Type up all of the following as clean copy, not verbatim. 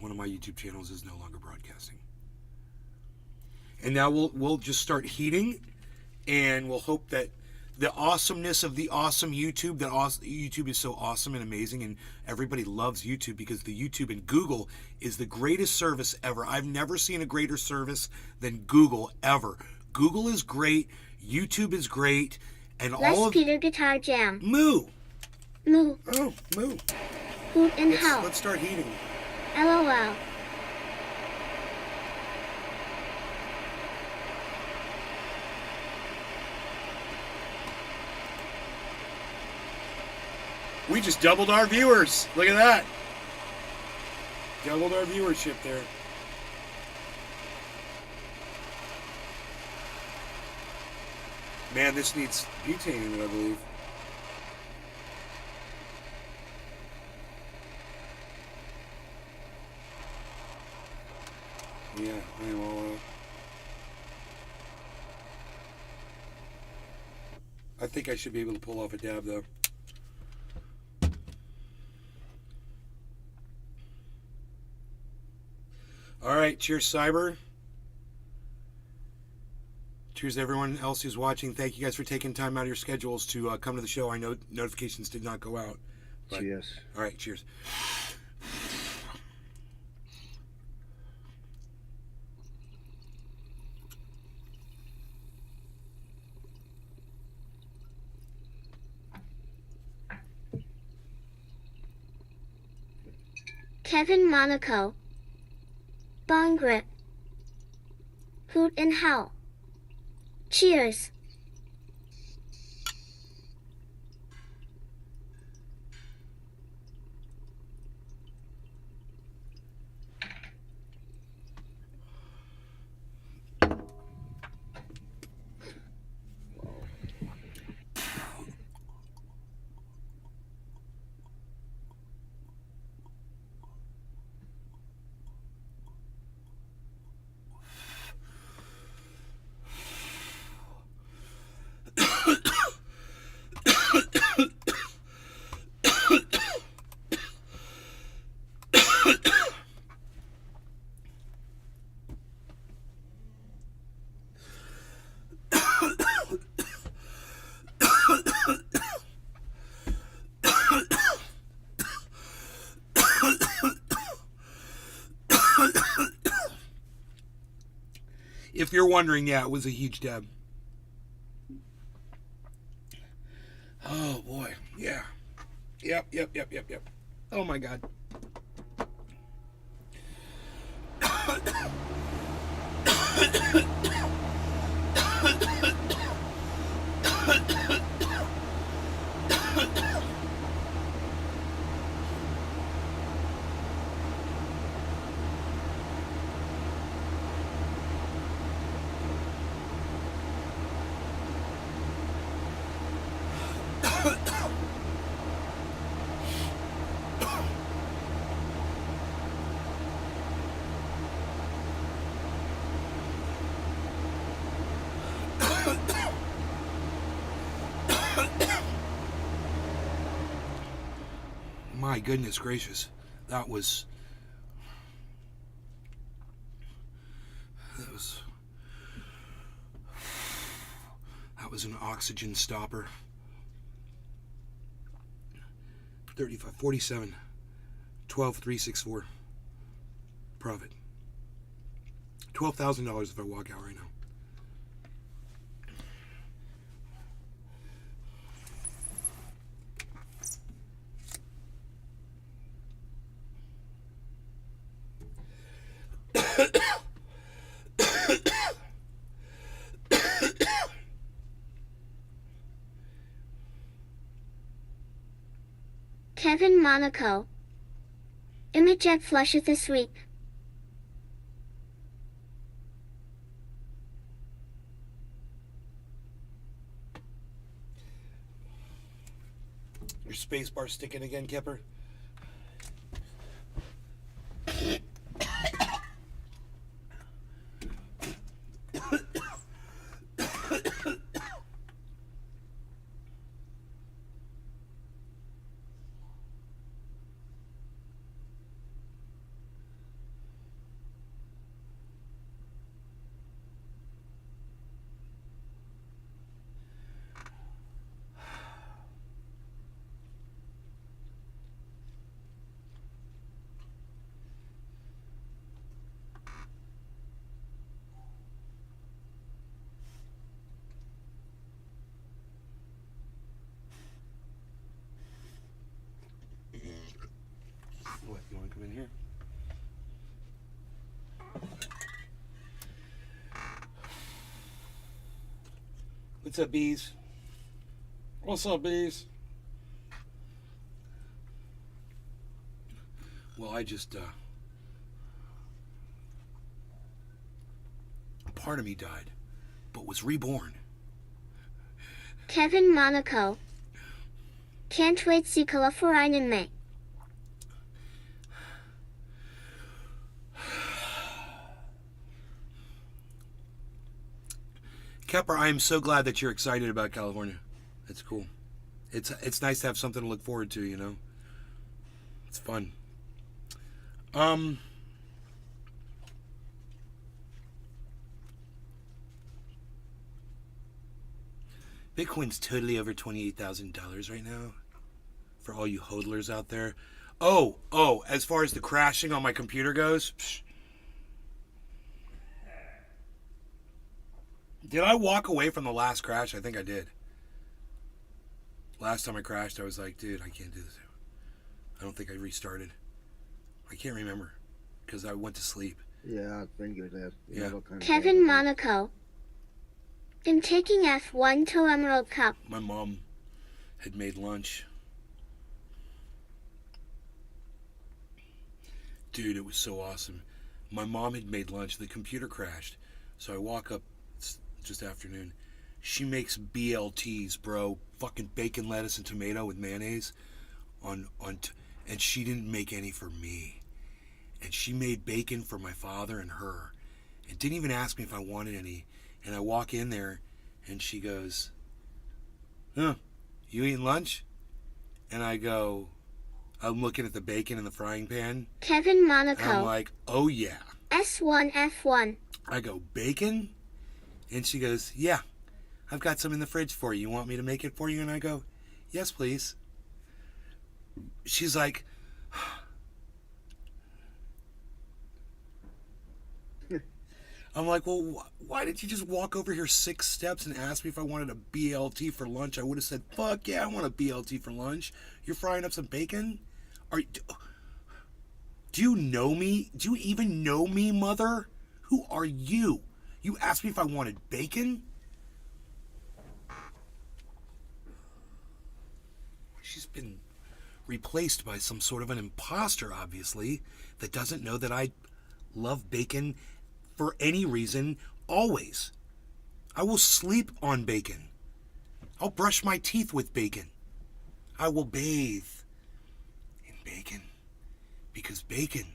one of my YouTube channels is no longer broadcasting. And now we'll just start heating, and we'll hope that the awesomeness of the awesome YouTube, that YouTube is so awesome and amazing, and everybody loves YouTube because the YouTube and Google is the greatest service ever. I've never seen a greater service than Google ever. Google is great, YouTube is great, and all of... Peter Guitar Jam. Moo! Moo. Oh, moo. Hoot and howl. Let's start heating. LOL. We just doubled our viewers. Look at that. Doubled our viewership there. Man, this needs butane in it, I believe. Yeah, I am all out. I think I should be able to pull off a dab, though. All right, cheers, Cyber. Cheers to everyone else who's watching. Thank you guys for taking time out of your schedules to come to the show. I know notifications did not go out. Cheers. All right, cheers. Kevin Monaco. Bong grip. Hoot and howl. Cheers. If you're wondering, yeah, it was a huge dab. Oh, boy. Yeah. Yep. Oh, my God. My goodness gracious, that was an oxygen stopper. 35, 47, 12,364 profit. $12,000 if I walk out right now. Kevin Monaco. Imajet flusheth the sweep. Your space bar sticking again, Kepper? What, you want to come in here? What's up, bees? What's up, bees? Well, I just, part of me died, but was reborn. Kevin Monaco. Can't wait sie kolla for einen May. Kepper, I am so glad that you're excited about California. It's cool. It's nice to have something to look forward to, you know? It's fun. Bitcoin's totally over $28,000 right now. For all you hodlers out there. Oh, as far as the crashing on my computer goes, did I walk away from the last crash? I think I did. Last time I crashed, I was like, dude, I can't do this. I don't think I restarted. I can't remember because I went to sleep. Yeah, I think it was. Yeah. Kevin Monaco. I'm taking F1 to Emerald Cup. My mom had made lunch. Dude, it was so awesome. My mom had made lunch. The computer crashed. So I walk up, it's just afternoon. She makes BLTs, bro. Fucking bacon, lettuce, and tomato with mayonnaise. And she didn't make any for me. And she made bacon for my father and her. And didn't even ask me if I wanted any. And I walk in there, and she goes, "Huh, you eating lunch?" And I go, I'm looking at the bacon in the frying pan. Kevin And Monaco. I'm like, oh yeah. S1 F1. I go, bacon? And she goes, yeah, I've got some in the fridge for you. You want me to make it for you? And I go, yes, please. She's like, I'm like, well, why did you just walk over here 6 steps and ask me if I wanted a BLT for lunch? I would have said, fuck yeah, I want a BLT for lunch. You're frying up some bacon? Do you know me? Do you even know me, mother? Who are you? You asked me if I wanted bacon? She's been replaced by some sort of an imposter, obviously, that doesn't know that I love bacon for any reason, always. I will sleep on bacon. I'll brush my teeth with bacon. I will bathe in bacon. Because bacon,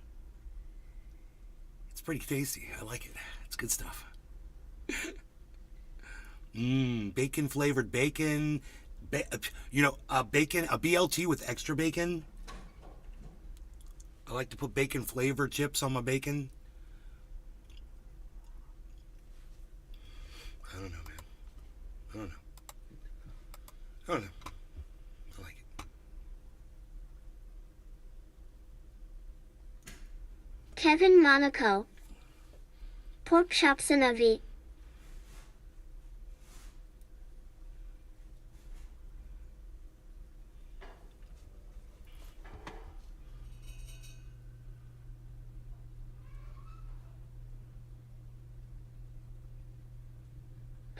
it's pretty tasty. I like it. It's good stuff. Bacon flavored bacon. Bacon, a BLT with extra bacon. I like to put bacon flavored chips on my bacon. I don't know, man. I don't know. I like it. Kevin Monaco. Pork chops and a V.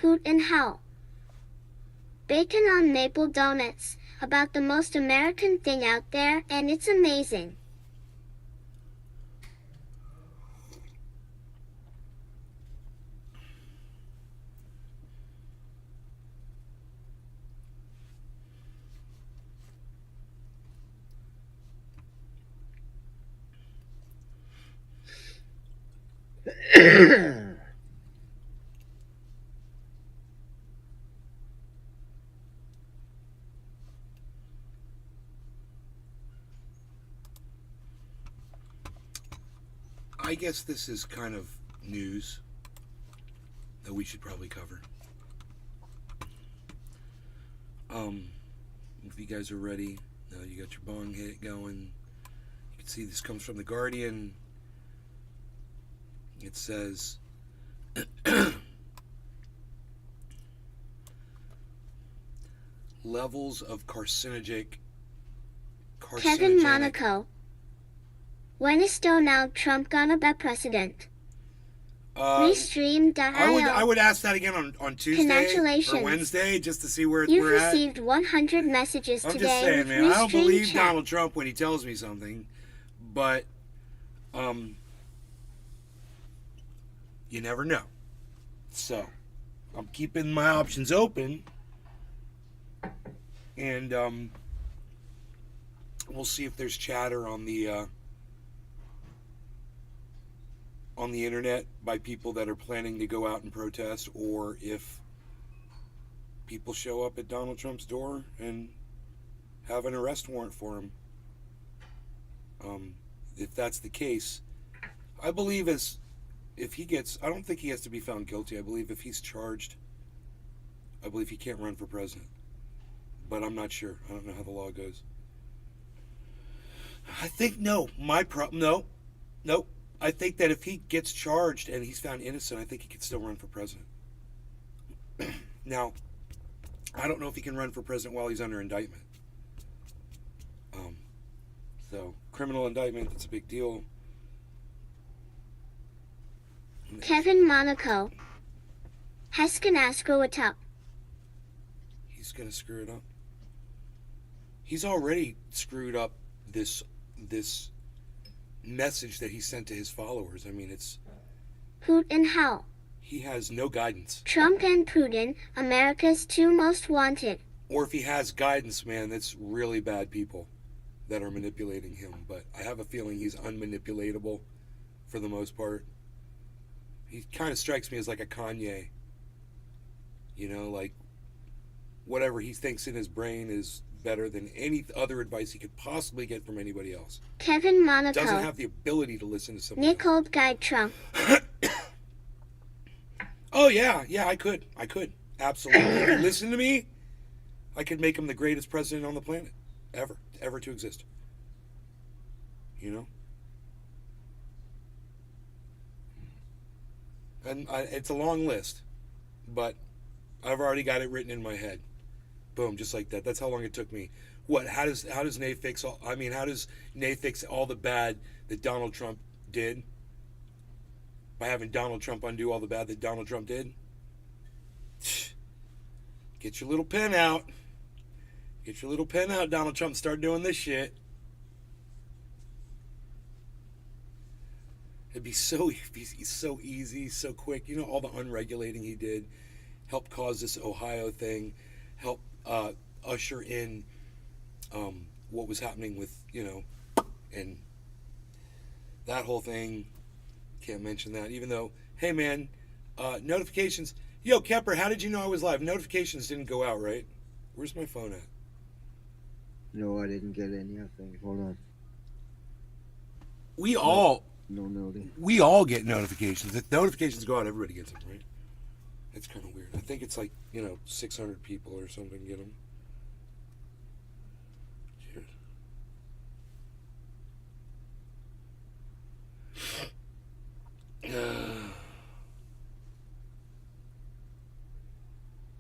Hoot and Howl. Bacon on maple donuts, about the most American thing out there, and it's amazing. I guess this is kind of news that we should probably cover. If you guys are ready, now you got your bong hit going. You can see this comes from The Guardian. It says, levels of carcinogenic Kevin Monaco. When is Donald Trump gonna be president? I Restream.io. would ask that again on Tuesday Congratulations. or Wednesday just to see where You've we're at. received 100 messages I'm today just saying, with man. I don't Restream believe chat. Donald Trump when he tells me something, but you never know. So I'm keeping my options open, and we'll see if there's chatter on the internet by people that are planning to go out and protest, or if people show up at Donald Trump's door and have an arrest warrant for him. If that's the case, I believe if he gets, I don't think he has to be found guilty. I believe if he's charged, I believe he can't run for president. But I'm not sure. I don't know how the law goes. I think no. No. I think that if he gets charged and he's found innocent, I think he can still run for president. Now, I don't know if he can run for president while he's under indictment. So, criminal indictment, that's a big deal. Kevin Monaco. Heskan screw it up. He's going to screw it up. He's already screwed up this message that he sent to his followers. I mean, Putin how? he has no guidance. Trump and Putin, America's two most wanted. Or if he has guidance, man, that's really bad people that are manipulating him. But I have a feeling he's unmanipulatable for the most part. He kind of strikes me as like a Kanye. You know, like whatever he thinks in his brain is better than any other advice he could possibly get from anybody else. Kevin Monaco. Doesn't have the ability to listen to somebody Nick Old Guy Trump. Oh, yeah, I could. Absolutely. If you listen to me, I could make him the greatest president on the planet. Ever to exist. You know? And it's a long list, but I've already got it written in my head. Boom, just like that. That's how long it took me. What? How does Nate fix all? I mean, how does Nate fix all the bad that Donald Trump did? By having Donald Trump undo all the bad that Donald Trump did? Get your little pen out. Get your little pen out, Donald Trump. Start doing this shit. It'd be so easy, so quick. You know, all the unregulating he did helped cause this Ohio thing, help usher in what was happening with, you know, and that whole thing. Can't mention that, even though, hey man, notifications. Yo, Kemper, how did you know I was live? Notifications didn't go out, right? Where's my phone at? No, I didn't get any. I think. Hold on. We all get notifications. If notifications go out, everybody gets them, right? It's kind of weird. I think it's like, 600 people or something get them. Cheers.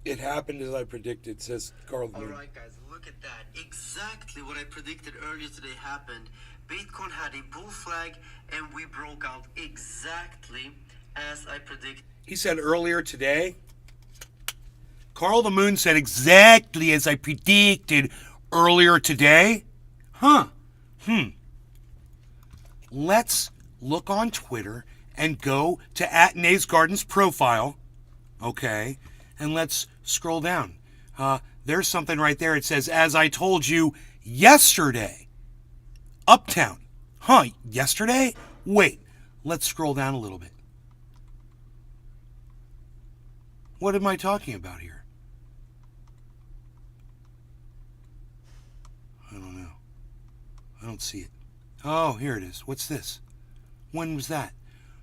It happened as I predicted, says Carl. Alright guys, look at that. Exactly what I predicted earlier today happened. Bitcoin had a bull flag and we broke out exactly as I predicted. He said earlier today. Carl the Moon said exactly as I predicted earlier today. Let's look on Twitter and go to @Nays Gardens profile. Okay. And let's scroll down. There's something right there. It says, as I told you yesterday. Uptown. Yesterday? Wait. Let's scroll down a little bit. What am I talking about here? I don't know. I don't see it. Oh, here it is. What's this? When was that?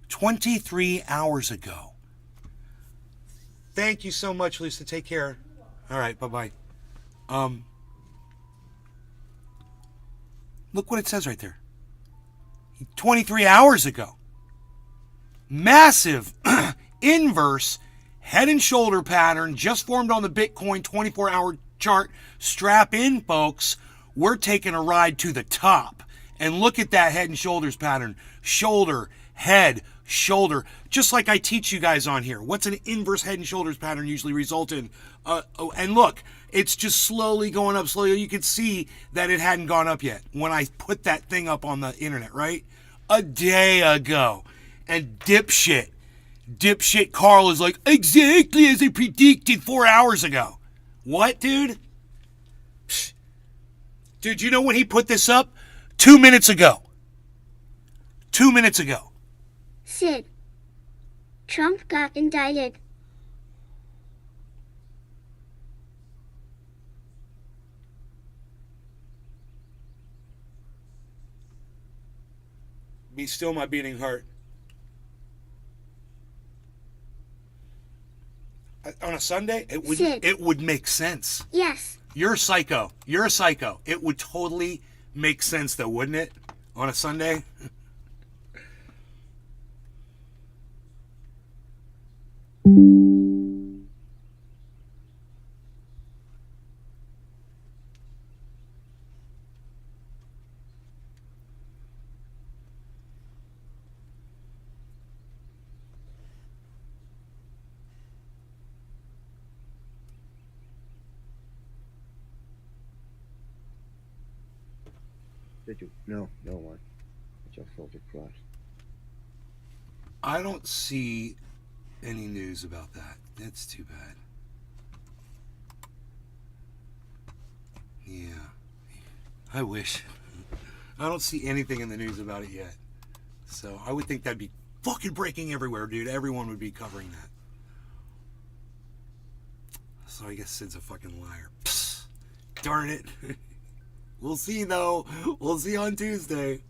23 hours ago. Thank you so much, Lisa. Take care. All right, bye-bye. Look what it says right there. 23 hours ago. Massive inverse head and shoulder pattern just formed on the Bitcoin 24-hour chart. Strap in, folks. We're taking a ride to the top. And look at that head and shoulders pattern. Shoulder, head, shoulder. Just like I teach you guys on here. What's an inverse head and shoulders pattern usually result in? And look, it's just slowly going up, slowly. You can see that it hadn't gone up yet when I put that thing up on the internet, right? A day ago. And dipshit Carl is like, exactly as I predicted 4 hours ago. What, dude? Psh. Dude, you know when he put this up? 2 minutes ago. 2 minutes ago. Sid. Trump got indicted. Be still my beating heart. On a Sunday, it would make sense. Yes. You're a psycho. You're a psycho. It would totally make sense, though, wouldn't it? On a Sunday? Did you? No one. I just filtered across. I don't see any news about that. That's too bad. Yeah. I wish. I don't see anything in the news about it yet. So I would think that'd be fucking breaking everywhere, dude. Everyone would be covering that. So I guess Sid's a fucking liar. Psst. Darn it. We'll see, though. We'll see on Tuesday.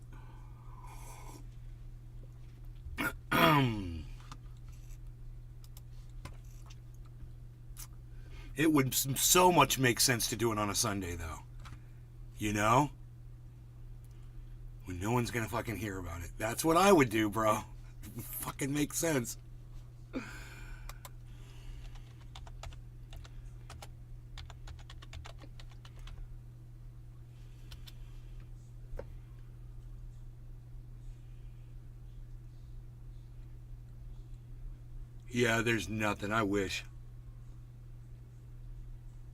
It would so much make sense to do it on a Sunday, though. You know? When no one's gonna fucking hear about it. That's what I would do, bro. It fucking makes sense. Yeah, there's nothing. I wish.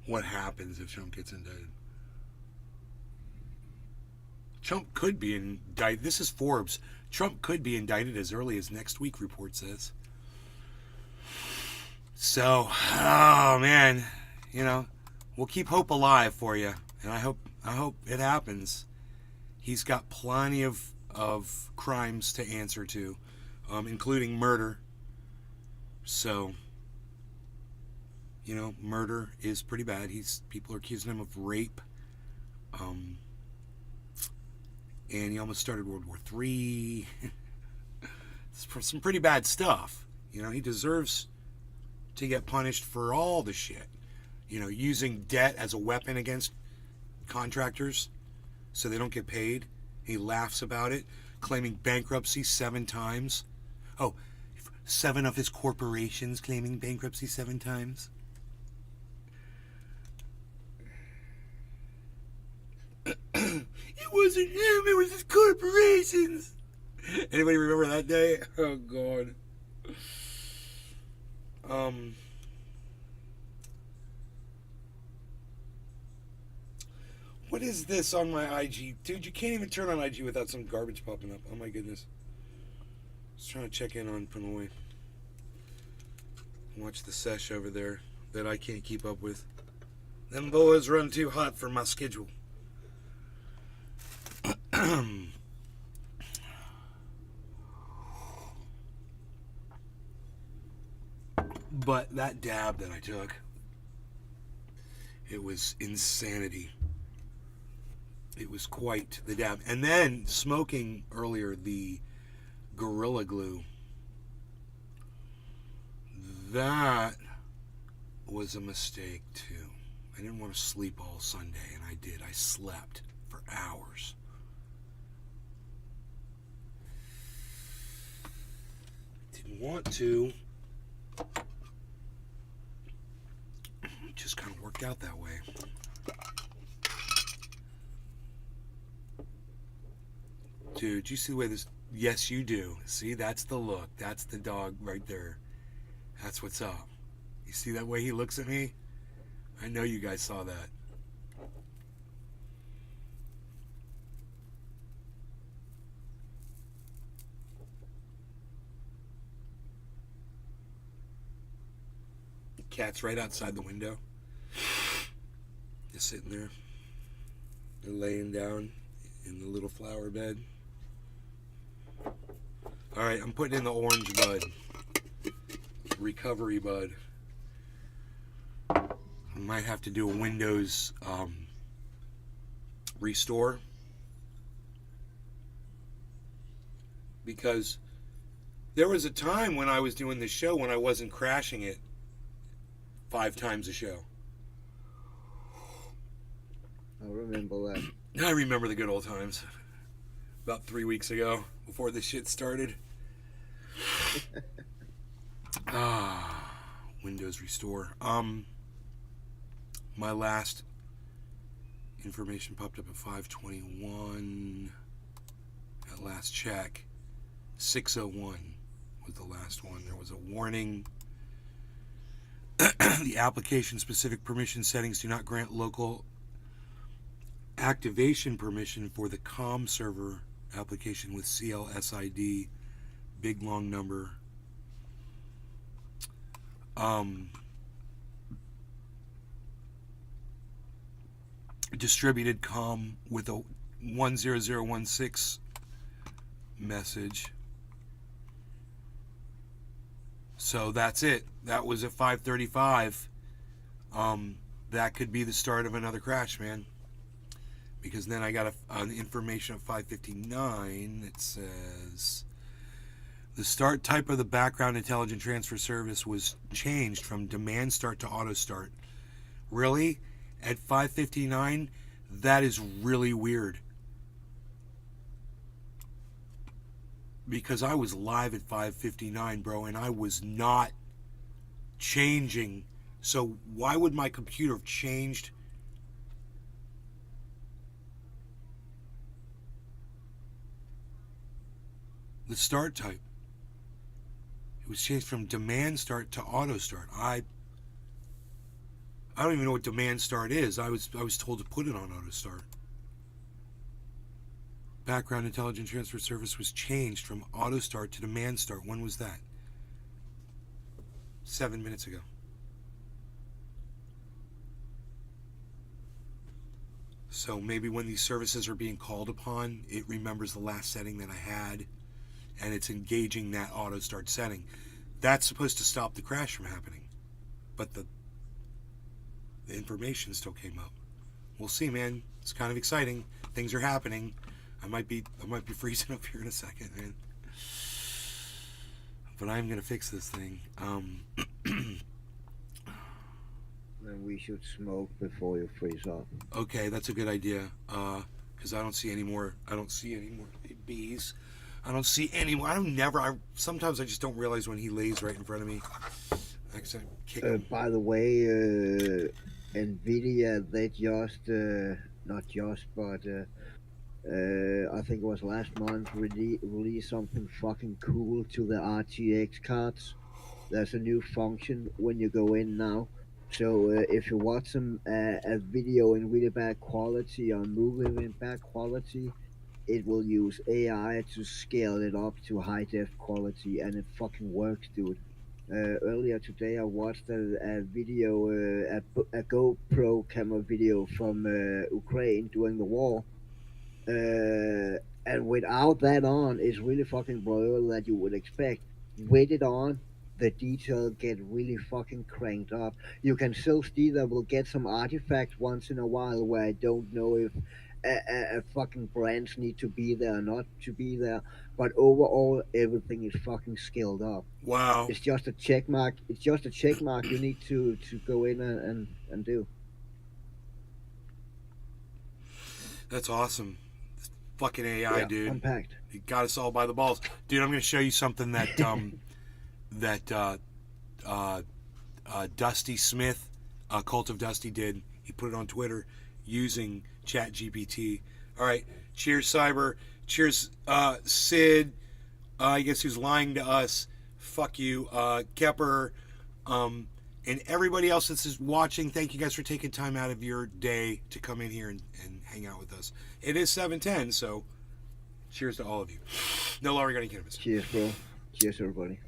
What happens if Trump gets indicted? Trump could be indicted. This is Forbes. Trump could be indicted as early as next week, report says. So, oh man, you know, we'll keep hope alive for you, and I hope it happens. He's got plenty of crimes to answer to, including murder. So, you know, murder is pretty bad. People are accusing him of rape. And he almost started World War III. Some pretty bad stuff. You know, he deserves to get punished for all the shit. You know, using debt as a weapon against contractors so they don't get paid. He laughs about it, claiming bankruptcy 7 times. Oh, 7 of his corporations claiming bankruptcy 7 times. It wasn't him, it was his corporations. Anybody remember that day? Oh, God. What is this on my IG? Dude, you can't even turn on IG without some garbage popping up. Oh, my goodness. Just trying to check in on Pinoy. Watch the sesh over there that I can't keep up with. Them boys run too hot for my schedule. But that dab that I took, it was insanity. It was quite the dab. And then smoking earlier the Gorilla Glue. That was a mistake too. I didn't want to sleep all Sunday, and I did. I slept for hours. Didn't want to. It just kind of worked out that way. Dude, do you see the way this... Yes, you do. See, that's the look. That's the dog right there. That's what's up. You see that way he looks at me? I know you guys saw that. The cat's right outside the window. Just sitting there. They're laying down in the little flower bed. Alright, I'm putting in the orange bud. Recovery bud. I might have to do a Windows restore. Because there was a time when I was doing this show when I wasn't crashing it 5 times a show. I remember that. I remember the good old times. About 3 weeks ago, before this shit started. Windows restore. My last information popped up at 5:21. At last check, 6:01 was the last one. There was a warning. The application-specific permission settings do not grant local activation permission for the COM server application with CLSID, big long number. Distributed COM with a 10016 message. So that's it. That was at 5:35. That could be the start of another crash, man. Because then I got an information at 5:59. It says the start type of the background intelligent transfer service was changed from demand start to auto start. Really? At 5:59? That is really weird. Because I was live at 5:59, bro, and I was not changing. So why would my computer have changed? The start type. It was changed from demand start to auto start. I don't even know what demand start is. I was told to put it on auto start. Background intelligent transfer service was changed from auto start to demand start. When was that? 7 minutes ago. So maybe when these services are being called upon, it remembers the last setting that I had, and it's engaging that auto start setting. That's supposed to stop the crash from happening. But the information still came up. We'll see, man. It's kind of exciting. Things are happening. I might be freezing up here in a second, man. But I'm gonna fix this thing. Then we should smoke before you freeze up. Okay, that's a good idea. Because I don't see any more bees. I don't see any more. Sometimes I just don't realize when he lays right in front of me. Actually, kick him. By the way, NVIDIA, they just, not just, but I think it was last month, released something fucking cool to the RTX cards. There's a new function when you go in now. So if you watch a video in really bad quality or movie in bad quality, it will use AI to scale it up to high def quality, and it fucking works, dude. Earlier today, I watched a video, a GoPro camera video from Ukraine during the war. And without that on, it's really fucking blurry that you would expect. With it on, the detail get really fucking cranked up. You can still see that we'll get some artifacts once in a while where I don't know if a fucking branch need to be there or not to be there. But overall, everything is fucking scaled up. Wow. It's just a check mark. It's just a check mark you need to go in and do. That's awesome. Fucking AI, Yeah, dude. unpacked. You got us all by the balls. Dude, I'm going to show you something that Dusty Smith, Cult of Dusty did. He put it on Twitter using ChatGPT. All right. Cheers, Cyber. Cheers, Sid. I guess who's lying to us. Fuck you, Kepper, and everybody else that's watching. Thank you guys for taking time out of your day to come in here and hang out with us. It is 7:10, so cheers to all of you. No longer got any cannabis. Cheers, bro. Cheers, everybody.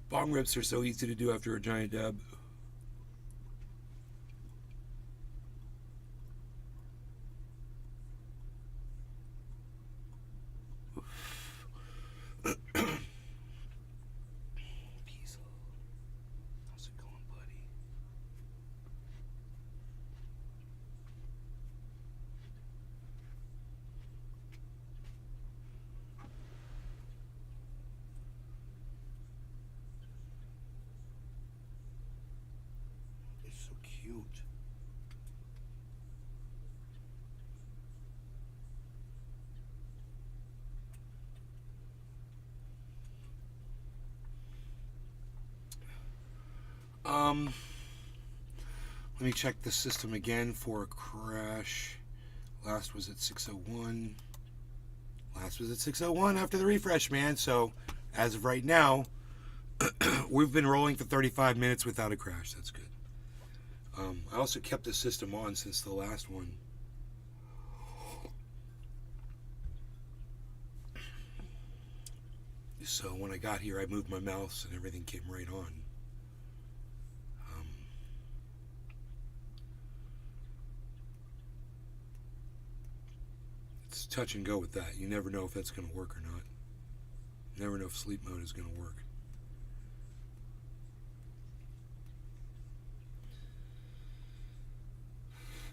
Bong rips are so easy to do after a giant dab. Diesel. How's it going, buddy? It's so cute. Let me check the system again for a crash. Last was at 6:01. Last was at 6:01 after the refresh, man. So, as of right now, we've been rolling for 35 minutes without a crash. That's good. I also kept the system on since the last one. So when I got here, I moved my mouse and everything came right on. It's touch and go with that. You never know if that's going to work or not. You never know if sleep mode is going to work.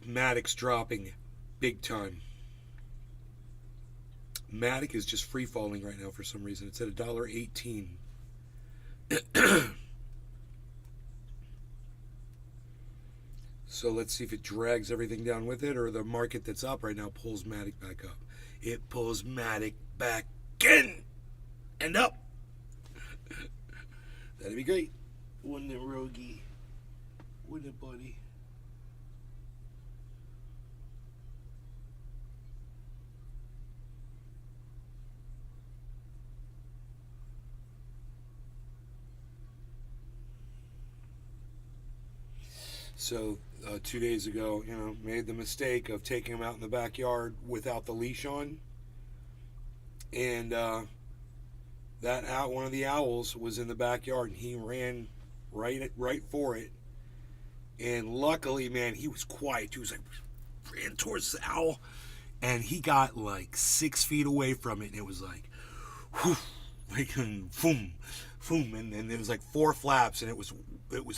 Matic's dropping big time. Matic is just free falling right now for some reason. It's at $1.18. So let's see if it drags everything down with it, or the market that's up right now pulls Matic back up. It pulls Matic back in and up. That'd be great. Wouldn't it, Rogie? Wouldn't it, buddy? So 2 days ago, made the mistake of taking him out in the backyard without the leash on, and one of the owls was in the backyard, and he ran right for it. And luckily, man, he was quiet. He was like ran towards the owl, and he got like 6 feet away from it, and it was like, whew, like boom, boom, and there was like 4 flaps, and it was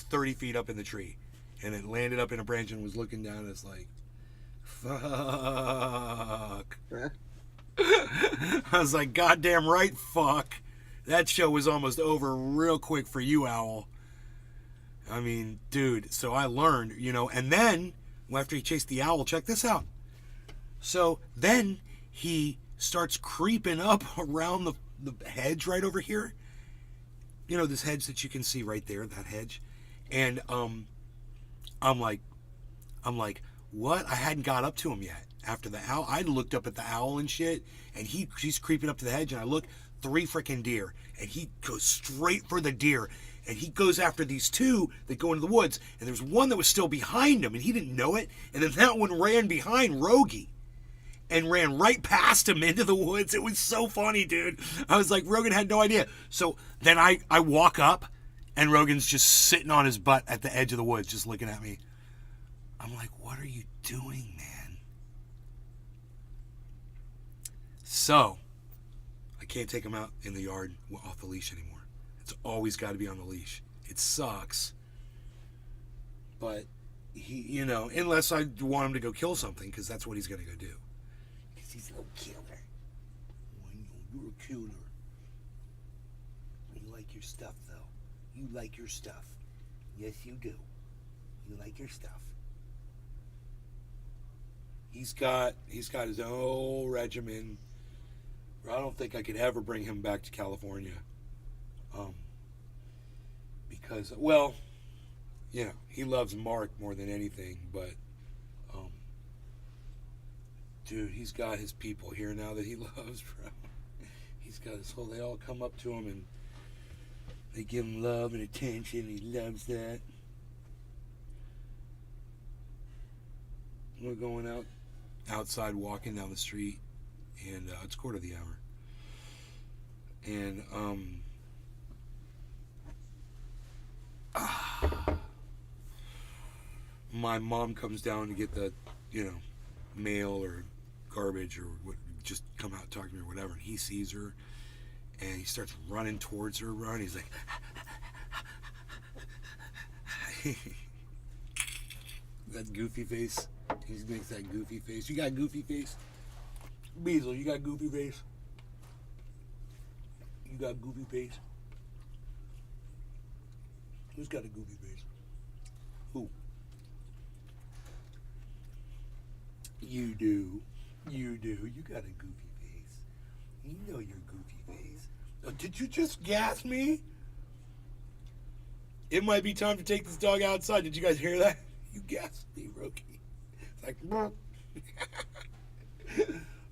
30 feet up in the tree. And it landed up in a branch and was looking down, and it's like, fuck. I was like, goddamn right, fuck. That show was almost over real quick for you, owl. I mean, dude, so I learned, and then, after he chased the owl, check this out. So then he starts creeping up around the hedge right over here. This hedge that you can see right there, that hedge. And, I'm like, what? I hadn't got up to him yet. After the owl, I looked up at the owl and shit, and he's creeping up to the hedge, and I look, 3 freaking deer, and he goes straight for the deer, and he goes after these 2 that go into the woods, and there's one that was still behind him, and he didn't know it, and then that one ran behind Rogie, and ran right past him into the woods. It was so funny, dude. I was like, Rogan had no idea. So then I walk up, and Rogan's just sitting on his butt at the edge of the woods, just looking at me. I'm like, what are you doing, man? So, I can't take him out in the yard off the leash anymore. It's always got to be on the leash. It sucks. But unless I want him to go kill something, because that's what he's going to go do. Because he's a little killer. Well, you're a killer. You like your stuff, though. You like your stuff. Yes, you do. You like your stuff. He's got his own regimen. I don't think I could ever bring him back to California. Because, well, he loves Mark more than anything, but, dude, he's got his people here now that he loves, bro. He's got his whole, they all come up to him and they give him love and attention. He loves that. We're going outside, walking down the street, and it's 1:15. And my mom comes down to get the, mail or garbage or what, just come out and talk to me or whatever. And he sees her, and he starts running towards her. He's like, that goofy face. He makes that goofy face. You got goofy face? Beazle, you got goofy face? You got goofy face? Who's got a goofy face? Who? You do. You do. You got a goofy face. You know your goofy face. Oh, did you just gas me? It might be time to take this dog outside. Did you guys hear that? You gasped me, Roki. It's like,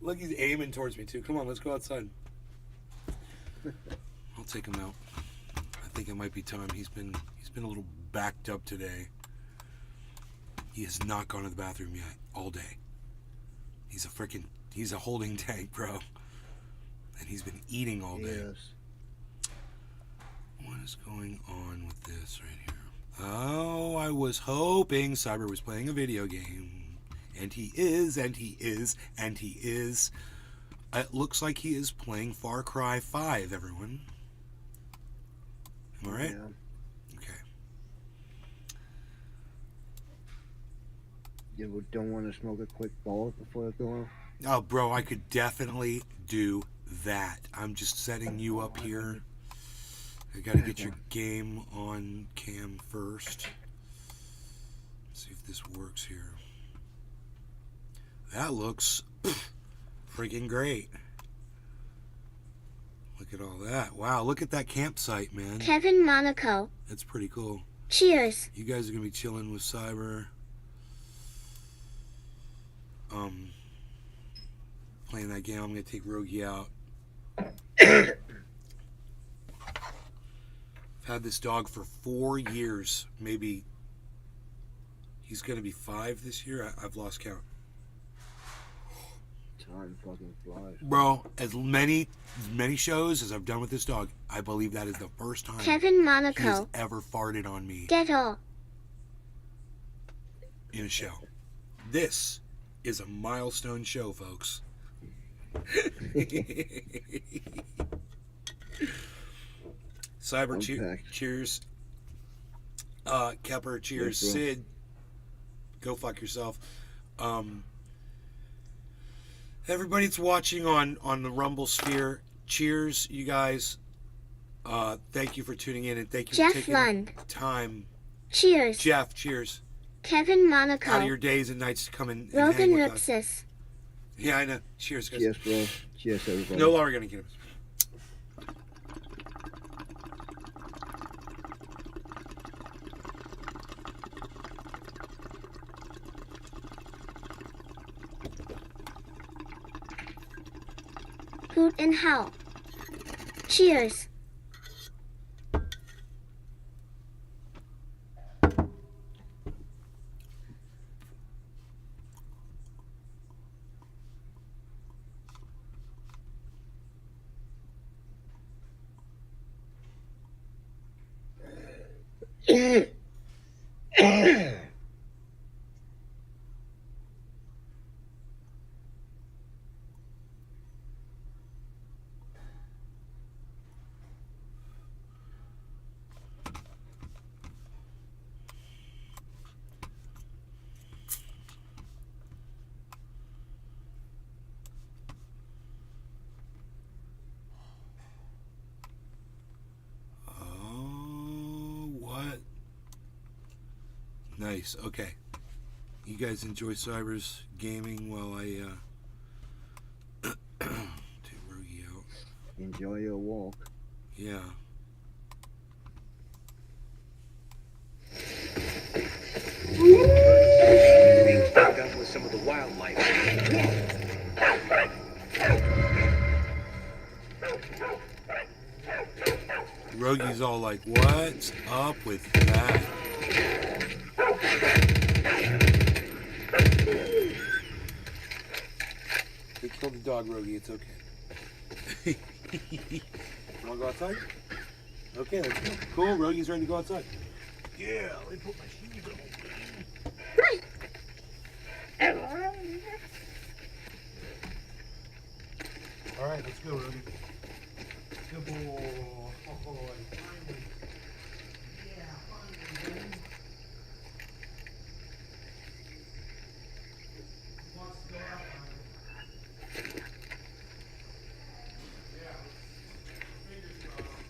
look, he's aiming towards me too. Come on, let's go outside. I'll take him out. I think it might be time. He's been a little backed up today. He has not gone to the bathroom yet all day. He's a holding tank, bro. And he's been eating all day. Yes. What is going on with this right here? Oh, I was hoping Cyber was playing a video game. And he is, and he is, and he is. It looks like he is playing Far Cry 5, everyone. Am I right? Yeah. Okay. You don't want to smoke a quick ball before going? Oh, bro, I could definitely do that. I'm just setting you up here. I gotta get your game on cam first. See if this works here. That looks freaking great. Look at all that. Wow, look at that campsite, man. Kevin Monaco. That's pretty cool. Cheers. You guys are gonna be chilling with Cyber. Playing that game. I'm gonna take Rogi out. I've had this dog for 4 years. Maybe he's gonna be 5 this year. I've lost count. Time fucking flies. Bro, as many shows as I've done with this dog, I believe that is the first time Kevin he's Monaco. ever farted on me Get all. in a show. This is a milestone show, folks. Cyber, cheers. Kepper, cheers. Yes, Sid, go fuck yourself. Everybody that's watching on the Rumble Sphere, cheers, you guys. Thank you for tuning in, and thank you Jeff for taking Lund. time. Cheers. Jeff, cheers. Kevin Monaco. Out of your days and nights to come and Rogan hang with us. Ripsis. Yeah, I know. Cheers, guys. Cheers, bro. Cheers, everybody. No longer gonna get him. Hoot and howl. Cheers. Nice. Okay. You guys enjoy Cyber's gaming while I take Rogie out. Enjoy your walk. Yeah. Being hooked up with some of the wildlife. Rogie's all like, what's up with that? They killed the dog, Rogie. It's okay. Want to go outside? Okay, let's go. Cool, Rogie's ready to go outside. Yeah, let me put my shoes on. All right, let's go, Rogie. Good boy. Finally. Yeah, finally. Wants to go out finally. Yeah, fingers crossed.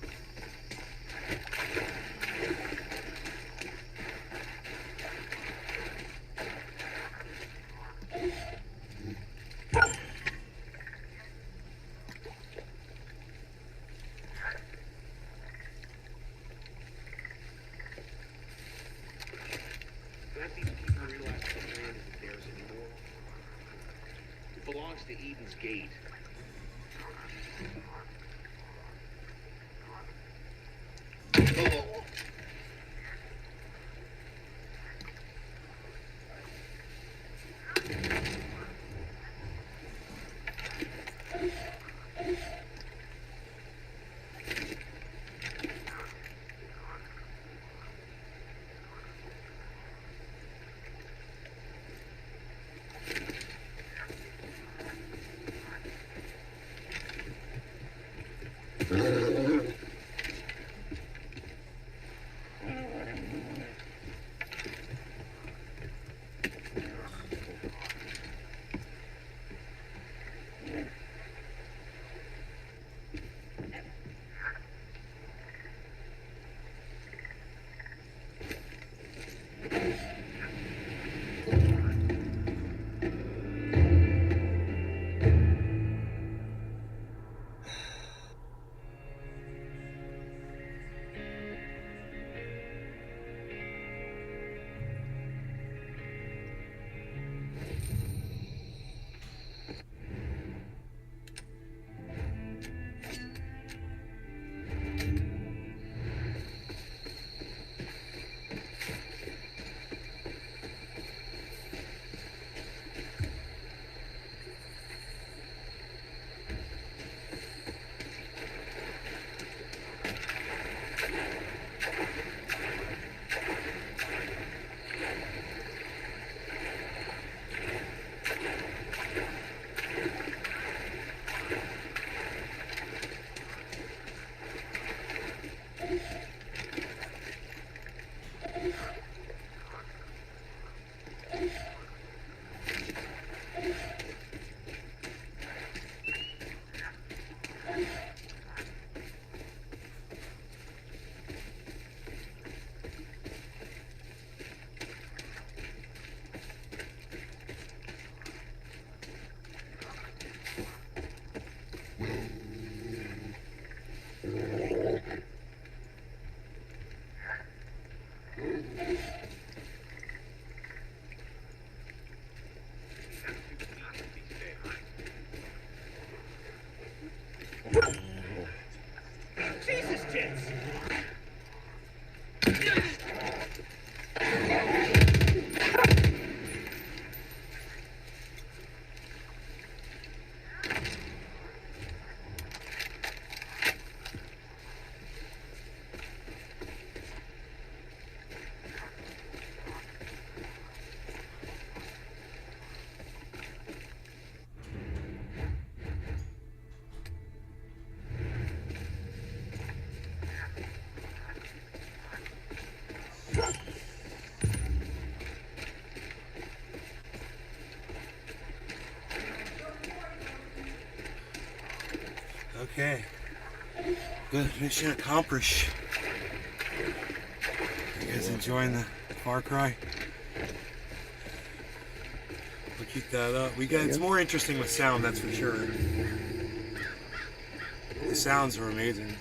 Don't these people realize the land isn't theirs anymore? It belongs to Eden's Gate. Jesus tits! Okay. Good. Mission accomplished. You guys enjoying the Far Cry? keep that up. It's more interesting with sound, that's for sure. The sounds are amazing.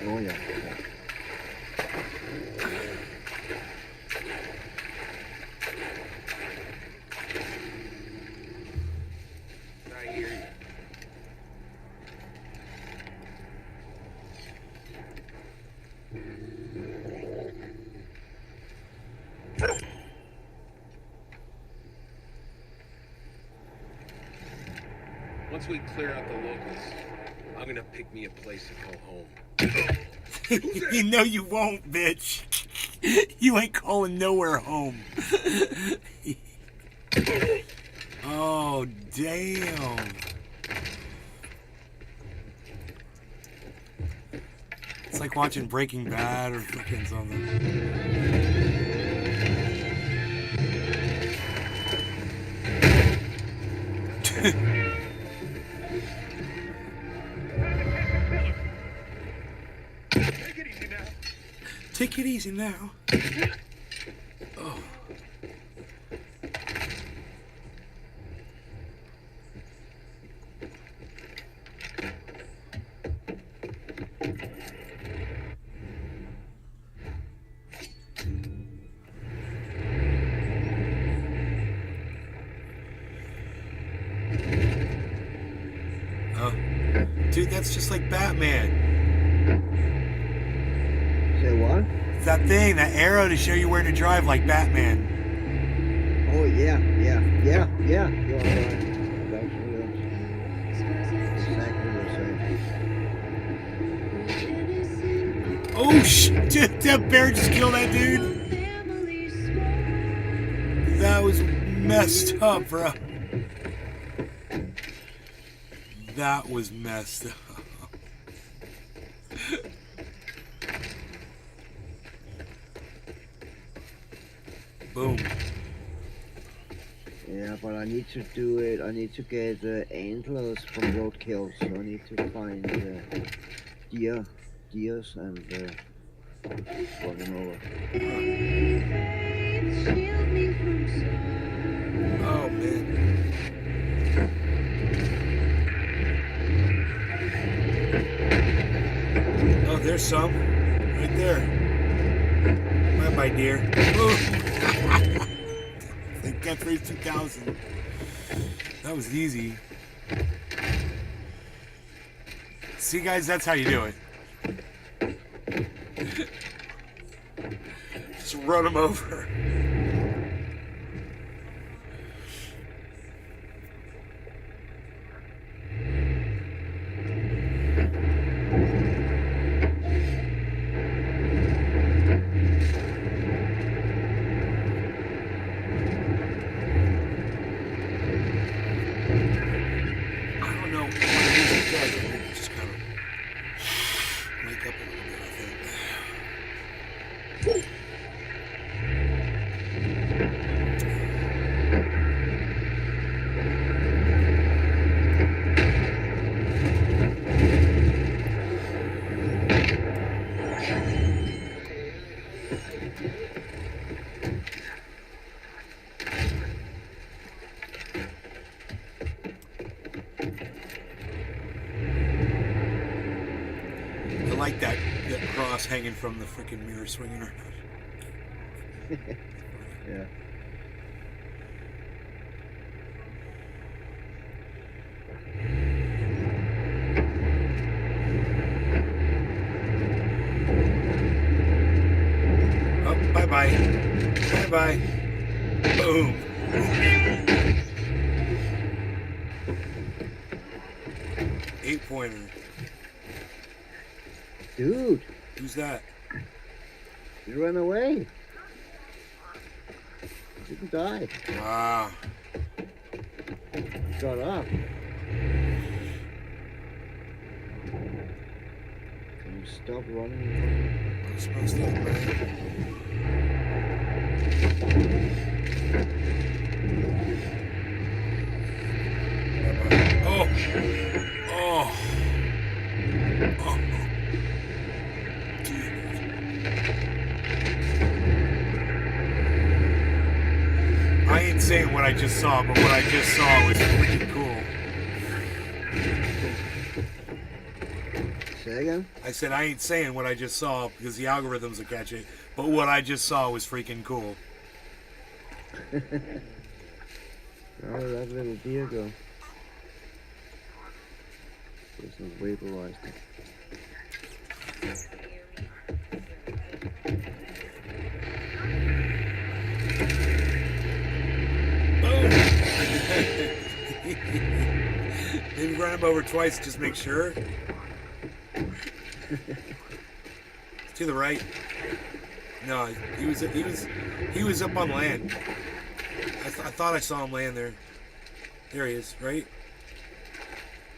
Oh yeah. I hear you. Once we clear out the locals, I'm gonna pick me a place to call home. You know you won't, bitch. You ain't calling nowhere home. Oh, damn. It's like watching Breaking Bad or fucking something. Take it easy now. Take it easy now. Oh. Oh. Dude, that's just like Batman. Say what? It's that thing, that arrow to show you where to drive like Batman. Oh yeah. You're right. That's exactly the same. Oh shit, dude, that bear just killed that dude. That was messed up, bro. That was messed up. Boom. Yeah, but I need to do it. I need to get antlers from roadkill, so I need to find deers and run them over. Oh man. Oh, there's some. Right there. Bye-bye, dear. Like Catchphrase 2000. That was easy. See, guys, that's how you do it. Just run them over. I like that cross hanging from the freaking mirror swinging around. Yeah. Oh, bye-bye. Bye-bye. Boom. Eight-pointer. Dude, Who's that? you ran away. You didn't die. Wow. Got up. Can you stop running? What's supposed to man? Oh. Oh. Oh. Dude. I ain't saying what I just saw, but what I just saw was freaking cool. Say again? I said I ain't saying what I just saw because the algorithms will catch it, but what I just saw was freaking cool. Where did that little deer go? Just vaporized it. Maybe run him over twice, just make sure. To the right. No, he was up on land. I thought I saw him land there. There he is, right?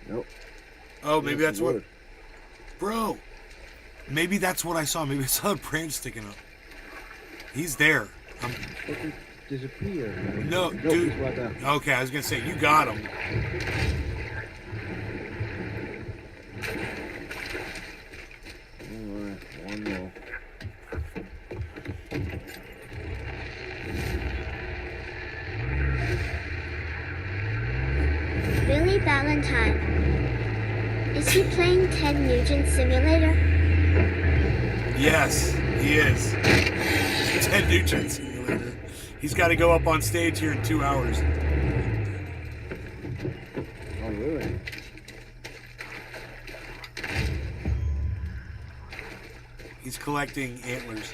Nope. Oh, maybe that's what. Wood. Bro, maybe that's what I saw. Maybe I saw a branch sticking up. He's there. Fucking disappeared, man. No, Nope, dude. he's right there. Okay, I was gonna say you got him. Alright, one more. Billy Valentine. Is he playing Ted Nugent Simulator? Yes, he is. Ted Nugent simulator. He's got to go up on stage here in 2 hours. Oh, really? He's collecting antlers.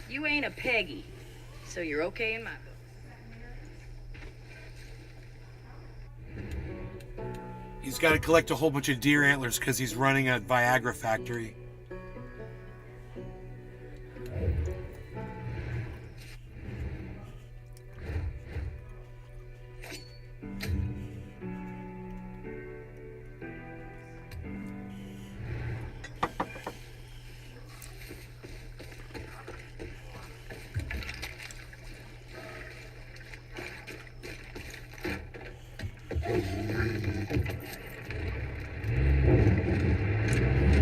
You ain't a Peggy, so you're okay in my book. He's got to collect a whole bunch of deer antlers because he's running a Viagra factory.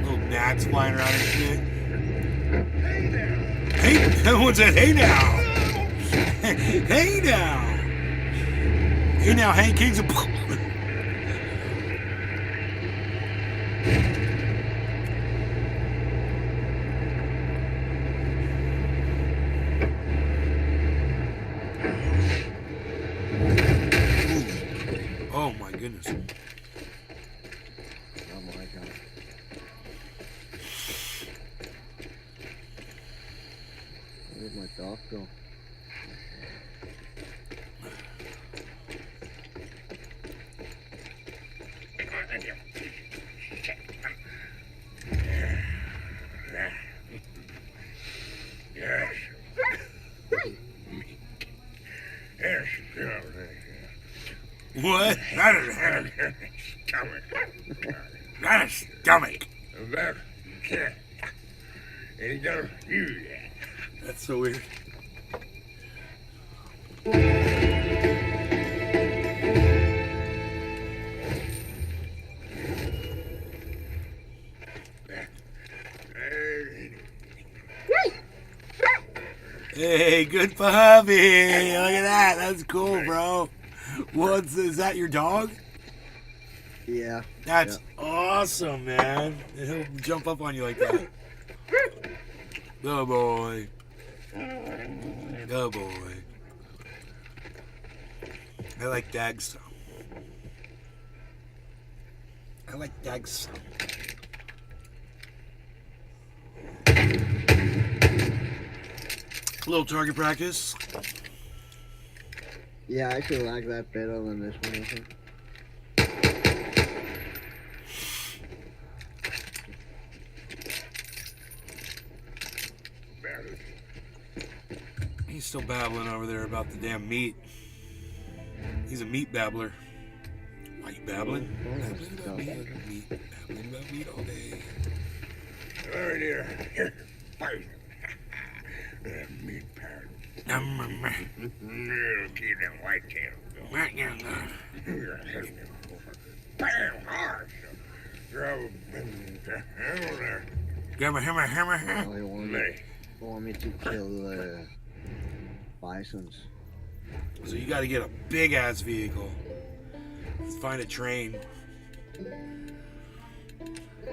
Little gnats flying around and shit. Hey, everyone said, hey now. Hey now. Hey now, Hank Kings. Oh my goodness. Oh my god. Where did my dog go? Yes. Yes, girl. What? That is Stomach. that is stomach. That cat. Ain't gonna do that. That's so weird. Hey, good puppy. Look at that. That's cool, bro. Is that your dog? Yeah. That's awesome, man. And he'll jump up on you like that. Good boy. Good boy. I like Dags. I like Dags. A little target practice. Yeah, I actually like that better than this one, I think. He's still babbling over there about the damn meat. He's a meat babbler. Why you babbling? Babbling about meat. Babbling about meat all day. Oh dear. Here, fight. Meat pad. Little kid and white tail. Bam, hard. Grab a hammer there. Grab a hammer. Oh, he wanted Nay. want me to kill bisons. So you got to get a big ass vehicle. Find a train.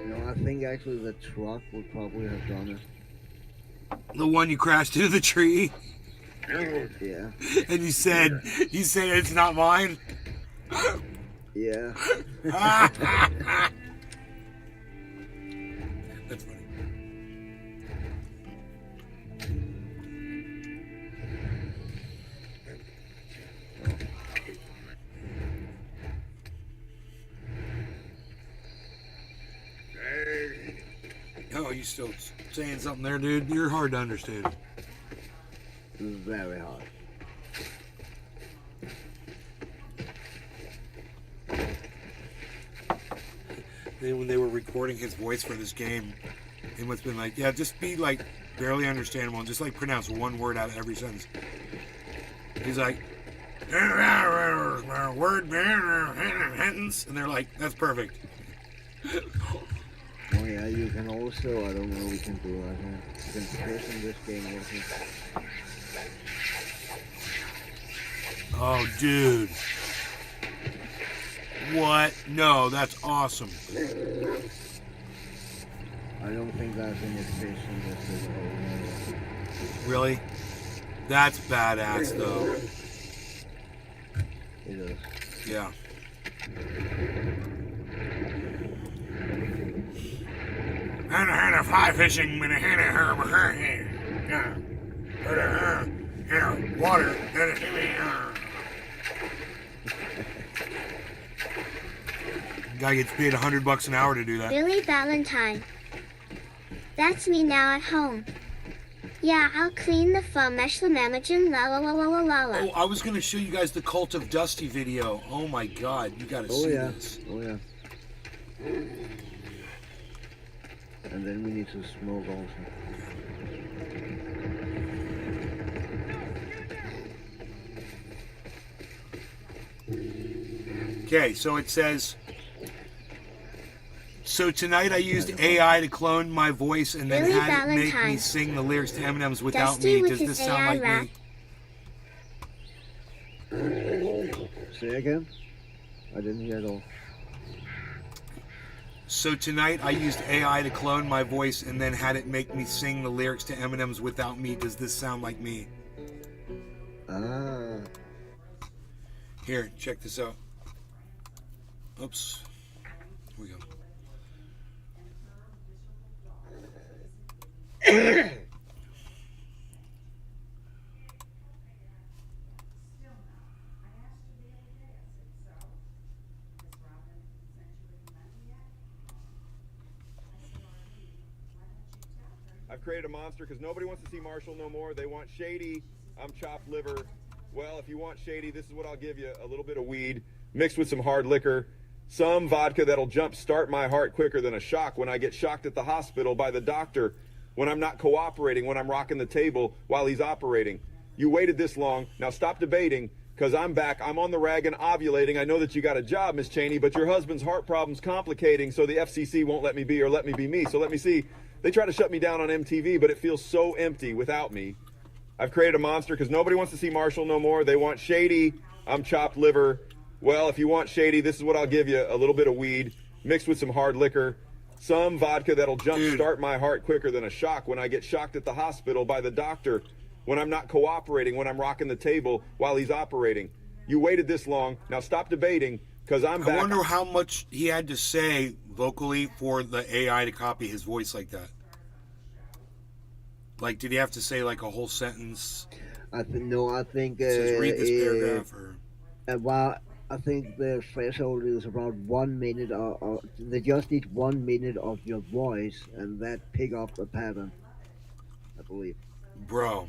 No, I think actually the truck would probably have done The one you crashed into the tree, it. Yeah. and you said it's not mine. Yeah. That's funny. Oh, you still saying something there, dude? You're hard to understand. Very hard. When they were recording his voice for this game, they must have been like, yeah, just be like barely understandable and just like pronounce one word out of every sentence. He's like, word, sentence, and they're like, that's perfect. Oh yeah, you can also, I don't know, we can do that. You can curse in this game also. Oh, dude. What? No, that's awesome. I don't think that's any fish in this at all. Really? That's badass, though. It is. Yeah. Hannah, fly fishing, water. Guy gets paid $100 an hour to do that. Billy Valentine. That's me now at home. Yeah, I'll clean the Fameshlamamajan la la la la la la la. Oh, I was gonna show you guys the Cult of Dusty video. Oh my God, you gotta see this. Oh yeah. And then we need to smoke also. Okay, so it says. So tonight I used AI to clone my voice and then Billy had it make me Valentine. sing the lyrics to Eminem's Without Dusty Me. with Does his this sound AI like rap. me? Say again? I didn't hear it all. So tonight I used AI to clone my voice and then had it make me sing the lyrics to Eminem's Without Me. Does this sound like me? Ah. Here, check this out. Oops. Here we go. I've created a monster because nobody wants to see Marshall no more. They want Shady. I'm chopped liver. Well, if you want Shady, this is what I'll give you. A little bit of weed mixed with some hard liquor. Some vodka that'll jump start my heart quicker than a shock when I get shocked at the hospital by the doctor, when I'm not cooperating, when I'm rocking the table while he's operating. You waited this long. Now stop debating, because I'm back. I'm on the rag and ovulating. I know that you got a job, Miss Cheney, but your husband's heart problem's complicating, so the FCC won't let me be or let me be me. So let me see. They try to shut me down on MTV, but it feels so empty without me. I've created a monster because nobody wants to see Marshall no more. They want Shady. I'm chopped liver. Well, if you want Shady, this is what I'll give you. A little bit of weed mixed with some hard liquor. Some vodka that'll jump start my heart quicker than a shock when I get shocked at the hospital by the doctor, when I'm not cooperating, when I'm rocking the table while he's operating. You waited this long. Now stop debating, because I'm back. I wonder how much he had to say vocally for the AI to copy his voice like that. Like, did he have to say like a whole sentence? I think. Says read this paragraph, or Well, I think the threshold is around 1 minute. They just need 1 minute of your voice, and that pick up a pattern. I believe. bro.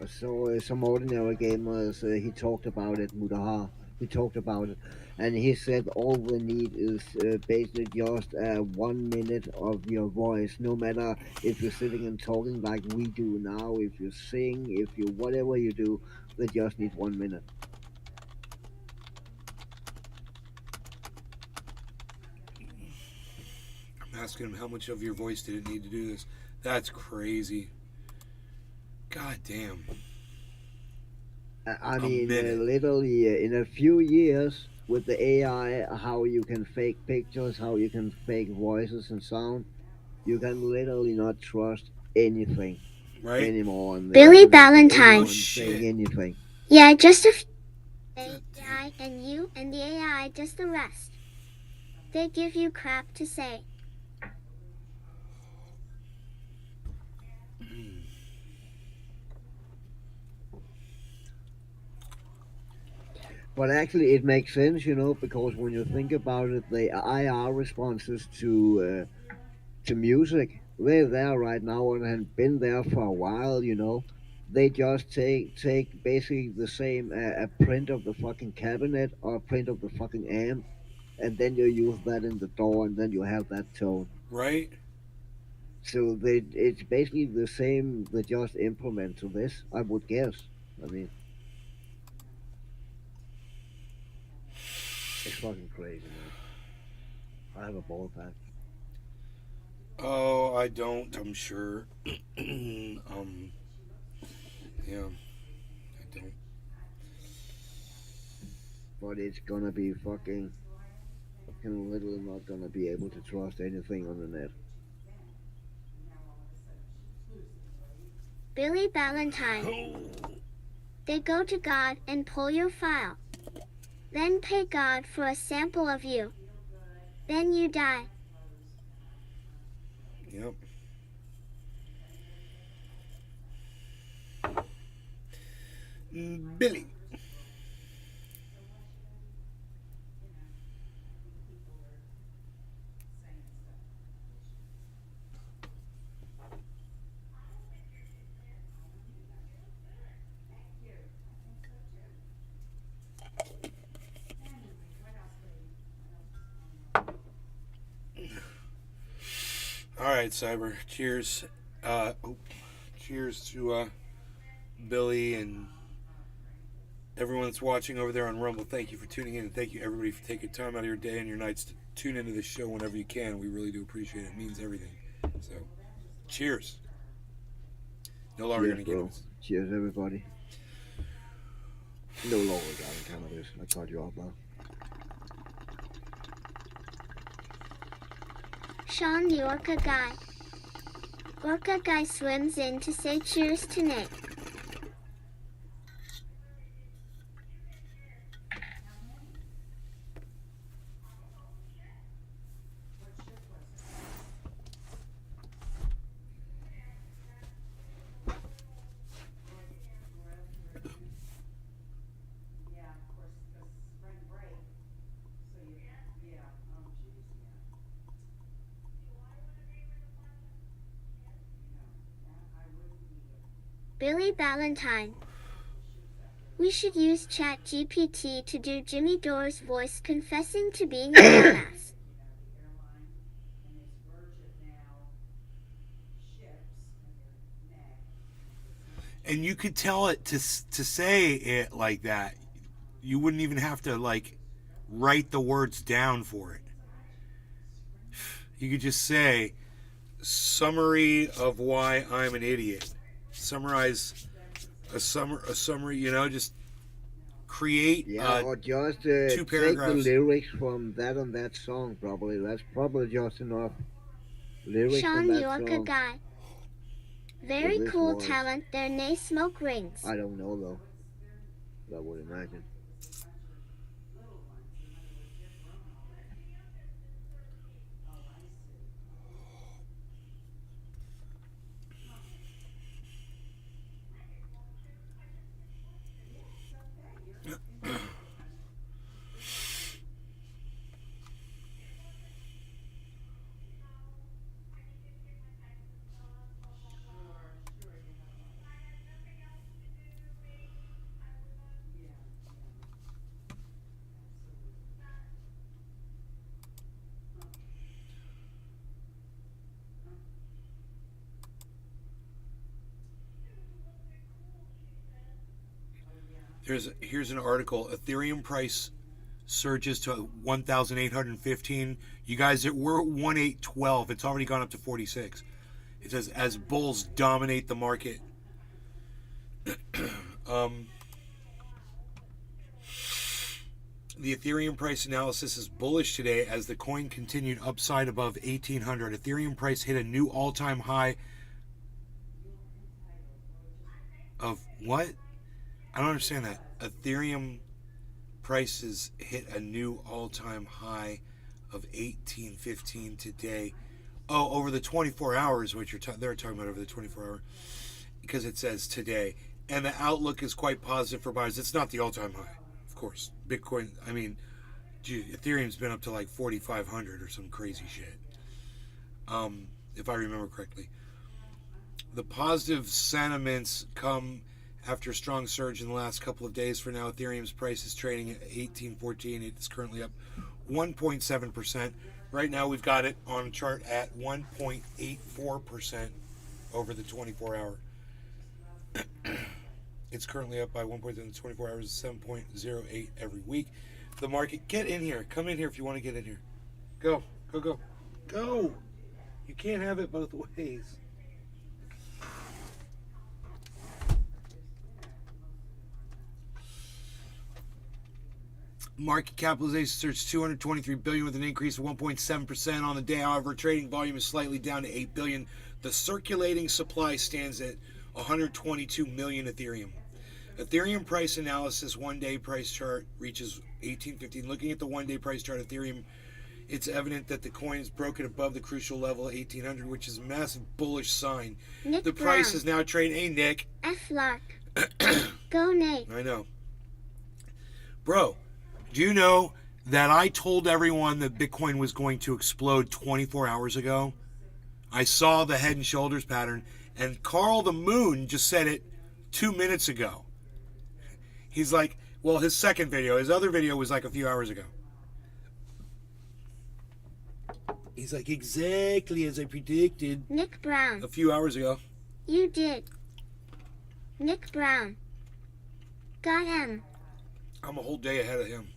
So some ordinary gamers, he talked about it, Mudaha. He talked about it, and he said all we need is basically just 1 minute of your voice. No matter if you're sitting and talking like we do now, if you sing, if you whatever you do, they just need 1 minute. I'm asking him how much of your voice did it need to do this. That's crazy. God damn. I A mean, minute. literally, in a few years, with the AI, how you can fake pictures, how you can fake voices and sound, you can literally not trust anything Right? anymore on the Billy internet. Valentine. Anyone Oh, saying shit. anything. Yeah, just a God damn. AI and you and the AI does the rest. They give you crap to say. But actually, it makes sense, because when you think about it, the IR responses to music, they're there right now and have been there for a while. They just take basically the same a print of the fucking cabinet or a print of the fucking amp, and then you use that in the door, and then you have that tone. Right? So it's basically the same. They just implement to this, I would guess. I mean, it's fucking crazy, man. I have a ball pack. Oh, I don't, I'm sure. Yeah, I don't. But it's gonna be fucking. I'm literally not gonna be able to trust anything on the net. Billy Valentine. They go to God and pull your file. Then pay God for a sample of you. Then you die. Yep. Billy. All right, Cyber. Cheers. Cheers to Billy and everyone that's watching over there on Rumble. Thank you for tuning in, and thank you everybody for taking time out of your day and your nights to tune into this show whenever you can. We really do appreciate it. It means everything. So, cheers. No longer Cheers, going to bro. get us. Cheers, everybody. No longer got cannabis. I cut you off now. Sean the Orca Guy. Orca Guy swims in to say cheers to Nick. Billy Valentine. We should use ChatGPT to do Jimmy Dore's voice confessing to being a dumbass. And you could tell it to say it like that. You wouldn't even have to like write the words down for it. You could just say summary of why I'm an idiot. Summarize a summary. Just create. Yeah, or just two take the paragraphs. lyrics from that on that song. Probably that's probably just enough lyrics Sean from the that Orca song. Guy. Very this cool was- talent, their nay smoke rings. I don't know though. I would imagine. Here's an article. Ethereum price surges to 1,815. You guys, we're at 1,812. It's already gone up to 46. It says as bulls dominate the market. The Ethereum price analysis is bullish today as the coin continued upside above 1800. Ethereum price hit a new all-time high of what? I don't understand that. Ethereum prices hit a new all-time high of 1815 today. Oh, over the 24 hours, which they're talking about over the 24 hour, because it says today. And the outlook is quite positive for buyers. It's not the all-time high, of course. Bitcoin, I mean, Ethereum's been up to like 4,500 or some crazy shit, if I remember correctly. The positive sentiments come after a strong surge in the last couple of days. For now, Ethereum's price is trading at 1814. It's currently up 1.7%. Right now, we've got it on a chart at 1.84% over the 24 hour. It's currently up by 1% in the 24 hours, 7.08 every week. The market, get in here. Come in here if you want to get in here. Go, go, go. Go! You can't have it both ways. Market capitalization surged 223 billion with an increase of 1.7% on the day. However, trading volume is slightly down to 8 billion. The circulating supply stands at 122 million Ethereum. Ethereum price analysis one-day price chart reaches 1815. Looking at the one-day price chart, Ethereum, it's evident that the coin is broken above the crucial level of 1800, which is a massive bullish sign. Nick The Brown. price is now trading. Hey, Nick. F-Lock. Go, Nate. I know. Bro, do you know that I told everyone that Bitcoin was going to explode 24 hours ago? I saw the head and shoulders pattern, and Carl the Moon just said it 2 minutes ago. He's like, well, his second video, his other video was like a few hours ago. He's like, exactly as I predicted Nick Brown. a few hours ago. You did. Nick Brown. Got him. I'm a whole day ahead of him.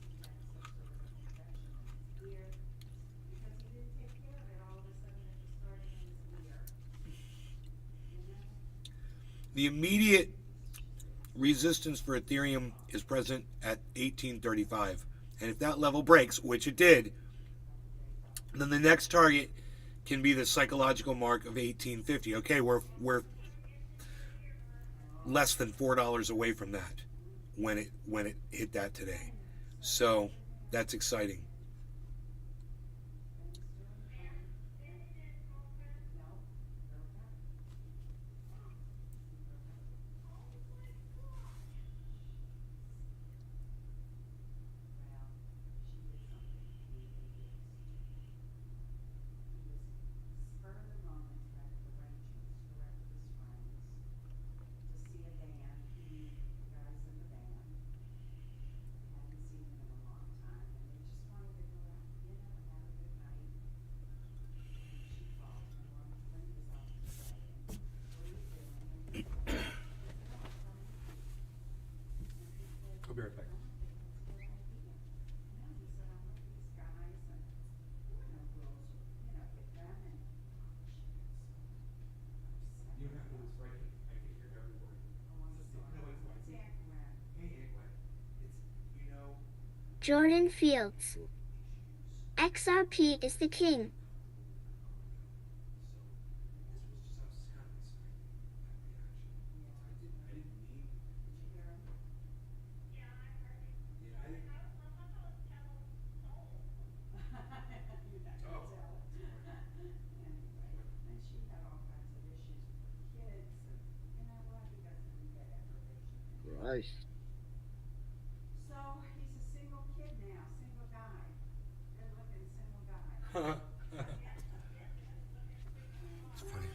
The immediate resistance for Ethereum is present at 1835. And if that level breaks, which it did, then the next target can be the psychological mark of 1850. Okay, we're less than $4 away from that when it hit that today. So that's exciting. I'll be right back. You don't have to do this, right? I can hear every word. Jordan Fields. XRP is the king. Christ. So he's a single kid now, single guy. Good looking single guy. It's funny.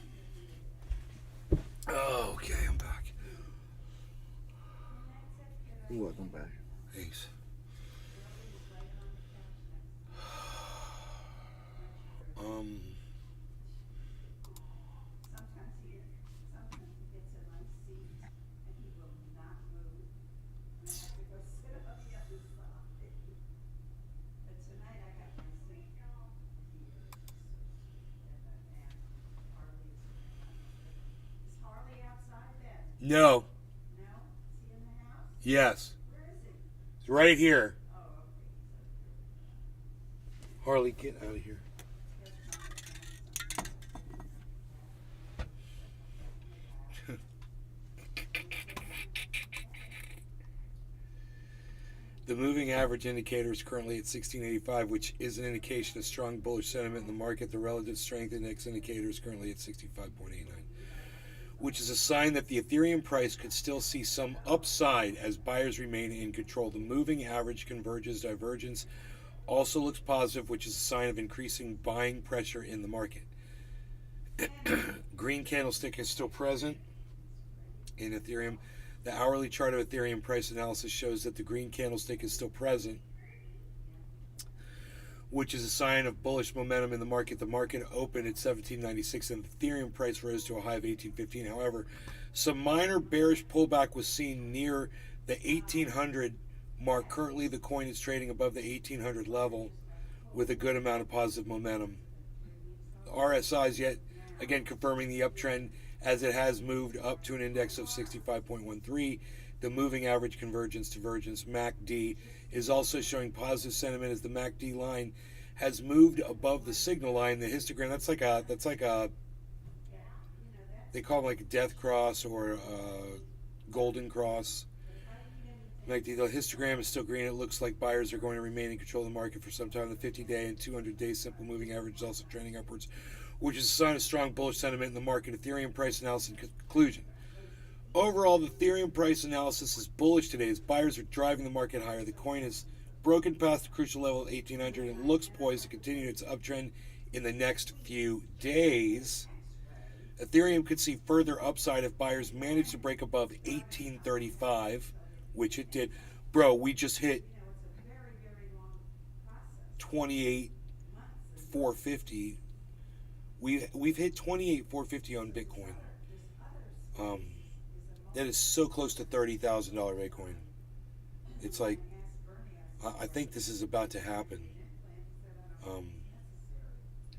Oh, okay, I'm back. Welcome back. Thanks. Sometimes he gets a nice seat and he will not move. And I have to go sit on the other side. But tonight I got my seat here. And Harley is Harley outside then? No. No? Yes. Where is he? It's right here. Oh, okay. Harley, get out of here. The moving average indicator is currently at 1685, which is an indication of strong bullish sentiment in the market. The relative strength index indicator is currently at 65.89, which is a sign that the Ethereum price could still see some upside as buyers remain in control. The moving average divergence also looks positive, which is a sign of increasing buying pressure in the market. Green candlestick is still present in Ethereum. The hourly chart of Ethereum price analysis shows that the green candlestick is still present, which is a sign of bullish momentum in the market. The market opened at 1796 and the Ethereum price rose to a high of 1815. However, some minor bearish pullback was seen near the 1800 mark. Currently, the coin is trading above the 1800 level with a good amount of positive momentum. The RSI is yet again confirming the uptrend as it has moved up to an index of 65.13. The moving average divergence MACD is also showing positive sentiment as the MACD line has moved above the signal line. The histogram, that's like a they call it like a death cross or a golden cross. MACD, the histogram is still green. It looks like buyers are going to remain in control of the market for some time. The 50-day and 200-day simple moving average is also trending upwards, which is a sign of strong bullish sentiment in the market. Ethereum price analysis and conclusion. Overall, the Ethereum price analysis is bullish today as buyers are driving the market higher. The coin has broken past the crucial level of 1800 and looks poised to continue its uptrend in the next few days. Ethereum could see further upside if buyers manage to break above 1835, which it did. Bro, we just hit 28,450. We've hit 28,450 on Bitcoin. That is so close to $30,000 Bitcoin. It's like, I think this is about to happen.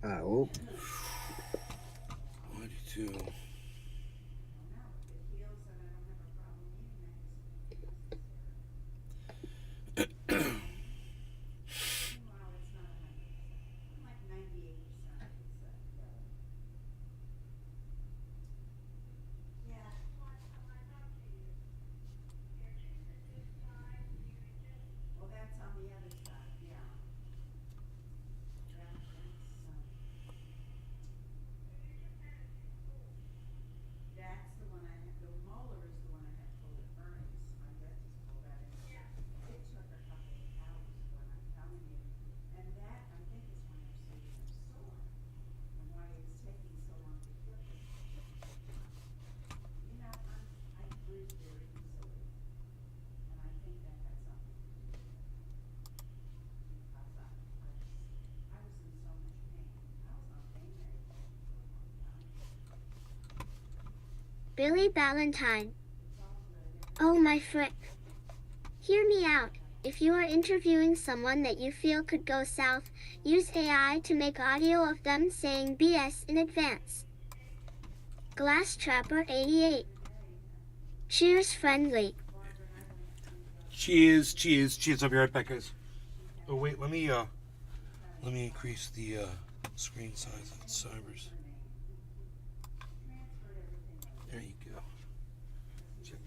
I hope. 22. Well, that's on the other side, yeah. That's the one I have, the molar is the one I have pulled at Bernie's. My dentist pulled that in. It took a couple of hours, when I'm telling you. And that, I think, is when they're saying they're sore. And why it was taking so long to heal them. You know, I bruise very easily. And I think that had something to do with it. Because I was in so much pain. I was on pain medication for a long time. Billy Ballantyne. Oh my frick. Hear me out. If you are interviewing someone that you feel could go south, use AI to make audio of them saying BS in advance. Glass Trapper 88. Cheers friendly. Cheers. I'll be right back, guys. Oh wait, let me increase the screen size of Cybers. There you go. Check it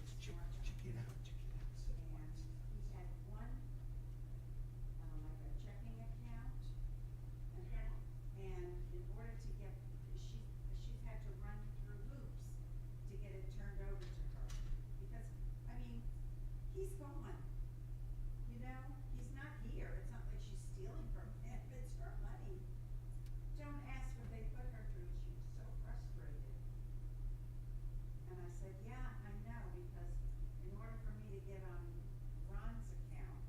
out. And he's had one, like a checking account. And in order to get, she's had to run through hoops to get it turned over to her. Because, I mean, he's gone. You know, he's not here. It's not like she's stealing from him. It's her money. Don't ask what they put her through. She was so frustrated. And I said, yeah, I know, because in order for me to get on Ron's account,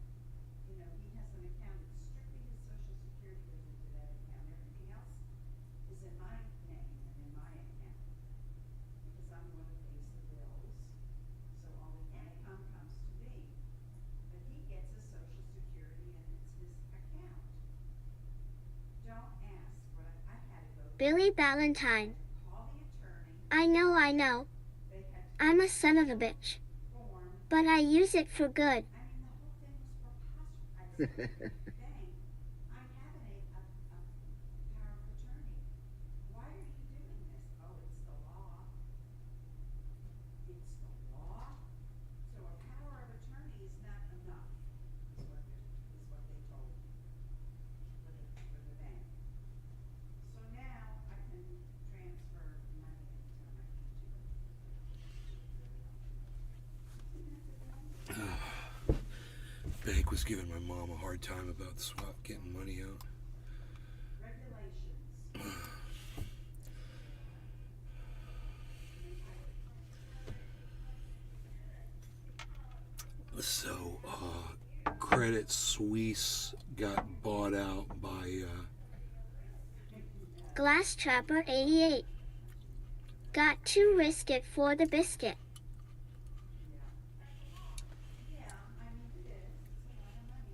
you know, he has an account that's strictly his social security goes into that account. Everything else is in my name and in my account. Because I'm the one who pays the bills. So all the income comes to me. But he gets his social security and it's his account. Don't ask what I had to go Billy Ballantyne. call the attorney. I know. They had to I'm a son of a bitch. form But I use it for good. I mean, the whole thing was preposterous. Bang, I'm having a power of attorney. Why are you doing this? Oh, it's the law. It's the law? So a power of attorney is not enough, is what they told me for the bank. So now I can transfer money anytime I need to. Bank was giving my mom a hard time about the swap getting money out. Regulations. So, Credit Suisse got bought out by, Glass Trapper 88. Got to risk it for the biscuit. Yeah, I mean, it is. It's a lot of money,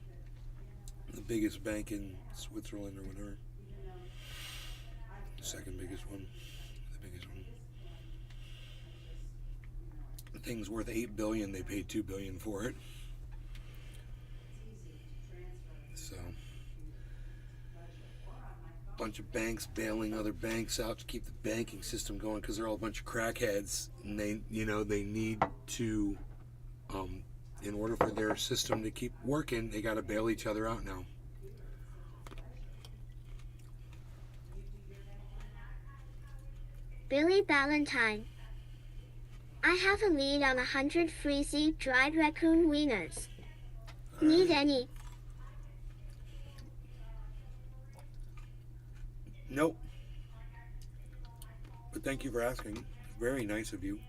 but, the biggest bank in Switzerland or whatever. even though The second biggest one. The biggest one. The thing's worth $8 billion. They paid $2 billion for it. So, bunch of banks bailing other banks out to keep the banking system going because they're all a bunch of crackheads, and they need to, in order for their system to keep working, they got to bail each other out now. Billy Ballantyne. I have a lead on 100 freezy dried raccoon wieners. Need any? Nope. But thank you for asking. Very nice of you.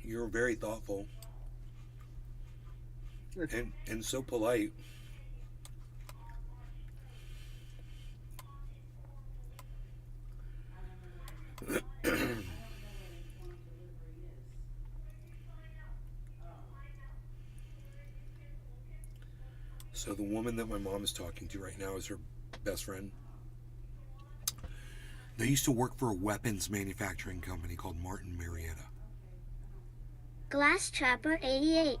You're very thoughtful. And so polite. So the woman that my mom is talking to right now is her best friend. They used to work for a weapons manufacturing company called Martin Marietta. Glass Trapper 88.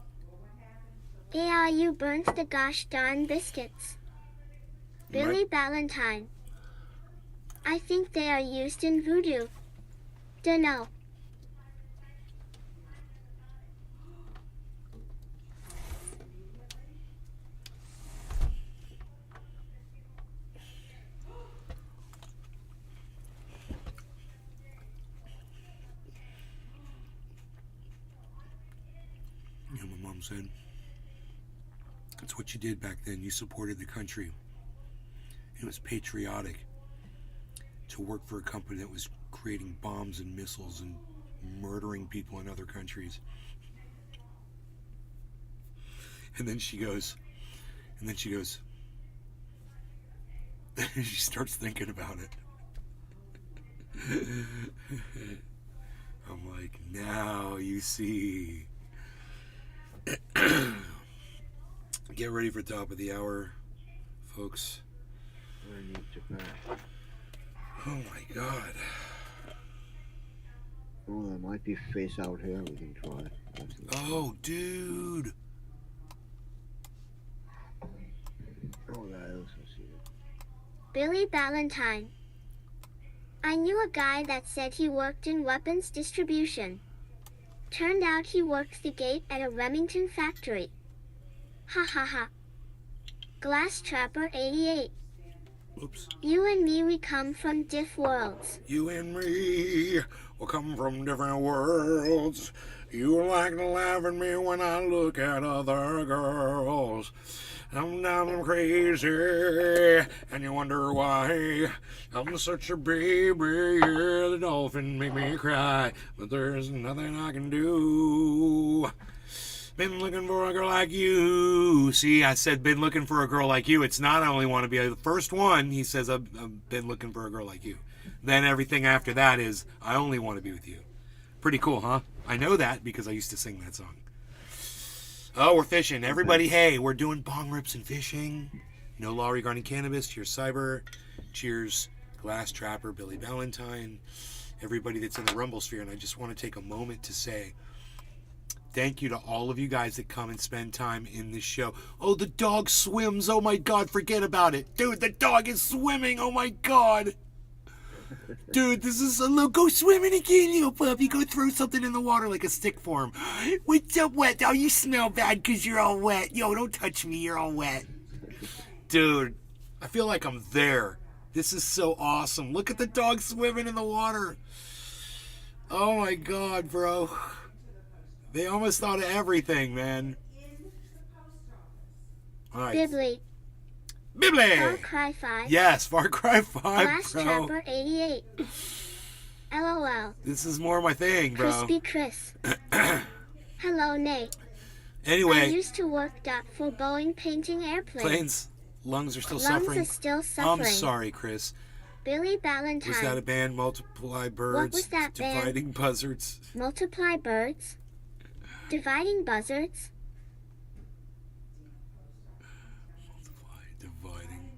AIU burns the gosh darn biscuits. Billy Ballantyne. I think they are used in voodoo. Dunno. You know, my mom said, that's what you did back then. You supported the country. It was patriotic to work for a company that was creating bombs and missiles and murdering people in other countries. And then she goes, she starts thinking about it. I'm like, now you see. Get ready for top of the hour, folks. I need to pass. Oh my god. Oh, there might be fish out here we can try. Oh, dude. Oh, that is, I see it. Billy Ballantyne. I knew a guy that said he worked in weapons distribution. Turned out he worked the gate at a Remington factory. Ha ha ha. Glass Trapper 88. Oops. You and me, we come from diff worlds. You and me will come from different worlds. You like to laugh at me when I look at other girls. Sometimes I'm crazy, and you wonder why. I'm such a baby, yeah, the dolphin make me cry. But there's nothing I can do. Been looking for a girl like you. See, I said been looking for a girl like you. It's not I only want to be the first one. He says I've been looking for a girl like you. Then everything after that is I only want to be with you. Pretty cool, huh? I know that because I used to sing that song. Oh, we're fishing. Everybody, hey, we're doing bong rips and fishing. No law regarding cannabis. Cheers, Cyber. Cheers, Glass Trapper, Billy Ballantyne. Everybody that's in the Rumble sphere. And I just want to take a moment to say Thank you to all of you guys that come and spend time in this show. Oh, the dog swims. Oh my God, forget about it. Dude, the dog is swimming. Oh my God. Dude, this is a little, go swimming again, little puppy. Go throw something in the water like a stick for him. What's up, wet? Oh, you smell bad because you're all wet. Yo, don't touch me. You're all wet. Dude, I feel like I'm there. This is so awesome. Look at the dog swimming in the water. Oh my God, bro. They almost thought of everything, man. All right. Bibbly. Bibbly. Far Cry 5. Yes, Far Cry 5, Glass bro. Trapper 88. LOL. This is more my thing, bro. Crispy Chris. Hello, Nate. I Anyway, used to work for Boeing painting airplanes. planes, lungs are still Lungs suffering. are still suffering. I'm sorry, Chris. Billy Ballantyne. Was that a band? Multiply birds, was that band? dividing buzzards. Multiply birds. Dividing buzzards. Dividing.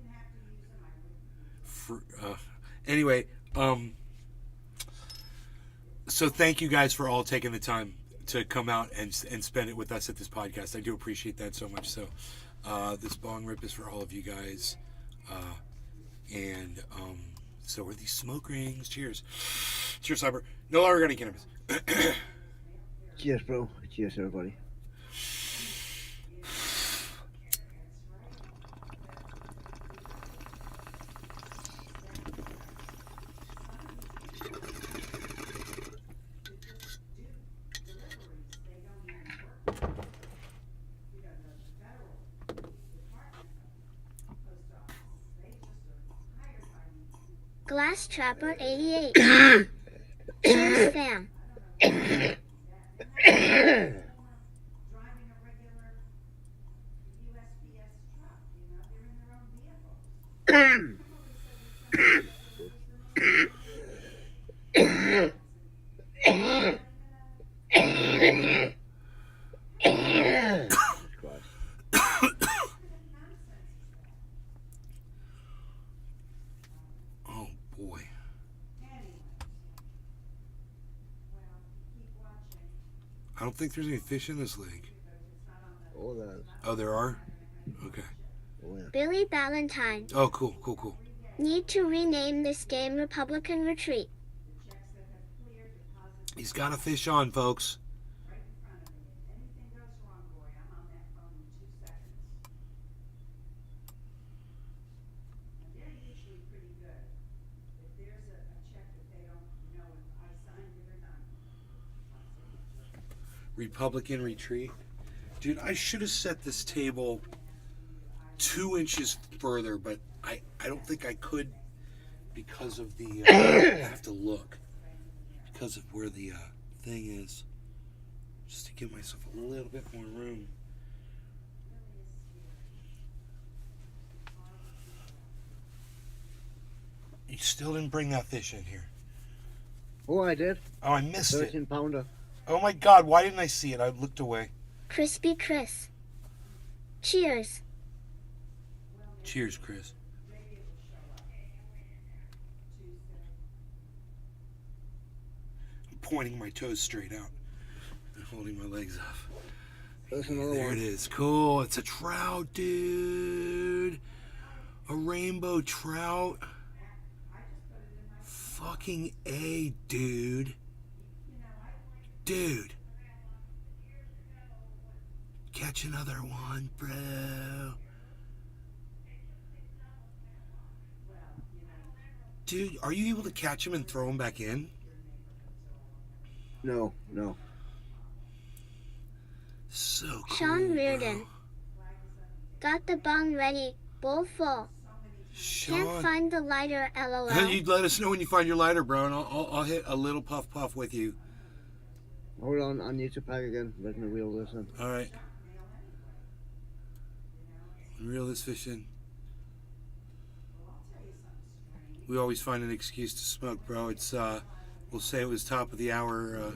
Anyway, so thank you guys for all taking the time to come out and spend it with us at this podcast. I do appreciate that so much. So this bong rip is for all of you guys. And so are these smoke rings. Cheers. Cheers, Cyber. No organic cannabis. Cheers, bro. Cheers, everybody. Glass Trapper 88. Cheers, fam. Driving a regular USPS truck, they're in their own vehicle. Oh boy. I don't think there's any fish in this lake. Oh, that. Oh, there are? Okay. Oh, yeah. Billy Ballantyne. Oh, cool. Need to rename this game Republican Retreat. He's got a fish on, folks. Right in front of me. If anything goes wrong, boy, I'm on that phone in 2 seconds. And they're usually pretty good. If there's a check that they don't know if I signed it or not, Republican retreat. Dude, I should have set this table 2 inches further, but I don't think I could because of the... I have to look. Because of where the thing is. Just to give myself a little bit more room. You still didn't bring that fish in here. Oh, I did. Oh, I missed it. 13-pounder. Oh my God, why didn't I see it? I looked away. Crispy Chris. Cheers. Cheers, Chris. I'm pointing my toes straight out and holding my legs up. There's another There one. it is. Cool. It's a trout, dude. A rainbow trout. Fucking A, dude. Dude. Catch another one, bro. Dude, are you able to catch him and throw him back in? No. So cool. Sean bro. Reardon. Got the bong ready. Bowl full. Can't Sean. find the lighter, LOL. You let us know when you find your lighter, bro, and I'll hit a little puff with you. Hold on, I need to pack again. Let me reel this in. All right. Reel this fish in. We always find an excuse to smoke, bro. It's we'll say it was top of the hour.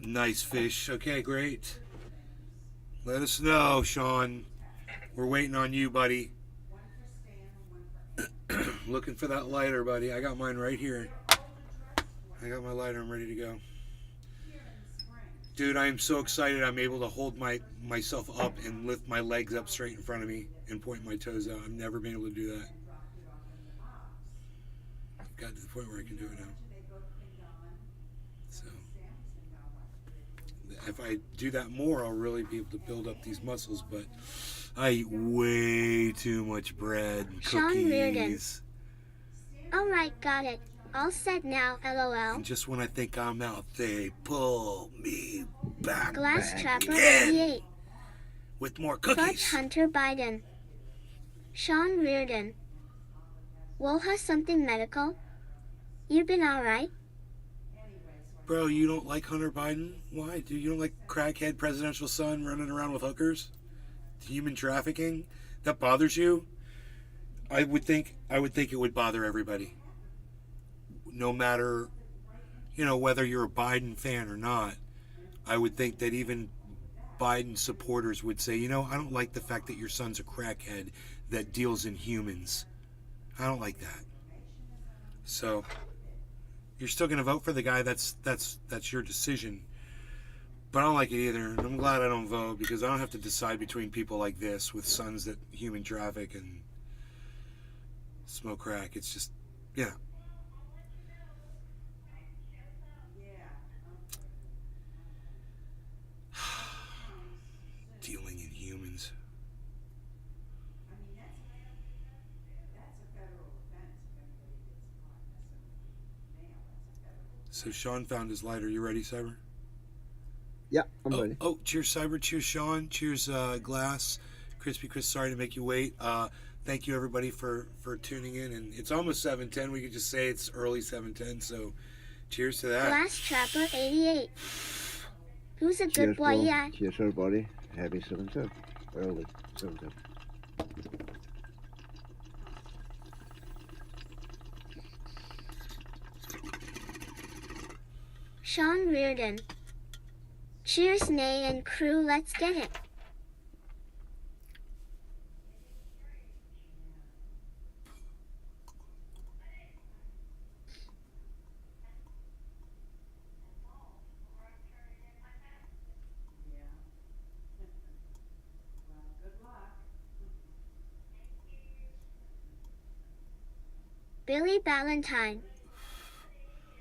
Nice fish. Okay, great. Let us know, Sean. We're waiting on you, buddy. Looking for that lighter, buddy. I got mine right here. I got my lighter. I'm ready to go. Dude, I am so excited I'm able to hold myself up and lift my legs up straight in front of me and point my toes out. I've never been able to do that. I've gotten to the point where I can do it now. So if I do that more, I'll really be able to build up these muscles, but I eat way too much bread and Sean Reardon. cookies. Alright, got it. All set now, lol. And just when I think I'm out, they pull me back Glass Trapper again 88. with more Fudge cookies. Hunter Biden. Sean Reardon. Wolha something medical? You been alright? Bro, you don't like Hunter Biden? Why? Do you don't like crackhead presidential son running around with hookers? Human trafficking? That bothers you? I would think it would bother everybody. No matter, whether you're a Biden fan or not, I would think that even Biden supporters would say, I don't like the fact that your son's a crackhead that deals in humans. I don't like that. So, you're still going to vote for the guy. That's your decision. But I don't like it either. And I'm glad I don't vote because I don't have to decide between people like this with sons that human traffic and smoke crack. It's just, yeah. Dealing in humans. So Sean found his lighter. You ready, Cyber? Yeah, I'm ready. Oh, cheers, Cyber. Cheers, Sean. Cheers, Glass. Crispy Chris, sorry to make you wait. Thank you, everybody, for tuning in. And it's almost 7:10. We could just say it's early 7:10. So cheers to that. Glass Trapper 88. Who's a Cheers, good boy bro. yet? Cheers, everybody. Happy 7:10. Early 7:10. Sean Reardon. Cheers, Nay and crew, let's get it. Billy Ballantyne.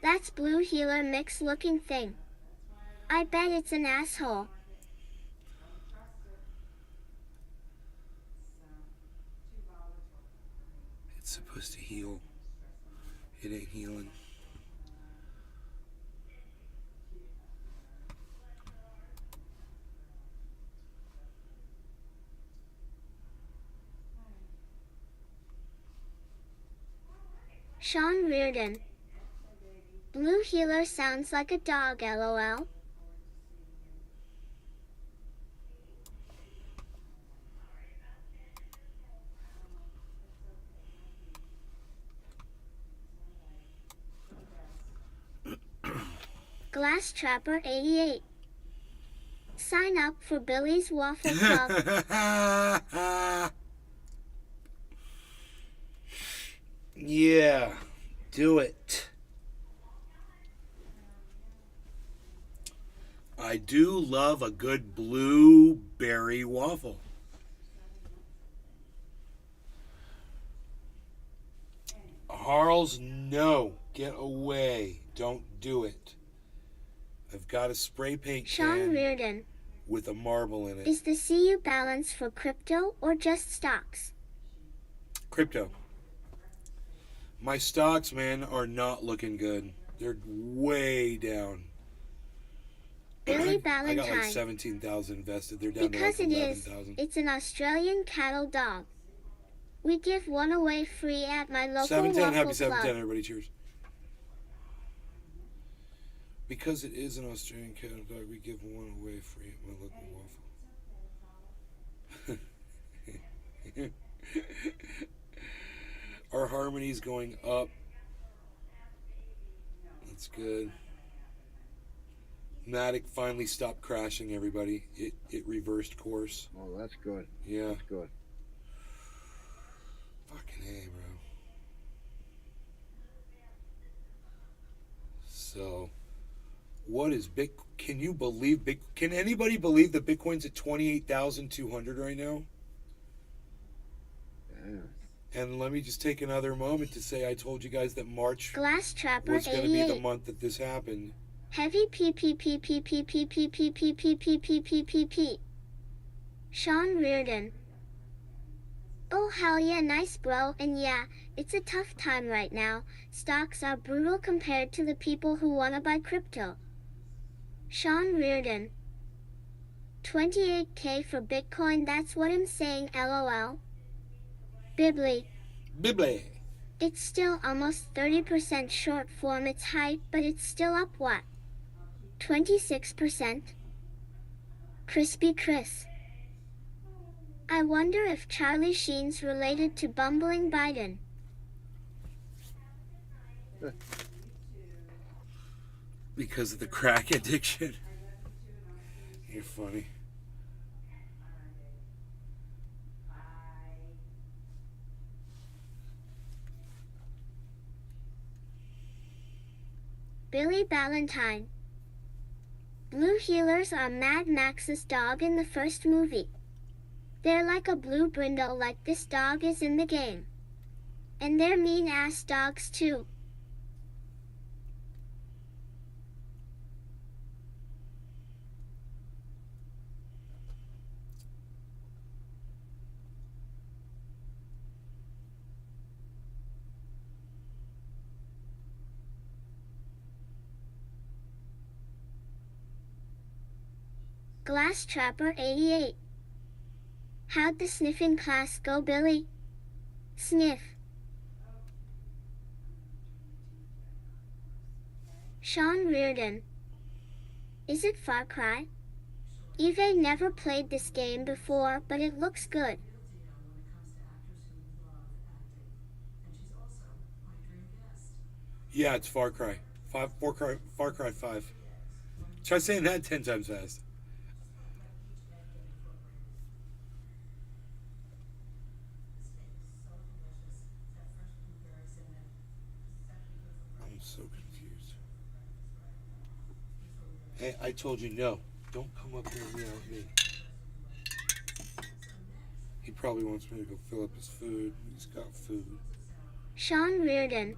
That's blue healer mix looking thing. I bet it's an asshole. It's supposed to heal. It ain't healing. Sean Reardon. Blue healer sounds like a dog, lol. Glass Trapper 88. Sign up for Billy's Waffle Club. Yeah, do it. I do love a good blueberry waffle. Harles, no. Get away. Don't do it. I've got a spray paint Sean can Reardon. with a marble in it. Is the CU balance for crypto or just stocks? Crypto. My stocks, man, are not looking good. They're way down. Billy I got like Ballantyne. 17,000 invested. They're down Because to like it is, 11,000. it's an Australian cattle dog. We give one away free at my local 710, waffle happy club. 710, everybody. Cheers. Because it is an Australian cattle dog, we give one away free at my local waffle. Our harmony's going up. That's good. Matic finally stopped crashing, everybody. It reversed course. Oh, that's good. Yeah. That's good. Fucking A, bro. So, What is Can you believe Can anybody believe that Bitcoin's at 28,200 right now? Yeah. And let me just take another moment to say I told you guys that March Glass Trapper was going to be the 88. month that this happened. Heavy P. Sean Reardon. Oh hell yeah, nice bro, and yeah, it's a tough time right now. Stocks are brutal compared to the people who wanna buy crypto. Sean Reardon. 28k for Bitcoin, that's what I'm saying, lol. Bibli. It's still almost 30% short from its height, but it's still up what? 26%? Crispy Chris. I wonder if Charlie Sheen's related to bumbling Biden. Because of the crack addiction. You're funny. Billy Ballantyne. Blue healers are Mad Max's dog in the first movie. They're like a blue brindle like this dog is in the game. And they're mean-ass dogs too. Glass Trapper 88. How'd the sniffing class go, Billy? Sniff. Sean Reardon. Is it Far Cry? Eve never played this game before, but it looks good. Yeah, it's Far Cry. Far Cry 5. Try saying that 10 times fast. I'm so confused. Hey, I told you no. Don't come up here and yell at me. He probably wants me to go fill up his food. He's got food. Sean Reardon.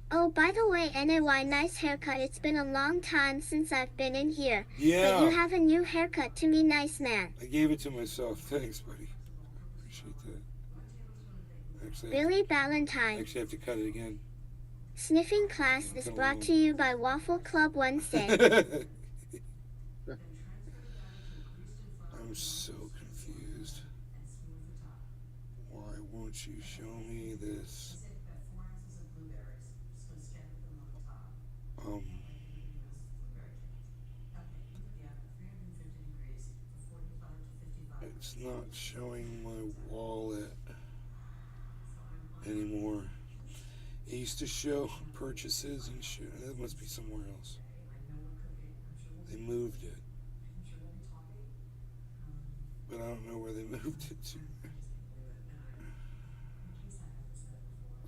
Oh, by the way, NAY, nice haircut. It's been a long time since I've been in here. Yeah. But you have a new haircut to me, nice man. I gave it to myself. Thanks, buddy. Appreciate that. Actually, Billy Ballantyne. Actually, I have to cut it again. Sniffing class is brought to you by Waffle Club Wednesday. I'm so confused. Why won't you show me this? It's not showing my wallet anymore. It used to show purchases and shit. That must be somewhere else. They moved it. But I don't know where they moved it to.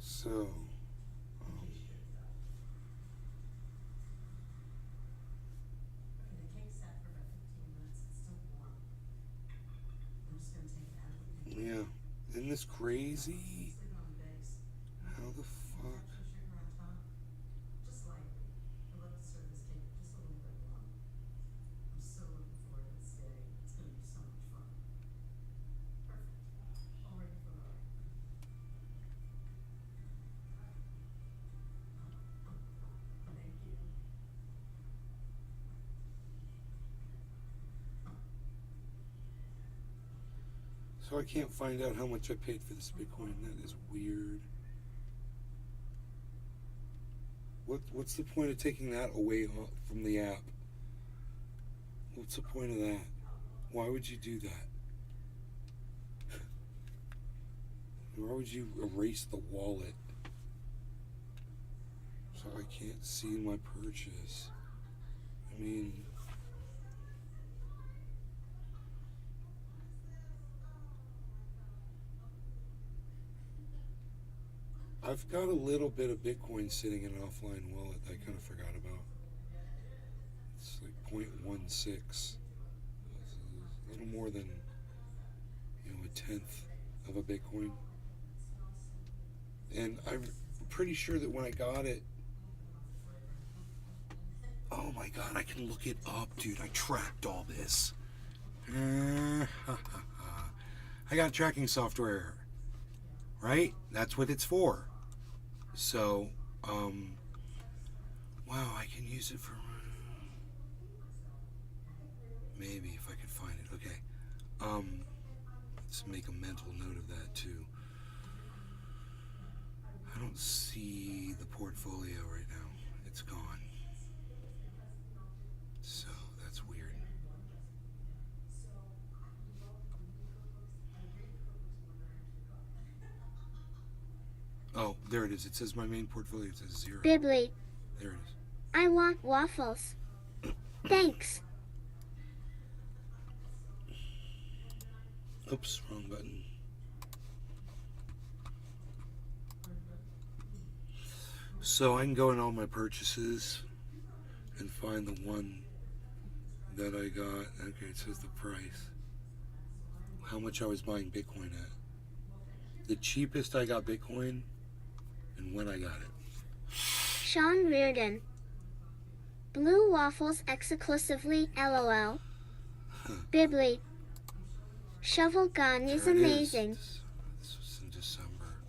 So, yeah. Isn't this crazy? How the fuck? So I can't find out how much I paid for this Bitcoin. That is weird. What's the point of taking that away from the app? What's the point of that? Why would you do that? Why would you erase the wallet so I can't see my purchase? I mean, I've got a little bit of Bitcoin sitting in an offline wallet that I kind of forgot about. 0.16. A little more than, a tenth of a Bitcoin. And I'm pretty sure that when I got it, oh my god, I can look it up, dude. I tracked all this. I got tracking software, right? That's what it's for. So, wow, I can use it for, maybe if I could find it. Okay. Let's make a mental note of that too. I don't see the portfolio right now. It's gone. So that's weird. Oh, there it is. It says my main portfolio. It says 0. Bibly. There it is. I want waffles. Thanks. Oops, wrong button. So I can go in all my purchases and find the one that I got. Okay, it says the price. How much I was buying Bitcoin at. The cheapest I got Bitcoin and when I got it. Sean Reardon. Blue waffles exclusively, LOL. Bibly. Shovel gun is There it amazing. This was in December.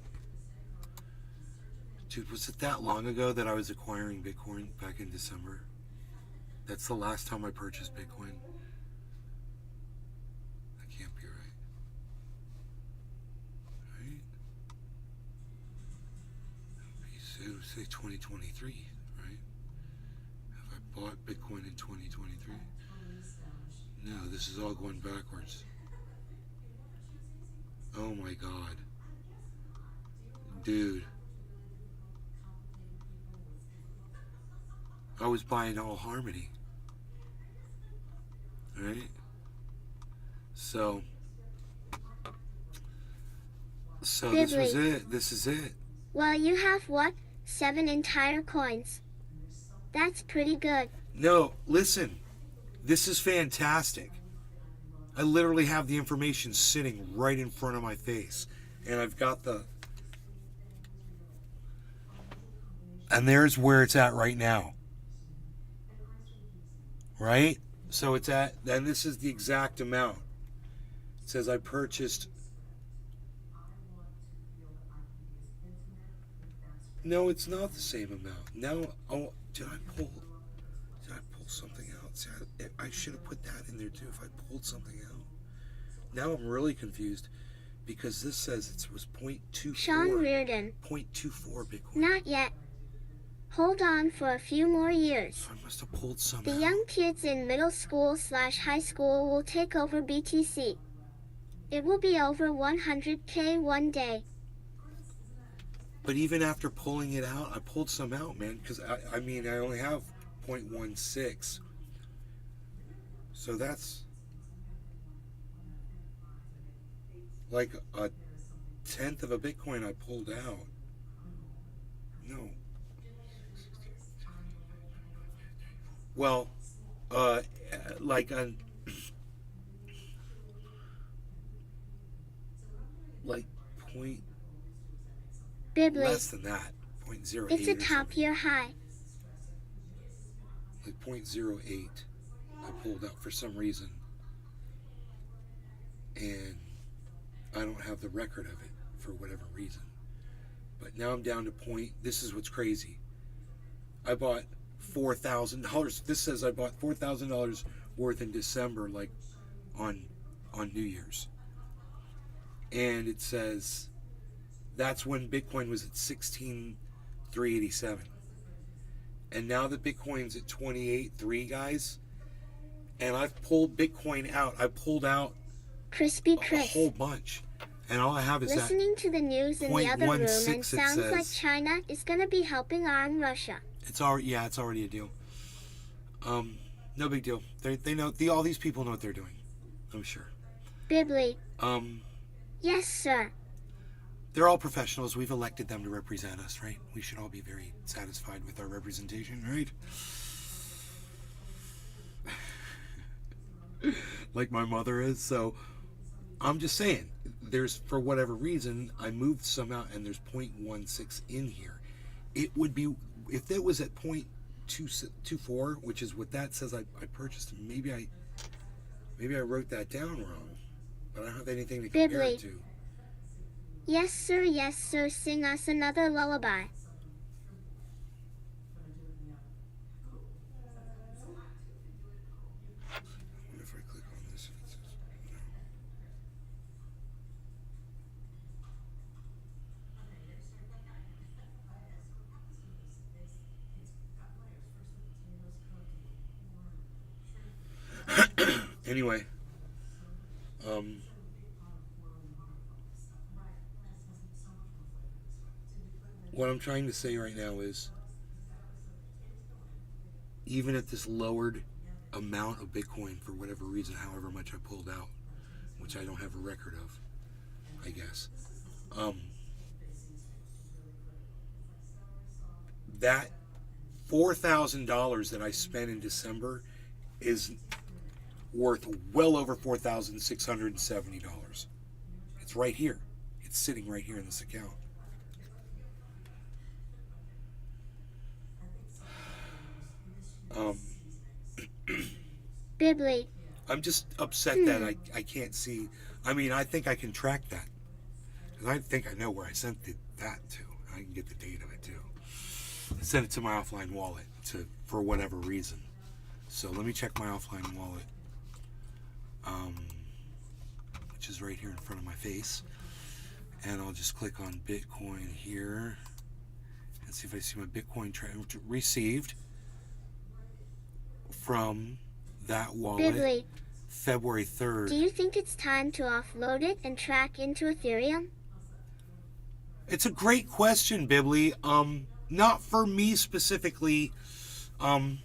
Dude, was it that long ago that I was acquiring Bitcoin back in December? That's the last time I purchased Bitcoin. That can't be right. Right? So say 2023, right? Have I bought Bitcoin in 2023? No, this is all going backwards. Oh my god. Dude. I was buying all Harmony. Right? So this was it. This is it. Well, you have what? 7 entire coins. That's pretty good. No, listen. This is fantastic. I literally have the information sitting right in front of my face. And I've got the... And there's where it's at right now. Right? So it's at... And this is the exact amount. It says I purchased... No, it's not the same amount. Now, oh, did I pull something out? See, I should have put that in there too if I pulled something out. Now I'm really confused because this says it was 0.24. Sean Reardon. 0.24 Bitcoin. Not yet. Hold on for a few more years. So I must have pulled some The out. young kids in middle school/high school will take over BTC. It will be over 100K one day. But even after pulling it out, I pulled some out, man, because I mean I only have 0.16. So that's like a tenth of a Bitcoin I pulled out. No. Well, like a point Bibly. less than that, 0.08. It's a or top something. year high. Like 0.08 I pulled out for some reason, and I don't have the record of it for whatever reason. But now I'm down to this is what's crazy. I bought $4,000. This says I bought $4,000 worth in December, like on New Year's, and it says that's when Bitcoin was at 16,387. And now that Bitcoin's at 28.3, guys, and I've pulled Bitcoin out. I pulled out Crispy a Chris. whole bunch. And all I have is Listening to the news in the other room, and 0.16 it sounds like says. China is going to be helping arm Russia. It's already a deal. No big deal. They know all these people know what they're doing. I'm sure. Bibly. Yes, sir. They're all professionals. We've elected them to represent us, right? We should all be very satisfied with our representation, right? like my mother is. So I'm just saying, there's, for whatever reason, I moved some out and there's 0.16 in here. It would be, if it was at 0.224, which is what that says I purchased, maybe I wrote that down wrong, but I don't have anything to compare it to. Yes, sir, sing us another lullaby. What if I click on this and it says no? Anyway, what I'm trying to say right now is, even at this lowered amount of Bitcoin, for whatever reason, however much I pulled out, which I don't have a record of, I guess, that $4,000 that I spent in December is worth well over $4,670. It's right here. It's sitting right here in this account. Bibly. I'm just upset that I can't see. I mean, I think I can track that. And I think I know where I sent that to. I can get the date of it too. I sent it to my offline wallet for whatever reason. So let me check my offline wallet, which is right here in front of my face. And I'll just click on Bitcoin here and see if I see my Bitcoin received from that wallet. Bibly. February 3rd. Do you think it's time to offload it and track into Ethereum? It's a great question, Bibly. Not for me specifically. I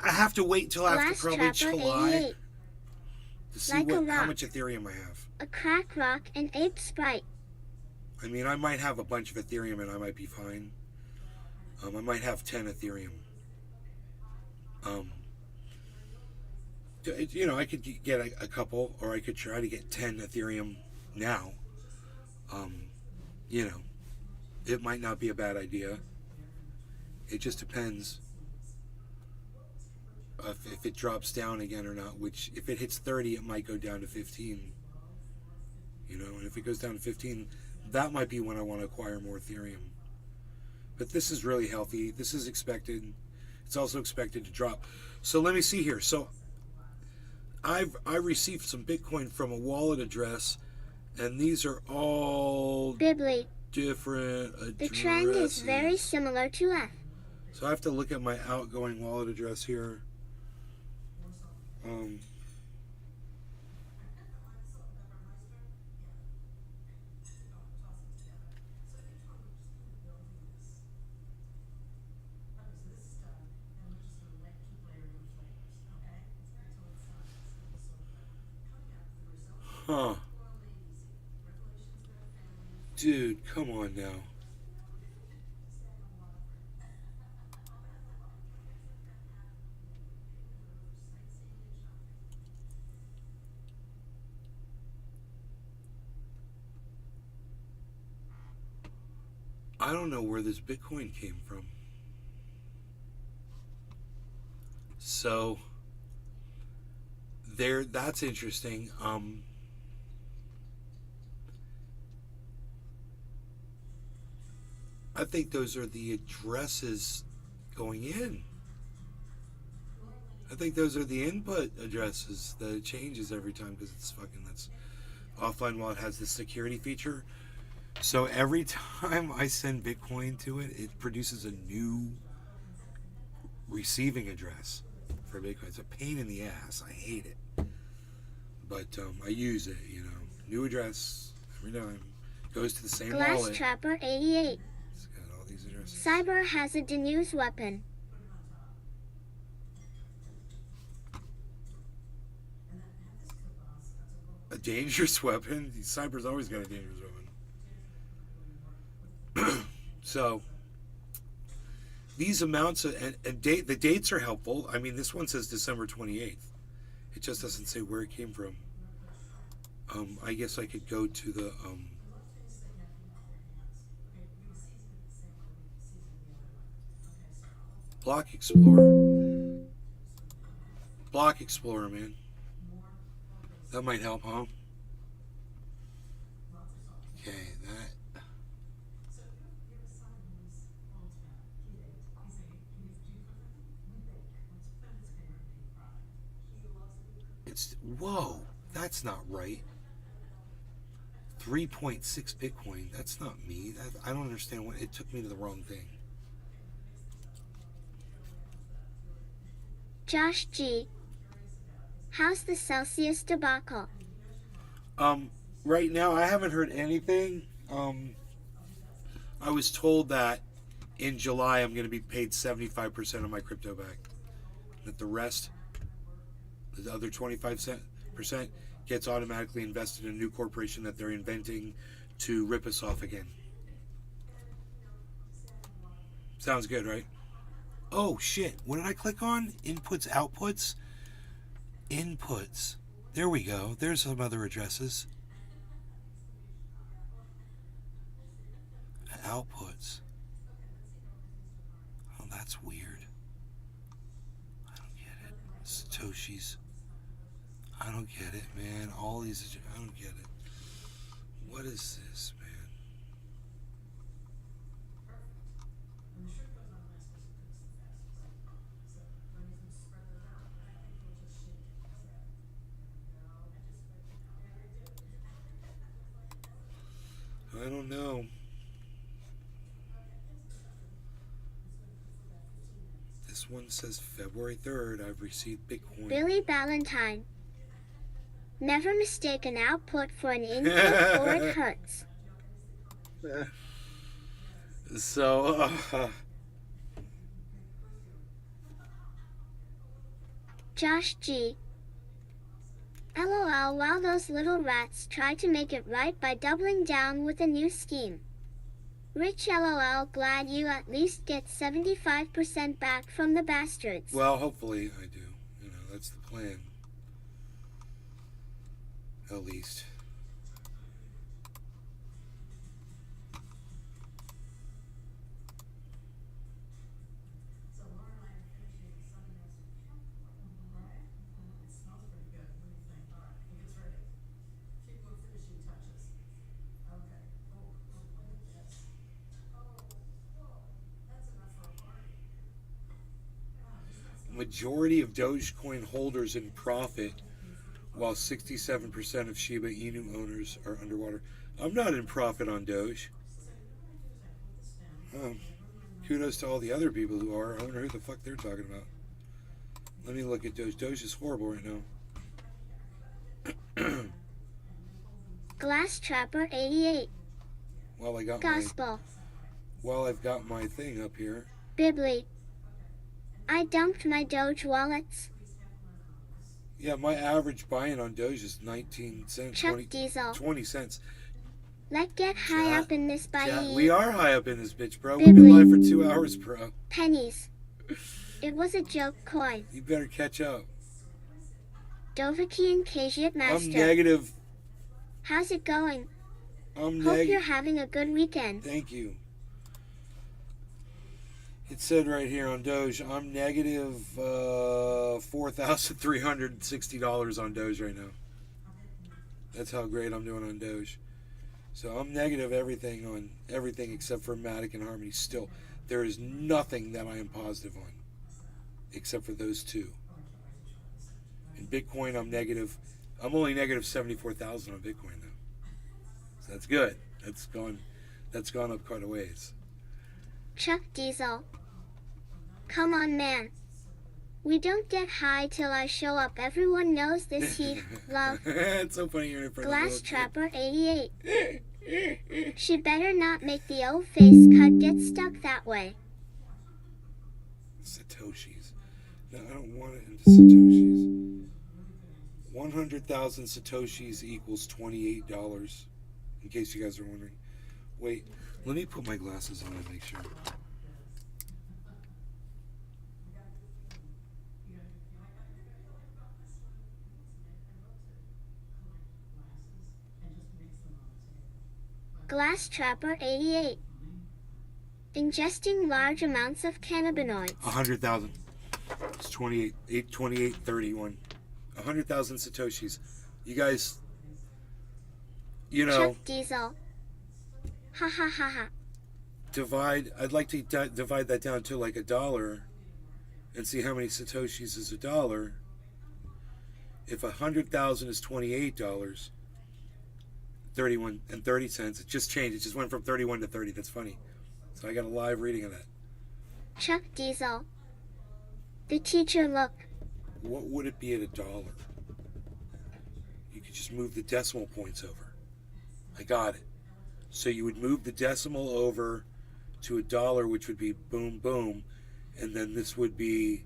have to wait till after Last probably Trapper July 88. to see Like a how rock. much Ethereum I have. A crack rock and ape sprite. I mean, I might have a bunch of Ethereum and I might be fine. I might have 10 Ethereum. You know, I could get a couple, or I could try to get 10 Ethereum now. You know, it might not be a bad idea. It just depends if it drops down again or not, which if it hits 30, it might go down to 15. You know, and if it goes down to 15, that might be when I want to acquire more Ethereum. But this is really healthy. This is expected. It's also expected to drop. So let me see here. So I received some Bitcoin from a wallet address, and these are all Bibly. different addresses. The trend is very similar to F. So I have to look at my outgoing wallet address here. Huh. Dude, come on now. I don't know where this Bitcoin came from. So that's interesting. I think those are the addresses going in. I think those are the input addresses that it changes every time because that's offline wallet has this security feature. So every time I send Bitcoin to it, it produces a new receiving address for Bitcoin. It's a pain in the ass. I hate it. But I use it, you know. New address every time. Goes to the same Glass wallet. Trapper 88. It's got all these addresses. Cyber has a Denu's weapon. A dangerous weapon? Cyber's always got a dangerous weapon. So these amounts the dates are helpful. I mean, this one says December 28th. It just doesn't say where it came from. I guess I could go to the Block Explorer. Block Explorer, man. That might help, huh? Okay, that. It's, whoa, that's not right. 3.6 Bitcoin. That's not me. I don't understand what it took me to the wrong thing. Josh G. How's the Celsius debacle? Right now I haven't heard anything. I was told that in July I'm going to be paid 75% of my crypto back. That the rest, the other 25% gets automatically invested in a new corporation that they're inventing to rip us off again. Sounds good, right? Oh shit, what did I click on? Inputs, outputs? Inputs. There we go. There's some other addresses. Outputs. Oh, that's weird. I don't get it. Satoshi's. I don't get it, man. All these, I don't get it. What is this, man? I don't know. This one says February 3rd, I've received Bitcoin. Billy Ballantyne. Never mistake an output for an input or it hurts. So, Josh G. LOL, while those little rats try to make it right by doubling down with a new scheme. Rich LOL, glad you at least get 75% back from the bastards. well, hopefully I do. You know, that's the plan. At least. Majority of Dogecoin holders in profit, while 67% of Shiba Inu owners are underwater. I'm not in profit on Doge. Kudos to all the other people who are. I wonder who the fuck they're talking about. Let me look at Doge. Doge is horrible right now. Glass Trapper 88. While I got Gospel. while I've got my thing up here. Bibli. I dumped my Doge wallets. Yeah, my average buy-in on Doge is 19 cents. Chuck 20, Diesel. 20 cents. Let's get high Chat. up in this Yeah, bye. we are high up in this bitch, bro. We've been live for 2 hours, bro. Pennies. It was a joke coin. You better catch up. Dovaki and Kajiat Master. I'm negative. How's it going? I'm Hope you're negative. having a good weekend. Thank you. It said right here on Doge, I'm negative $4,360 on Doge right now. That's how great I'm doing on Doge. So I'm negative everything on everything except for Matic and Harmony. Still, there is nothing that I am positive on except for those two. In Bitcoin, I'm negative. I'm only negative 74,000 on Bitcoin though. So that's good. That's gone up quite a ways. Chuck Diesel. Come on, man. We don't get high till I show up. Everyone knows this heat. Love. It's so funny hearing it from the Glass little kid. Trapper 88. She better not make the old face cut get stuck that way. Satoshis. No, I don't want it into Satoshis. 100,000 Satoshis equals $28. In case you guys are wondering. Wait, let me put my glasses on and make sure. Glass Trapper 88. Ingesting large amounts of cannabinoids. 100,000. It's 2831. 100,000 satoshis. You guys, you know, Chuck Diesel. Ha ha ha ha. I'd like to divide that down to like $1 and see how many satoshis is $1. If 100,000 is $28, 31 and 30 cents. It just changed. It just went from 31 to 30. That's funny. So I got a live reading of that. Chuck Diesel. The teacher look. What would it be at $1? You could just move the decimal points over. I got it. So you would move the decimal over to $1, which would be boom, boom, and then this would be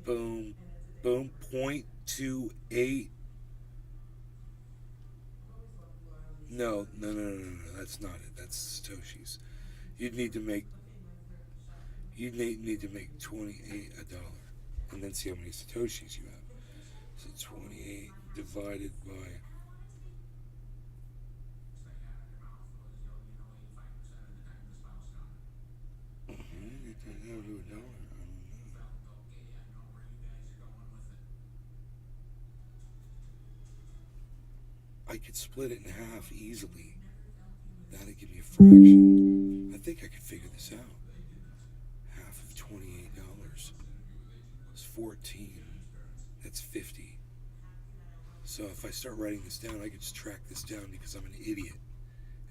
boom, boom, 0.28. No, that's not it. That's Satoshis. You'd need to make 28 $1, and then see how many Satoshis you have. So 28 divided by. I could split it in half easily. That'd give me a fraction. I think I could figure this out. Half of $28 is 14. That's 50. So if I start writing this down, I could just track this down because I'm an idiot.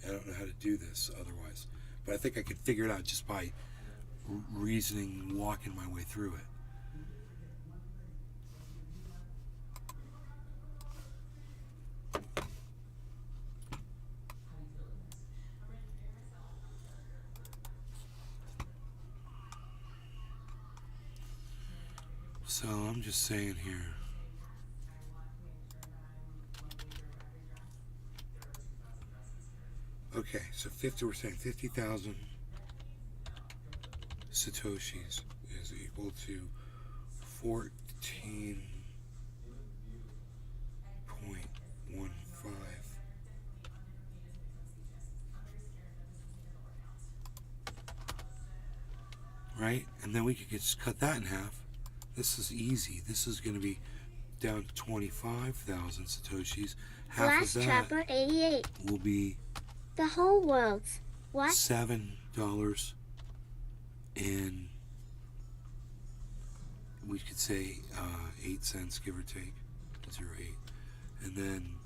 I don't know how to do this otherwise. But I think I could figure it out just by reasoning, walking my way through it. So I'm just saying here. Okay, so we're saying 50,000 Satoshis is equal to 14.15. Right? And then we could just cut that in half. This is easy. This is going to be down to 25,000 Satoshis. Half Glass of that Trapper 88. will be The whole world's. What? $7 and we could say 8 cents, give or take, 0.08. And then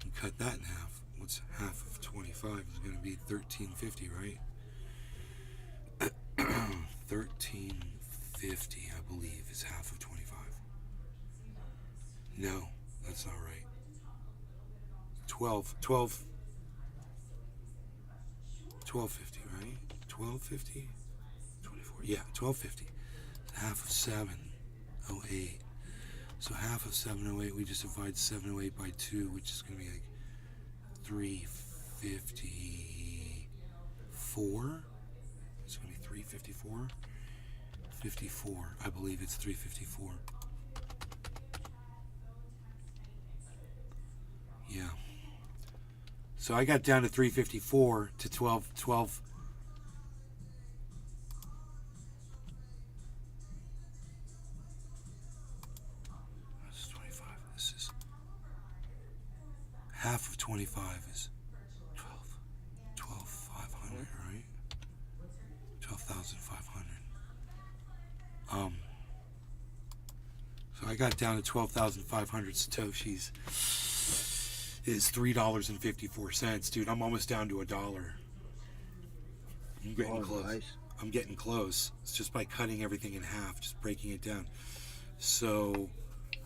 you cut that in half. What's half of 25 is going to be 13.50, right? 13.50, I believe, is half of 25. No, that's not right. 12.50, right? 12.50, 24. Yeah, 12.50. Half of 7.08. So half of 7.08, we just divide 7.08 by 2, which is going to be like 354. It's going to be 354. 54. I believe it's 354. Yeah. So I got down to 354 to 12. This is 25. This is half of 25 is 12,500, right? 12,500. So I got down to 12,500 Satoshis. Is $3.54, dude. I'm almost down to $1. I'm getting close. Nice. I'm getting close. It's just by cutting everything in half, just breaking it down. So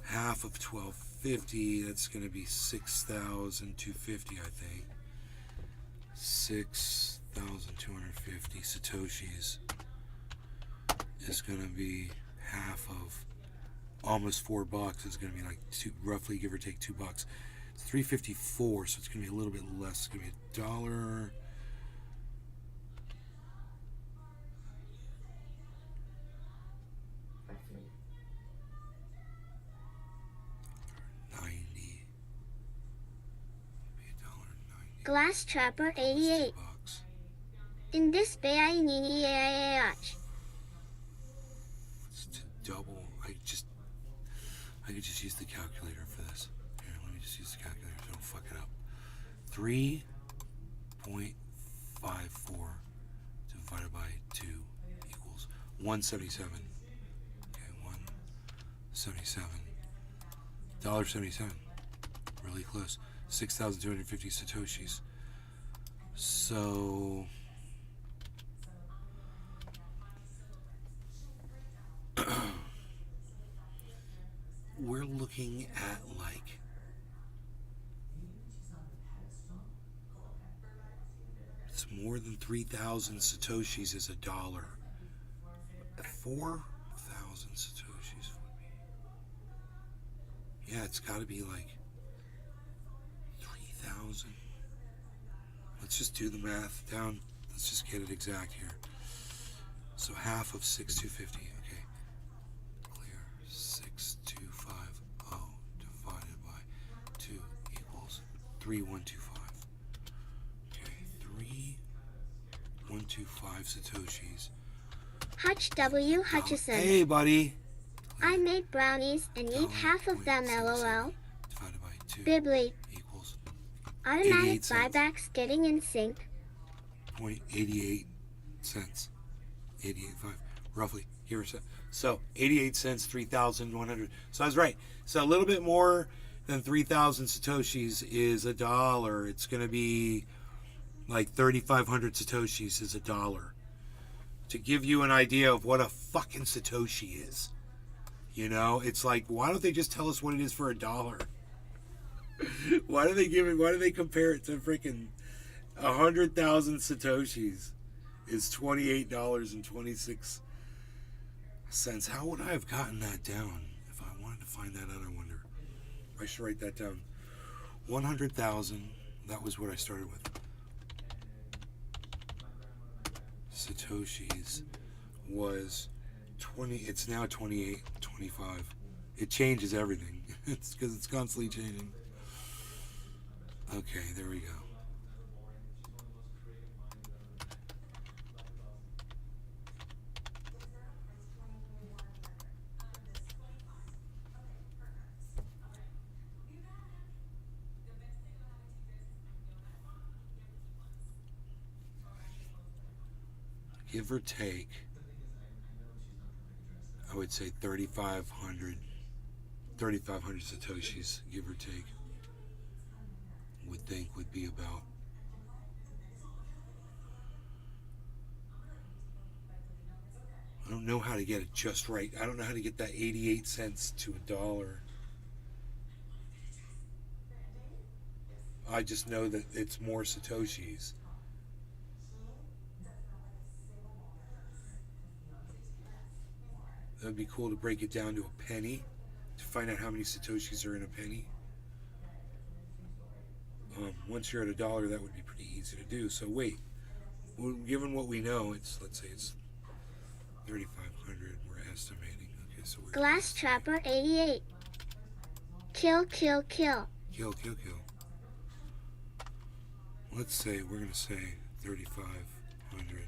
half of 1250, that's going to be 6,250, I think. 6,250 Satoshis is going to be half of almost $4. It's going to be like roughly, give or take, $2. It's 354, so it's going to be a little bit less. It's going to be $1. $1.90. $1.90. Glass Trapper 88. $2. In this bay I need It's to double. I could just use the calculator for this. Here, let me just use the calculator so I don't fuck it up. 3.54 divided by 2 equals 177. Okay, 177. $1.77. Really close. 6,250 satoshis. So we're looking at like it's more than 3,000 satoshis is $1. 4,000 satoshis would be, yeah, it's got to be like 3,000. Let's just do the math down. Let's just get it exact here. So half of 6,250. Okay. Clear. 6,250 divided by 2 equals 3,125. Okay. 3,125 satoshis. Hutch W. Hutchison. Hey, buddy. I made brownies and eat half of them, lol. Divided by 2 Bibbly. equals Automatic 88 cents. buybacks getting in sync. 0.88 cents. 88.5, roughly. Here a so 88 cents, 3,100. So I was right. So a little bit more than 3,000 satoshis is $1. It's going to be like 3,500 satoshis is $1. To give you an idea of what a fucking satoshi is. You know, it's like, why don't they just tell us what it is for $1? Why do they compare it to freaking 100,000 satoshis is $28.26. How would I have gotten that down if I wanted to find that out? I wonder. I should write that down. 100,000. That was what I started with. Satoshis was 20. It's now 28, 25. It changes everything. It's because it's constantly changing. Okay, there we go. Give or take, I would say 3,500 satoshis, give or take, would think would be about. I don't know how to get it just right. I don't know how to get that 88 cents to $1. I just know that it's more satoshis. That would be cool to break it down to a penny, to find out how many satoshis are in a penny. Once you're at $1, that would be pretty easy to do. So wait, well, given what we know, let's say it's 3,500. We're estimating. Okay, so we're Glass Trapper 88. Kill, kill, kill. Kill. Let's say we're gonna say 3,500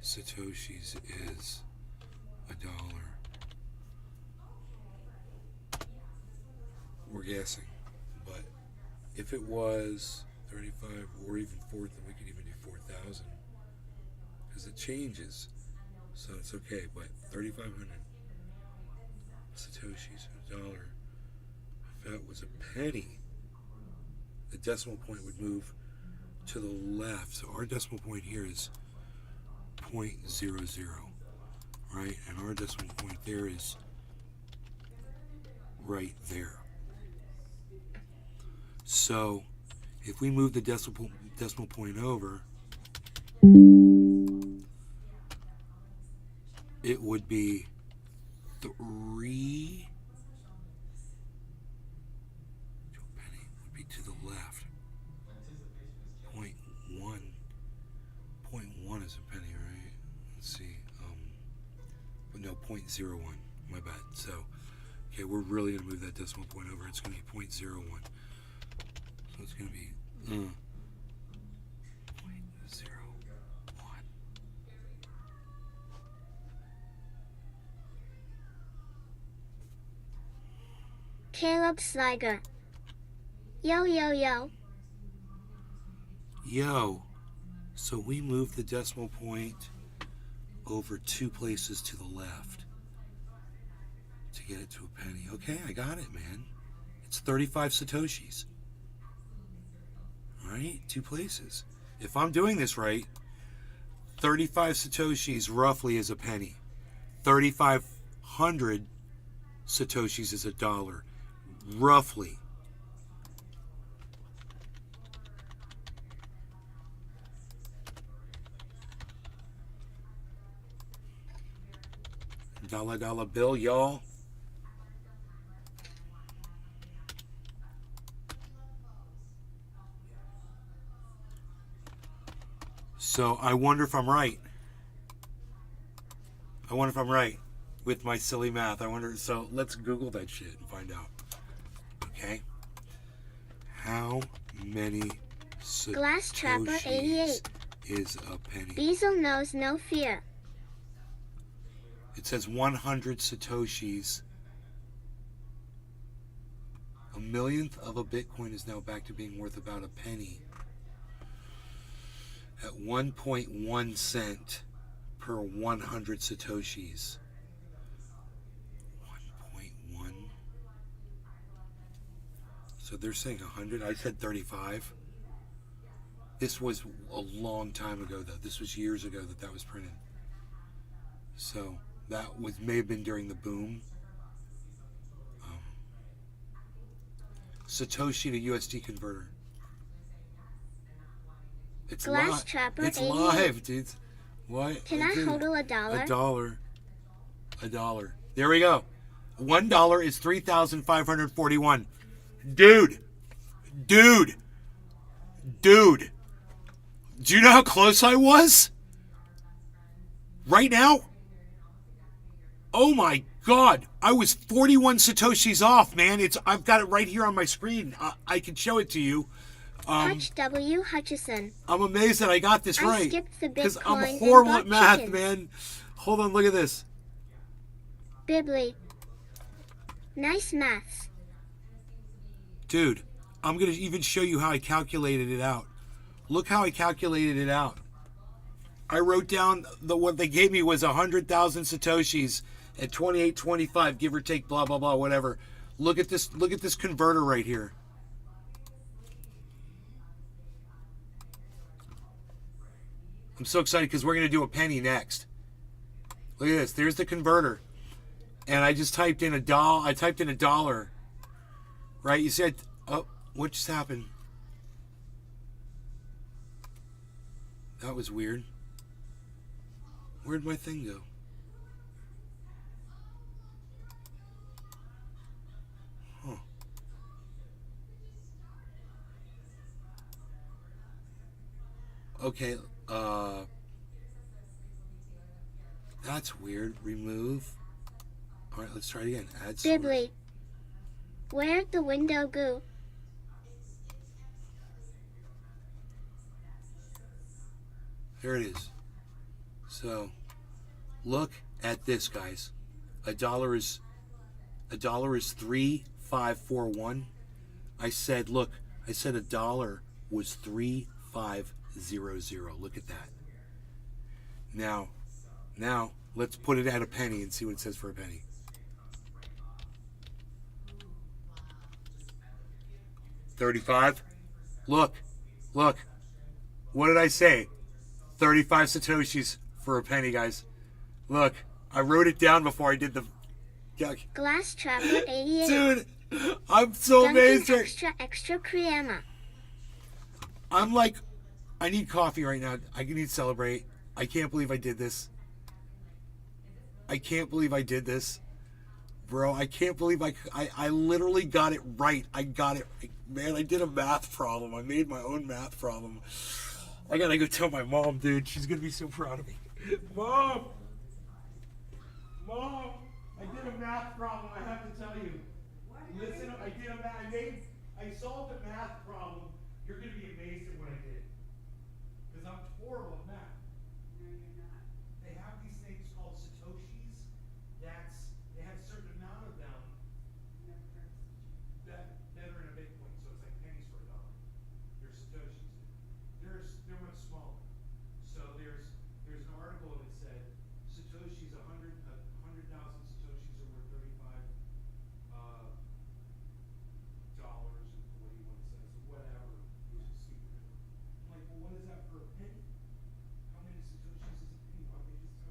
satoshis is $1. We're guessing, but if it was 35 or even 4, then we could even do 4,000 because it changes, so it's okay. But 3,500 satoshis, $1. If that was a penny, the decimal point would move to the left. So our decimal point here is 0.00. Right, and our decimal point there is right there. So if we move the decimal point over, it would be 3 to a penny would be to the left. 0.1 is a penny, right? Let's see. No, 0.01. My bad. So, okay, we're really going to move that decimal point over. It's going to be 0.01. So it's going to be Caleb Sliger. Yo, yo, yo. Yo. So we moved the decimal point over 2 places to the left to get it to a penny. Okay, I got it, man. It's 35 Satoshis. Alright, 2 places. If I'm doing this right, 35 Satoshis roughly is a penny. 3,500 Satoshis is $1. Roughly. Dollar bill, y'all. So I wonder if I'm right. I wonder if I'm right with my silly math. I wonder. So let's Google that shit and find out. Okay. How many Glass Trapper 88. is a penny? Beazle knows no fear. It says 100 Satoshis. A millionth of a Bitcoin is now back to being worth about a penny. At 1.1 cent per 100 Satoshis. 1.1. So they're saying 100. I said 35. This was a long time ago, though. This was years ago that was printed. So that may have been during the boom. Satoshi to USD converter. It's Glass live. Trapper It's 88. live, dude. What? Can I hodl $1? $1. There we go. $1 is 3,541. Dude. Do you know how close I was? Right now? Oh my God. I was 41 Satoshis off, man. I've got it right here on my screen. I can show it to you. Hutch W. Hutchison. I'm amazed that I got this I right. skipped the Because Bitcoin I'm horrible and at bought math, chickens. man. Hold on, look at this. Bibly. Nice maths. Dude, I'm going to even show you how I calculated it out. Look how I calculated it out. I wrote down what they gave me was 100,000 Satoshis at 28.25, give or take, blah, blah, blah, whatever. Look at this converter right here. I'm so excited because we're going to do a penny next. Look at this. There's the converter. And I just typed in $1. I typed in $1. Right? You said, oh, what just happened? That was weird. Where'd my thing go? Huh. Okay, that's weird. Remove. All right, let's try it again. Add source. Bibly. Where'd the window go? There it is. So, look at this, guys. $1 is 3,541. I said $1 was 3,500. Look at that. Now, let's put it at a penny and see what it says for a penny. $35. Look. What did I say? 35 Satoshis for a penny, guys. Look, I wrote it down before I did the... Glass Trapper 88. Dude, I'm so Dunkin' amazed. extra crema. I'm like, I need coffee right now. I need to celebrate. I can't believe I did this. Bro, I can't believe I literally got it right. I got it. Man, I did a math problem. I made my own math problem. I gotta go tell my mom, dude. She's gonna be so proud of me. Mom, I did a math problem. I have to tell you. Listen, I solved a math problem. You're gonna be amazed at what I did. Because I'm horrible at math. No, you're not. They have these things called Satoshis. They have a certain amount of them. Never heard of such a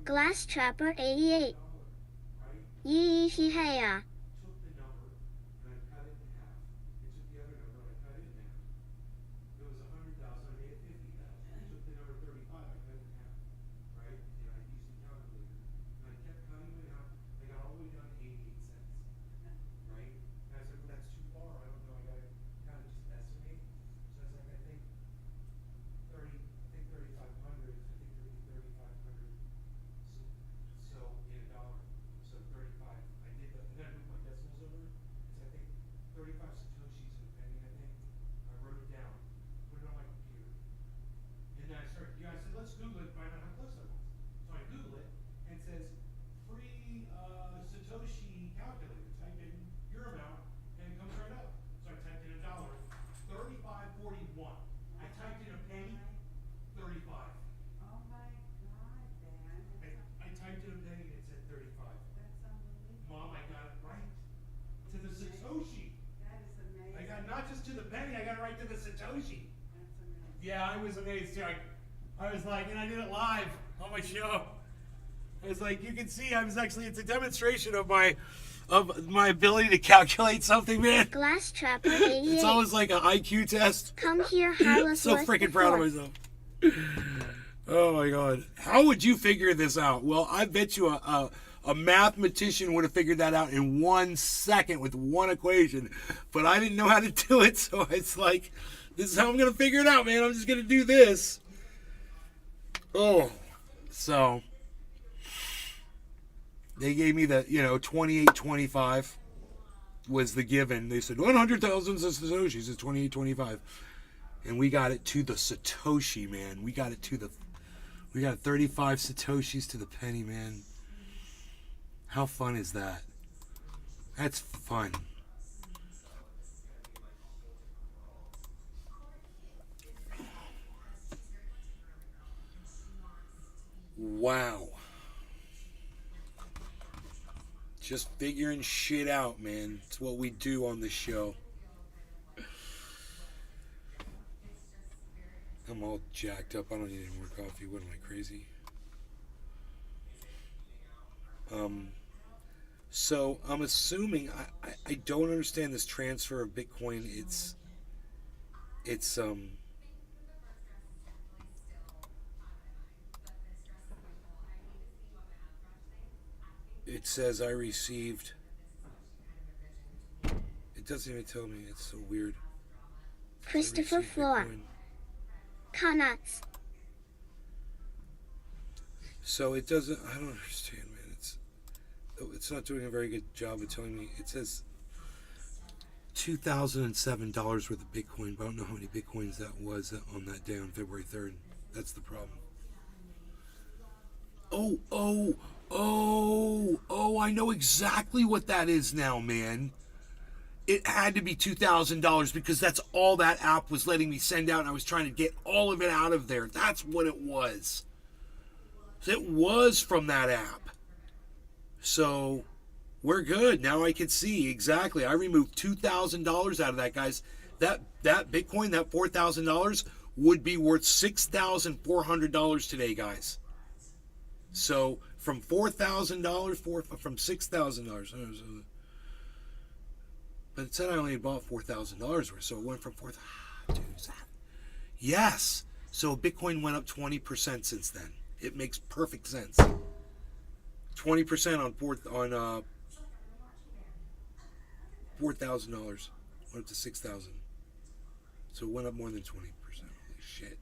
Glass Trapper 88. Yee hee hey ya. took the number and I cut it in half. I took the other number and I cut it in half. It was 100,000. I made it 50,000. I took the number 35. I cut it in half, right? And I used the calculator and I kept cutting it in half. I got all the way down to 88 cents, right? And I said, well, that's too far. I don't know. I gotta kind of just estimate. So I was like, I think 3,500. I think 3,500. So in a dollar. So 35. I did the, and then I moved my decimals over. So I think 35 satoshis in a penny. I think I wrote it down, put it on my computer, and then I started. I said, let's Google it, find out how close I was. So I Google it, and it says free satoshi calculator. Type in your amount, and it comes right up. So I typed in a dollar, 35.41. I typed in a penny, 35. Oh my God, Dan. I typed in a penny and it said 35. That's unbelievable. Mom, I got it right. To the Satoshi. That is amazing. I got not just to the penny, I got it right to the Satoshi. That's amazing. Yeah, I was amazed too. I was like, and I did it live on my show. I was like, you can see I was actually, it's a demonstration of my ability to calculate something, man. Glass Trapper 88. It's almost like an IQ test. Come here, Harless. So freaking proud of myself. Oh my God. How would you figure this out? Well, I bet you a mathematician would have figured that out in 1 second with one equation, but I didn't know how to do it, so it's like, this is how I'm going to figure it out, man. I'm just going to do this. Oh, so they gave me the, 28.25 was the given. They said 100,000 Satoshis is 28.25. And we got it to the Satoshi, man. We got 35 Satoshis to the penny, man. How fun is that? That's fun. Wow. Just figuring shit out, man. It's what we do on the show. I'm all jacked up. I don't need any more coffee. What am I, crazy? So I'm assuming I don't understand this transfer of Bitcoin. It says I received. It doesn't even tell me. It's so weird. Christopher Floor. Conuts. So it doesn't. I don't understand, man. It's not doing a very good job of telling me. It says $2,007 worth of Bitcoin, but I don't know how many Bitcoins that was on that day on February 3rd. That's the problem. Oh, I know exactly what that is now, man. It had to be $2,000 because that's all that app was letting me send out, and I was trying to get all of it out of there. That's what it was. It was from that app. So we're good. Now I can see exactly. I removed $2,000 out of that, guys. That Bitcoin, that $4,000 would be worth $6,400 today, guys. So from $4,000, from $6,000. But it said I only bought $4,000 worth, so it went from yes. So Bitcoin went up 20% since then. It makes perfect sense. 20% on $4,000 went up to $6,000. So it went up more than 20%. Holy shit.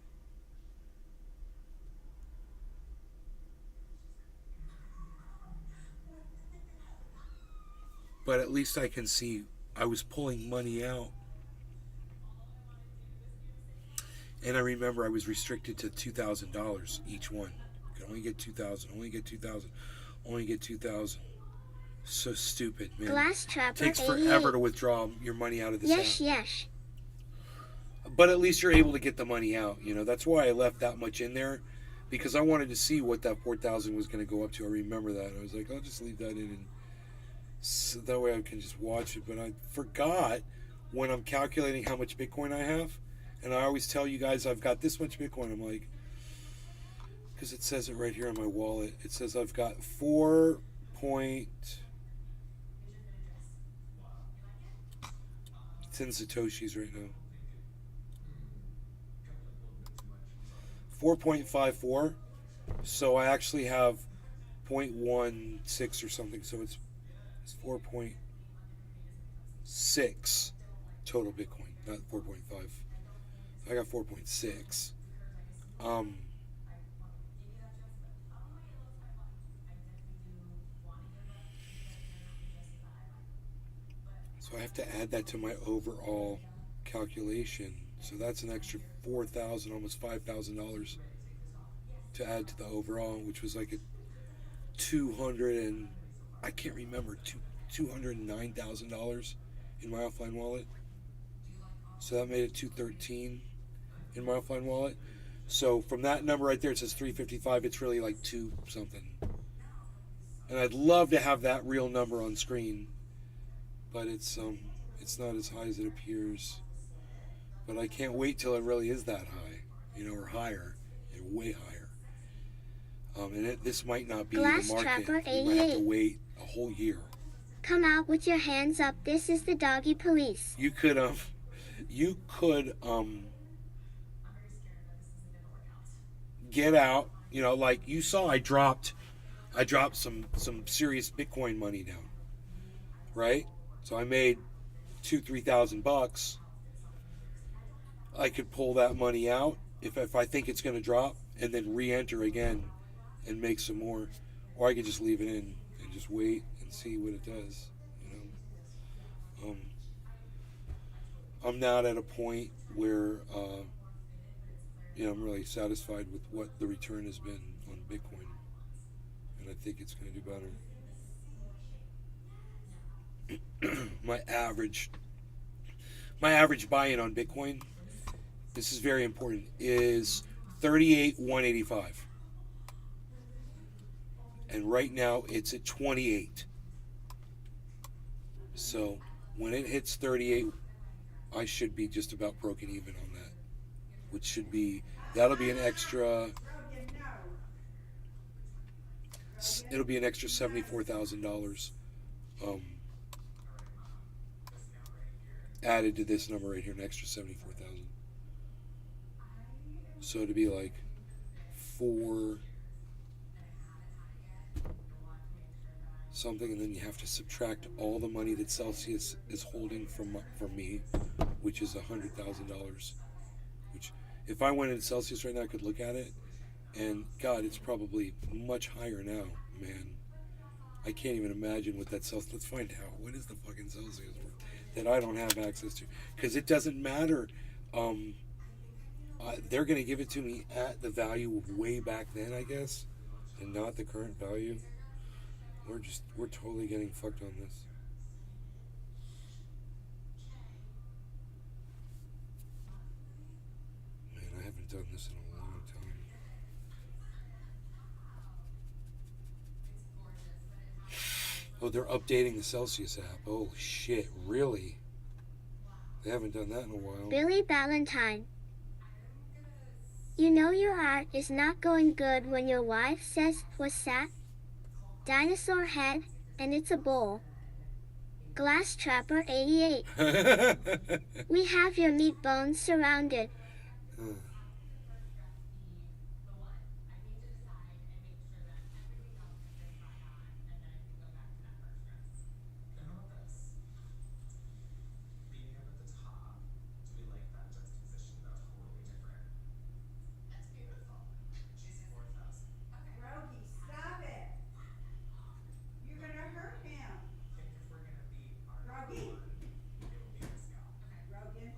But at least I can see I was pulling money out. And I remember I was restricted to $2,000 each one. You can only get 2,000, only get 2,000, only get 2,000. So stupid, man. Glass Trapper takes forever to withdraw your money out of this app. Yes. But at least you're able to get the money out. That's why I left that much in there, because I wanted to see what that 4,000 was going to go up to. I remember that. I was like, I'll just leave that in, and so that way I can just watch it. But I forgot when I'm calculating how much Bitcoin I have, and I always tell you guys I've got this much Bitcoin. I'm like, Because it says it right here on my wallet. It says I've got 4 point. It's in Satoshis right now. 4.54. So I actually have 0.16 or something. So it's 4.6 total Bitcoin, not 4.5. I got 4.6. So I have to add that to my overall calculation. So that's an extra $4,000, almost $5,000 to add to the overall, which was like a 200 and I can't remember $209,000 in my offline wallet. So that made it 213 in my offline wallet. So from that number right there, it says 355. It's really like 2 something. And I'd love to have that real number on screen, but it's not as high as it appears. But I can't wait till it really is that high, or higher, and way higher. And this might not be Glass the market. Trapper We might have to 88. wait a whole year. Come out with your hands up. This is the doggy police. You could get out. Like you saw, I dropped some serious Bitcoin money down, right? So I made $2,000-3,000. I could pull that money out if I think it's going to drop, and then re-enter again and make some more, or I could just leave it in and just wait and see what it does. I'm not at a point where I'm really satisfied with what the return has been on Bitcoin, and I think it's going to do better. my average buy-in on Bitcoin, this is very important, is 38,185, and right now it's at 28. So when it hits 38, I should be just about broken even on that, which that'll be an extra. It'll be an extra $74,000 added to this number right here, an extra 74,000. So to be like 4 something, and then you have to subtract all the money that Celsius is holding from me, which is $100,000. Which, if I went into Celsius right now, I could look at it, and God, it's probably much higher now, man. I can't even imagine what that Celsius. Let's find out. What is the fucking Celsius worth that I don't have access to? Because it doesn't matter. They're going to give it to me at the value of way back then, I guess, and not the current value. We're totally getting fucked on this. Man, I haven't done this in a long time. Oh, they're updating the Celsius app. Oh shit, really? They haven't done that in a while. Billy Valentine. You know your art is not going good when your wife says, "What's that?" Dinosaur head, and it's a bowl. Glass Trapper 88. We have your meat bones surrounded. Rogie, stop it. You're gonna hurt him. Rogie. Rogan.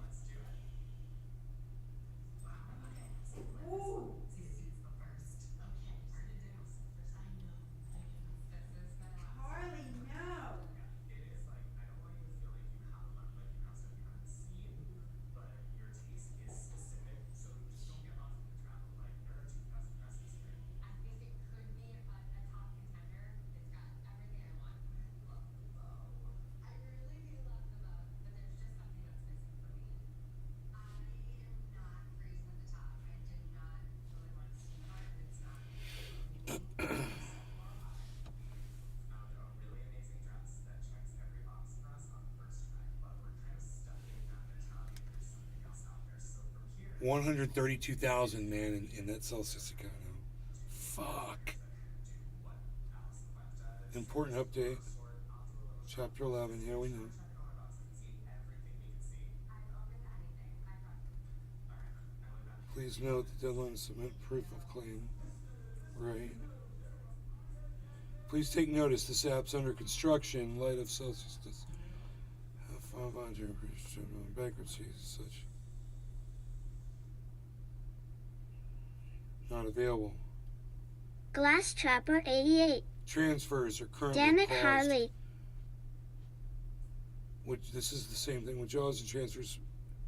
132,000, man, in that Celsius account now. Fuck. Important update. Chapter 11. Yeah, we know. Please note the deadline to submit proof of claim. Right. Please take notice. This app's under construction in light of Celsius. Have 500 bankruptcy as such. Not available. Glass Trapper 88. Transfers are currently Damn it, paused. Harley. Which this is the same thing. Withdrawals and transfers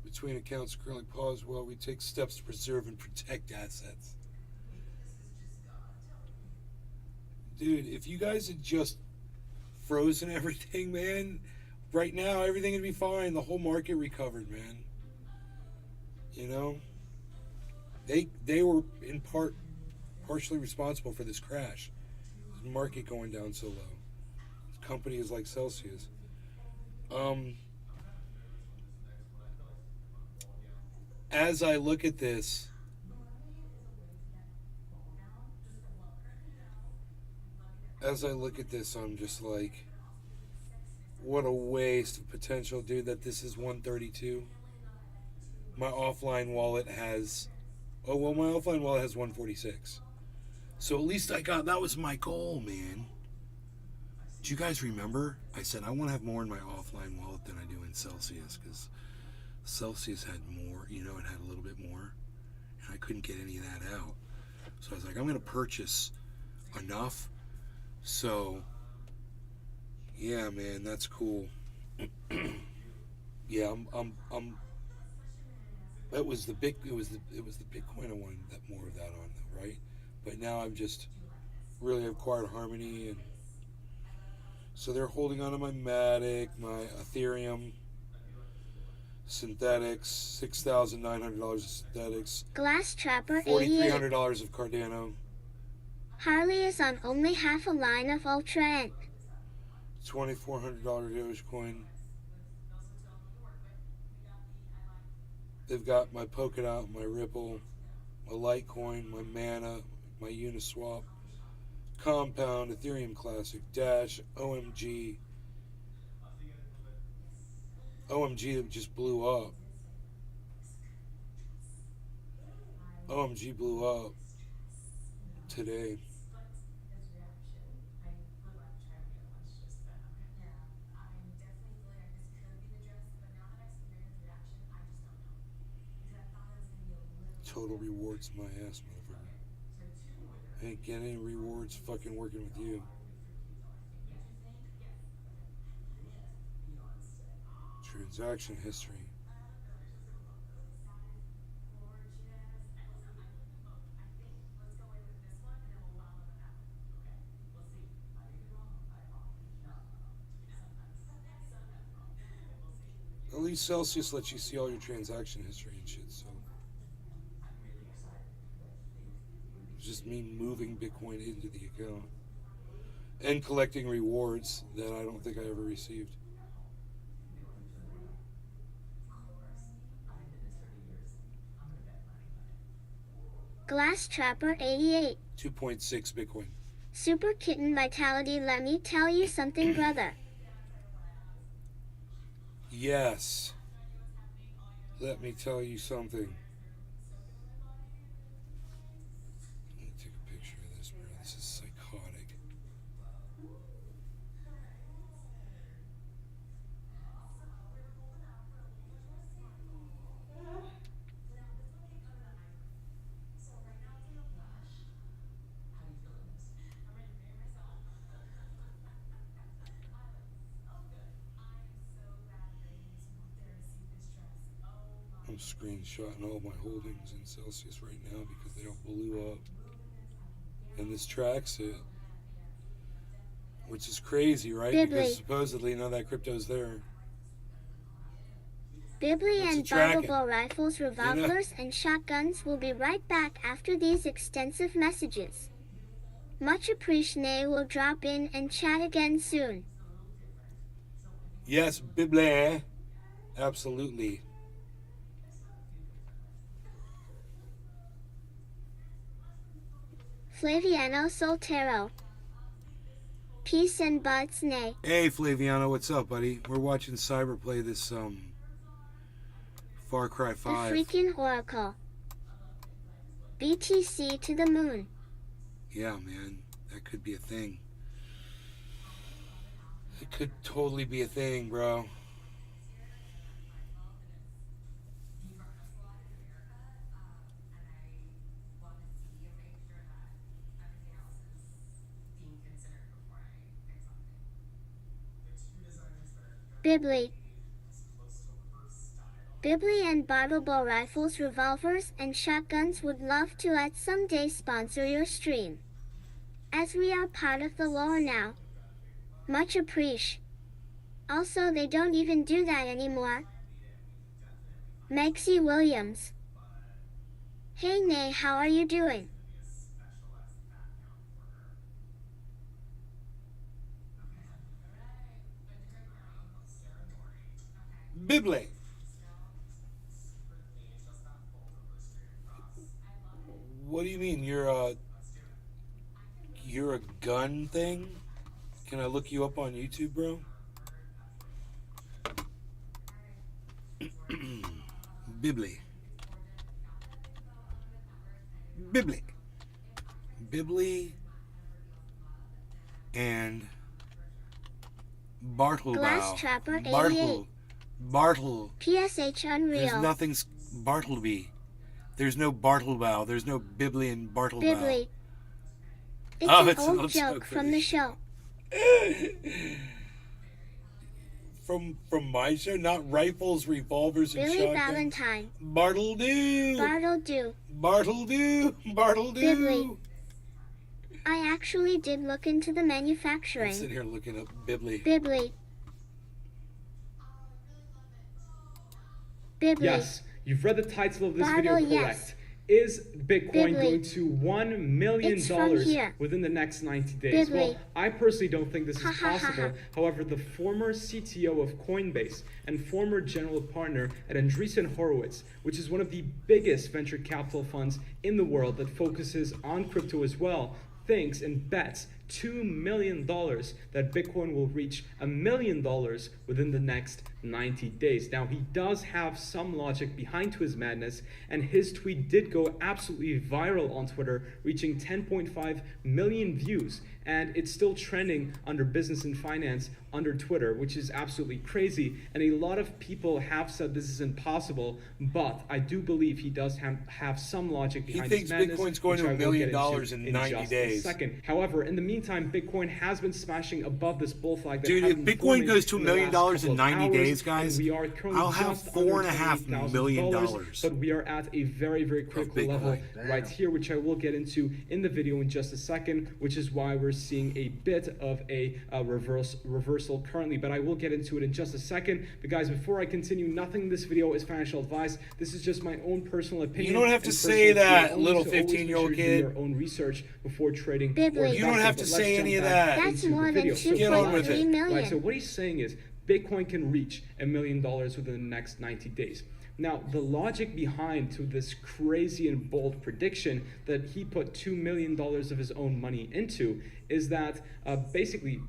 between accounts are currently paused while we take steps to preserve and protect assets. Dude, if you guys had just frozen everything, man, right now everything would be fine. The whole market recovered, man. You know? They were in part partially responsible for this crash. The market going down so low. Companies like Celsius. As I look at this, I'm just like, what a waste of potential, dude, that this is 132. My offline wallet has, my offline wallet has 146. So at least that was my goal, man. Do you guys remember? I said I want to have more in my offline wallet than I do in Celsius, because Celsius had more, it had a little bit more, and I couldn't get any of that out. So I was like, I'm going to purchase enough. So, yeah, man, that's cool. Yeah, it was the Bitcoin I wanted more of that on, though, right? But now I'm just really acquired Harmony, and so they're holding on to my Matic, my Ethereum, synthetics, $6,900 of synthetics, Glass Trapper 88. $4,300 of Cardano, Harley is on only half a line of Ultra Ant. $2,400 Dogecoin. They've got my Polkadot, my Ripple, my Litecoin, my Mana, my Uniswap, Compound, Ethereum Classic, Dash, OMG. OMG that just blew up. OMG blew up today. Total rewards my ass, motherfucker. I ain't getting any rewards fucking working with you. Transaction history. At least Celsius lets you see all your transaction history and shit, so. It's just me moving Bitcoin into the account. And collecting rewards that I don't think I ever received. Glass Trapper 88. 2.6 Bitcoin. Super Kitten Vitality, let me tell you something, brother. Yes. Let me tell you something. Let me take a picture of this, bro. This is psychotic. I'm screenshotting all my holdings in Celsius right now because they all blew up. And this tracks it. Which is crazy, right? Bibly. Because supposedly none of that crypto's there. Bibly What's and it tracking? Bible rifles, revolvers, and shotguns will be right back after these extensive messages. Much appreciated. Will drop in and chat again soon. Yes, Bible. Absolutely. Flaviano Soltero. Peace and buds, nay. Hey Flaviano, what's up, buddy? We're watching Cyber play this Far Cry The 5. freaking oracle. BTC to the moon. Yeah, man, that could be a thing. It could totally be a thing, bro. Bibli. Bibli and Bartlebow rifles, revolvers, and shotguns would love to at some day sponsor your stream. As we are part of the lore now. Much appreciate. Also, they don't even do that anymore. Megsy Williams. Hey Nay, how are you doing? Bibli. What do you mean? You're a gun thing? Can I look you up on YouTube, bro? Bibli. Bibli. Bibli and Bartlebow. Glass Trapper 88. Bartle. PSH Unreal. There's nothing Bartleby. There's no Bartlebow. There's no Bibli and Bartlebow. Bibli. It's Oh, an it's old an joke joke from the show. From my show, not rifles, revolvers, and Billy shotguns. Valentine. Bartledew. Bartledew. Bartledew. Bartledew. Bibli. I actually did look into the I'm manufacturing. sitting here looking up Bibli. Bibli. Bibli. Yes, you've read the title of this Bartle, video correct. yes. Is Bitcoin Bibli. going to $1 million It's from here. within the next 90 days? Bibli. Well, I personally don't think this is Ha, ha, ha, possible. ha. However, the former CTO of Coinbase and former general partner at Andreessen Horowitz, which is one of the biggest venture capital funds in the world that focuses on crypto as well, thinks and bets $2 million that Bitcoin will reach $1 million within the next 90 days. Now, he does have some logic behind to his madness, and his tweet did go absolutely viral on Twitter, reaching 10.5 million views, and it's still trending under business and finance under Twitter, which is absolutely crazy. And a lot of people have said this is impossible, but I do believe he does have some logic behind his madness. He thinks Bitcoin's going to $1 million in 90 just days. A second. However, in the meantime, Bitcoin has been smashing above this bull flag. That Dude, has if been Bitcoin forming goes to $1 in the million last in couple of 90 hours, days, guys, and we are currently I'll have just under $4.5 million. $28,000, but we are at a very, very critical level right here, which I will get into in the video in just a second, which is why we're seeing a bit of a reversal currently, but I will get into it in just a second. But guys, before I continue, nothing in this video is financial advice. This is just my own personal opinion. You don't have to and say personal that, opinion, little so always make 15-year-old sure you do kid. your own research before trading. Bibli. or You don't investing. have to But say let's any jump of back that. That's into the more than video. So Get on with 2.3 it. million. Right, so what he's saying is Bitcoin can reach $1 million within the next 90 days. Now, the logic behind to this crazy and bold prediction that he put $2 million of his own money into is that basically,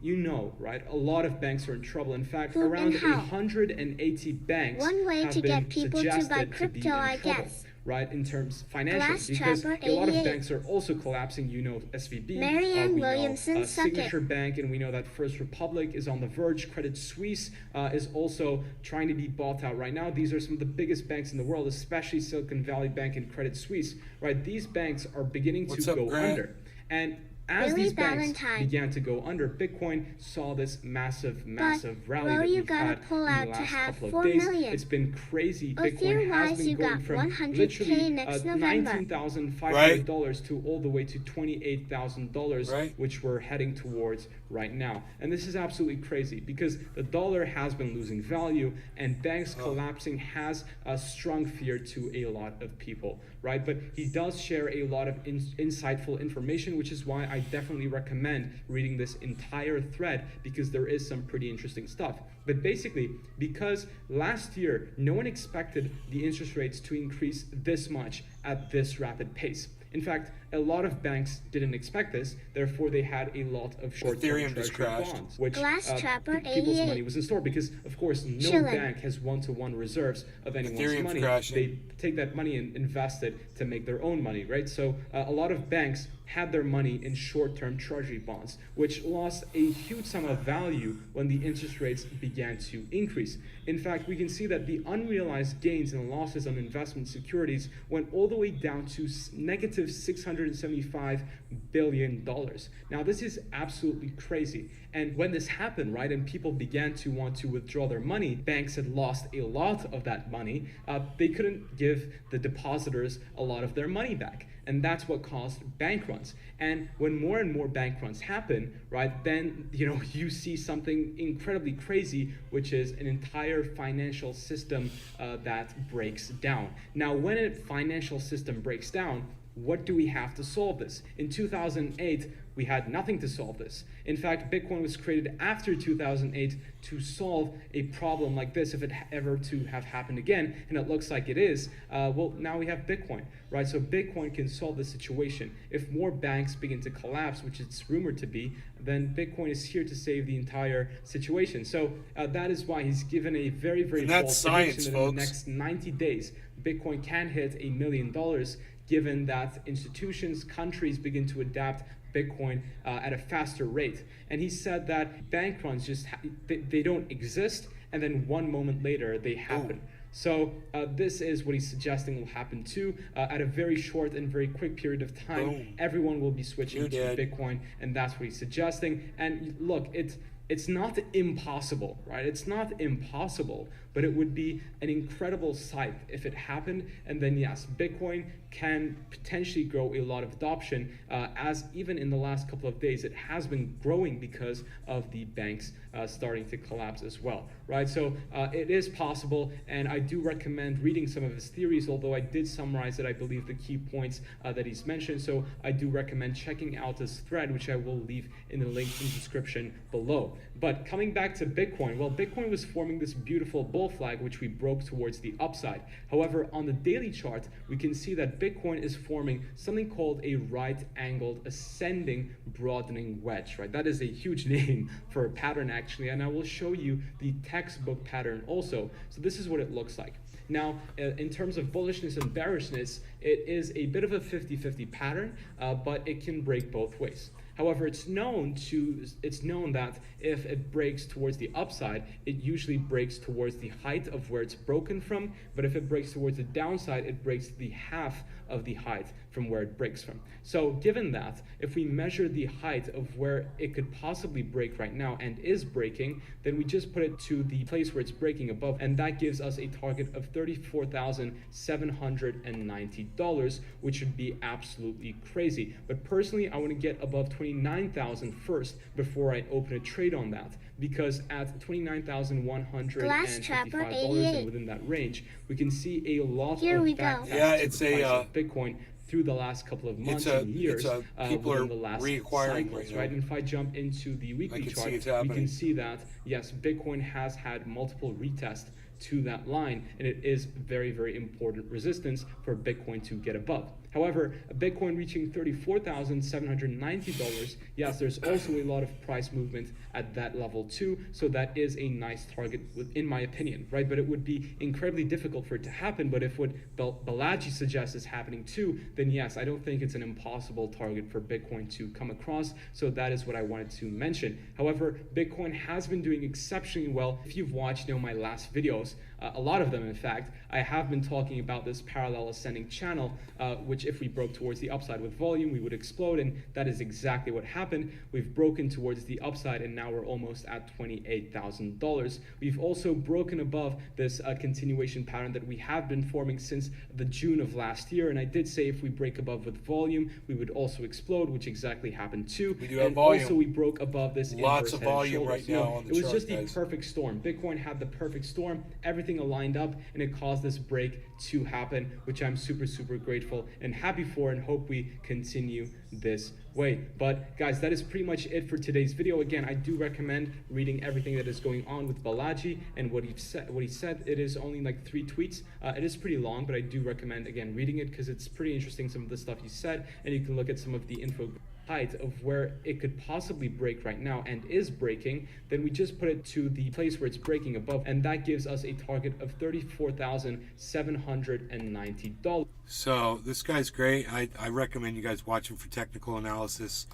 right, a lot of banks are in trouble. In fact, Who and around how? 180 banks One way have to been get people to buy suggested crypto, be in I trouble, guess. right, in terms Glass financially, because Trapper a lot of 88. banks are also collapsing. SVB, Marianne we know Williamson, suck it. Signature Bank, and we know that First Republic is on the verge. Credit Suisse is also trying to be bought out right now. These are some of the biggest banks in the world, especially Silicon Valley Bank and Credit Suisse, right? These banks are beginning What's to up, go Grant? under. And as Billy these banks Valentine. began to go under, Bitcoin saw this massive rally bro, that you we've gotta had pull in out the to last have couple 4 of days. million. It's been crazy. Oh, Bitcoin has theory-wise, been you going got from 100K literally next November. $19,500 to all the way to $28,000, Right. which we're heading towards right now. And this is absolutely crazy because the dollar has been losing value, and banks collapsing has strung fear to a lot of people, right? But he does share a lot of insightful information, which is why I definitely recommend reading this entire thread, because there is some pretty interesting stuff. But basically, because last year no one expected the interest rates to increase this much at this rapid pace. In fact, a lot of banks didn't expect this, therefore they had a lot of short-term Ethereum just treasury crashed. bonds, which Glass Trapper people's 88. money was in store because, of course, no Chillin'. bank has one-to-one reserves of anyone's Ethereum's money. crashing. They take that money and invest it to make their own money, right? So a lot of banks had their money in short-term treasury bonds, which lost a huge sum of value when the interest rates began to increase. In fact, we can see that the unrealized gains and losses on investment securities went all the way down to negative $675 billion. Now, this is absolutely crazy. And when this happened, right, and people began to want to withdraw their money, banks had lost a lot of that money. They couldn't give the depositors a lot of their money back. And that's what caused bank runs. And when more and more bank runs happen, right, then you see something incredibly crazy, which is an entire financial system that breaks down. Now, when a financial system breaks down, what do we have to solve this? In 2008, we had nothing to solve this. In fact, Bitcoin was created after 2008 to solve a problem like this if it ever to have happened again, and it looks like it is. Well, now we have Bitcoin, right? So Bitcoin can solve this situation. If more banks begin to collapse, which it's rumored to be, then Bitcoin is here to save the entire situation. So that is why he's given a very, very And that's bold science, prediction that in the folks. next 90 days, Bitcoin can hit $1 million, given that institutions, countries begin to adapt Bitcoin at a faster rate. And he said that bank runs just they don't exist, and then one moment later they happen. So this is what he's suggesting will happen too. At a very short and very quick period of time, everyone will be switching to Bitcoin, and that's what he's suggesting. And look, it's not impossible, right? It's not impossible, but it would be an incredible sight if it happened. And then yes, Bitcoin can potentially grow a lot of adoption, as even in the last couple of days, it has been growing because of the banks starting to collapse as well, right? So it is possible, and I do recommend reading some of his theories, although I did summarize it, I believe, the key points that he's mentioned. So I do recommend checking out his thread, which I will leave in the link in the description below. But coming back to Bitcoin, well, Bitcoin was forming this beautiful bull flag, which we broke towards the upside. However, on the daily chart, we can see that Bitcoin is forming something called a right-angled ascending broadening wedge, right? That is a huge name for a pattern, actually, and I will show you the textbook pattern also. So this is what it looks like. Now, in terms of bullishness and bearishness, it is a bit of a 50-50 pattern, but it can break both ways. However, it's known that if it breaks towards the upside, it usually breaks towards the height of where it's broken from. But if it breaks towards the downside, it breaks the half of the height from where it breaks from. So given that, if we measure the height of where it could possibly break right now and is breaking, then we just put it to the place where it's breaking above, and that gives us a target of $34,790, which would be absolutely crazy. But personally, I want to get above 29,000 first before I open a trade on that, because at $29,155 and within that range, we can see a lot of back tests to the price of Bitcoin through the last couple of months and years, people within are the last reacquiring cycles, right right? now. And if I jump into the weekly chart, we can see that, yes, Bitcoin has had multiple retests to that line, and it is very, very important resistance for Bitcoin to get above. However, Bitcoin reaching $34,790, yes, there's also a lot of price movement at that level too, so that is a nice target, in my opinion, right? But it would be incredibly difficult for it to happen, but if what Balaji suggests is happening too, then yes, I don't think it's an impossible target for Bitcoin to come across, so that is what I wanted to mention. However, Bitcoin has been doing exceptionally well. If you've watched my last videos, a lot of them in fact, I have been talking about this parallel ascending channel, which if we broke towards the upside with volume, we would explode, and that is exactly what happened. We've broken towards the upside, and now we're almost at $28,000. We've also broken above this continuation pattern that we have been forming since the June of last year, and I did say if we break above with volume, we would also explode, which exactly happened too. We do have and volume. Also, we broke above this Lots inverse of head and volume shoulders. right now on the It was chart, just guys. the perfect storm. Bitcoin had the perfect storm. Everything everything aligned up and it caused this break to happen, which I'm super grateful and happy for, and hope we continue this way. But guys, that is pretty much it for today's video. Again, I do recommend reading everything that is going on with Balaji and what he said. It is only like 3 tweets. It is pretty long, but I do recommend, again, reading it because it's pretty interesting, some of the stuff he said, and you can look at some of the info height of where it could possibly break right now and is breaking. Then we just put it to the place where it's breaking above, and that gives us a target of $34,790. So this guy's great. I recommend you guys watch him for technical analysis.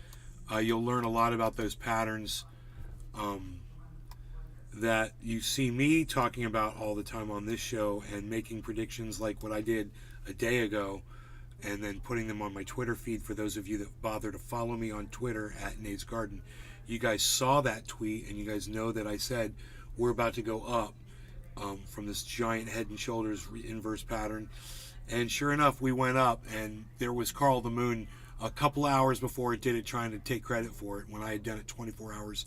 You'll learn a lot about those patterns that you see me talking about all the time on this show, and making predictions like what I did a day ago, and then putting them on my Twitter feed. For those of you that bother to follow me on Twitter at Nate's Garden, you guys saw that tweet, and you guys know that I said we're about to go up from this giant head and shoulders inverse pattern. And sure enough, we went up, and there was Carl the Moon a couple hours before it did it, trying to take credit for it, when I had done it 24 hours,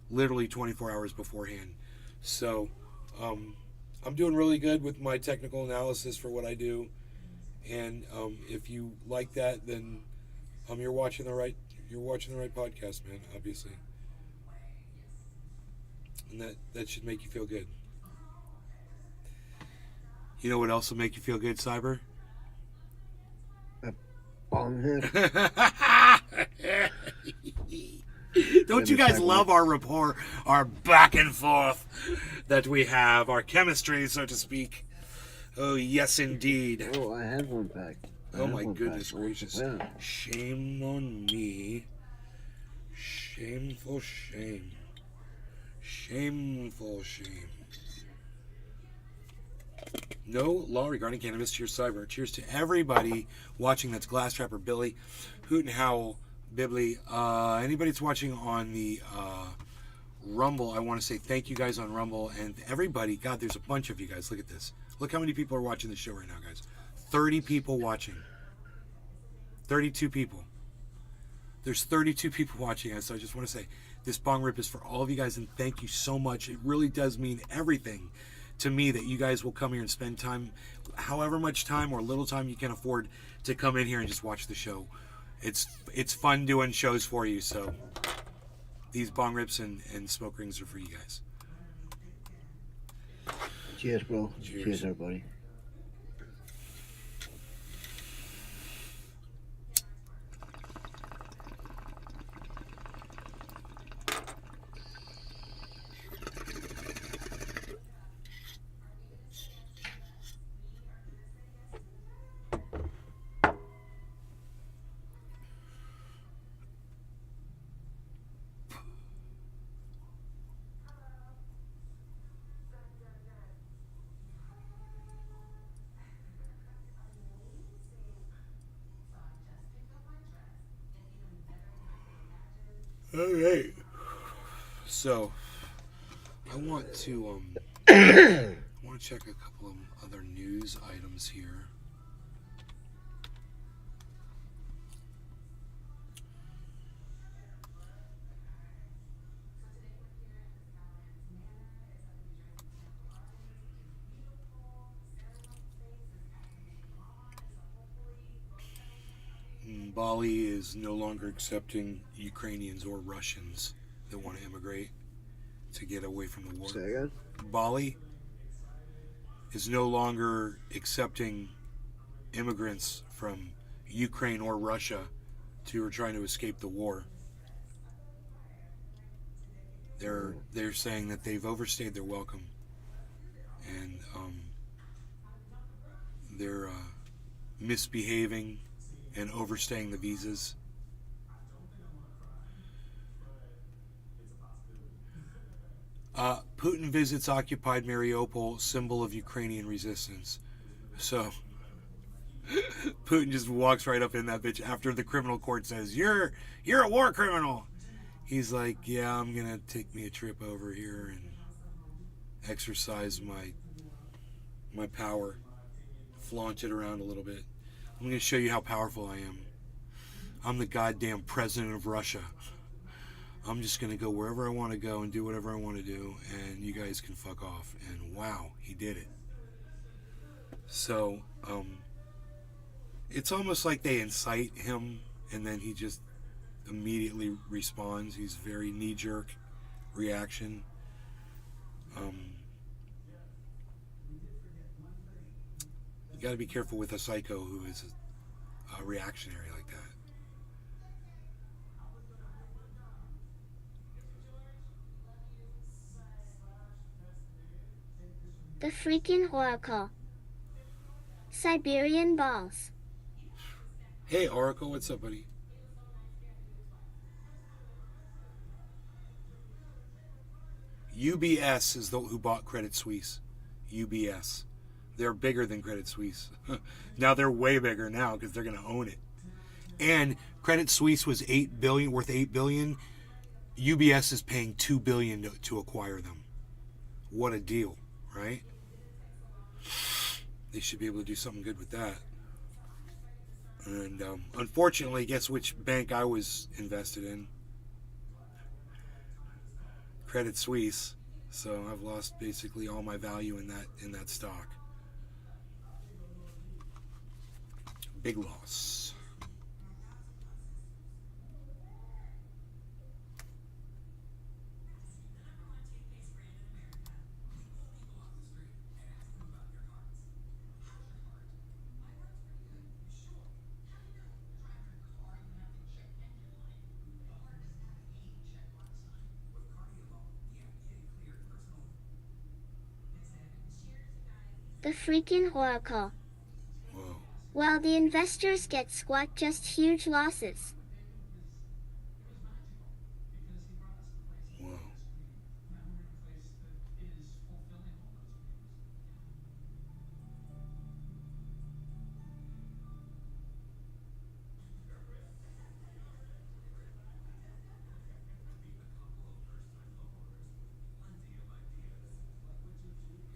literally 24 hours beforehand. So I'm doing really good with my technical analysis for what I do. And if you like that, then you're watching the right podcast, man, obviously. And that should make you feel good. You know what else will make you feel good, Cyber? A bong hit. Don't you guys love our rapport, our back and forth that we have, our chemistry, so to speak? Oh, yes, indeed. Oh, I have one pack. Oh, my goodness gracious. Yeah. Shame on me. Shameful shame. Shameful shame. No law regarding cannabis. Cheers, Cyber. Cheers to everybody watching. That's Glass Trapper Billy, Hoot and Howl, Bibly. Anybody that's watching on the Rumble, I want to say thank you guys on Rumble. And everybody, God, there's a bunch of you guys. Look at this. Look how many people are watching the show right now, guys. 30 people watching. 32 people. There's 32 people watching us. So I just want to say this bong rip is for all of you guys, and thank you so much. It really does mean everything to me that you guys will come here and spend time, however much time or little time you can afford, to come in here and just watch the show. It's fun doing shows for you. So these bong rips and smoke rings are for you guys. Cheers, bro. Cheers. Cheers, everybody. All right. So I want to check a couple of other news items here. Bali is no longer accepting Ukrainians or Russians that want to immigrate to get away from the war. Say again? Bali is no longer accepting immigrants from Ukraine or Russia who are trying to escape the war. They're saying that they've overstayed their welcome, and they're misbehaving and overstaying the visas. Putin visits occupied Mariupol, symbol of Ukrainian resistance. So Putin just walks right up in that bitch after the criminal court says, you're a war criminal. He's like, yeah, I'm gonna take me a trip over here and exercise my power, flaunt it around a little bit. I'm going to show you how powerful I am. I'm the goddamn president of Russia. I'm just going to go wherever I want to go and do whatever I want to do, and you guys can fuck off. And wow, he did it. So, it's almost like they incite him, and then he just immediately responds. He's very knee-jerk reaction. You got to be careful with a psycho who is a reactionary like that. The freaking Oracle. Siberian balls. Hey, Oracle, what's up, buddy? UBS is who bought Credit Suisse. UBS. They're bigger than Credit Suisse. Now they're way bigger now because they're going to own it. And Credit Suisse was worth $8 billion. UBS is paying $2 billion to acquire them. What a deal, right? They should be able to do something good with that. And unfortunately, guess which bank I was invested in? Credit Suisse. So I've lost basically all my value in that stock. Big loss. The freaking Oracle. Whoa. While the investors get squat, just huge losses. Whoa.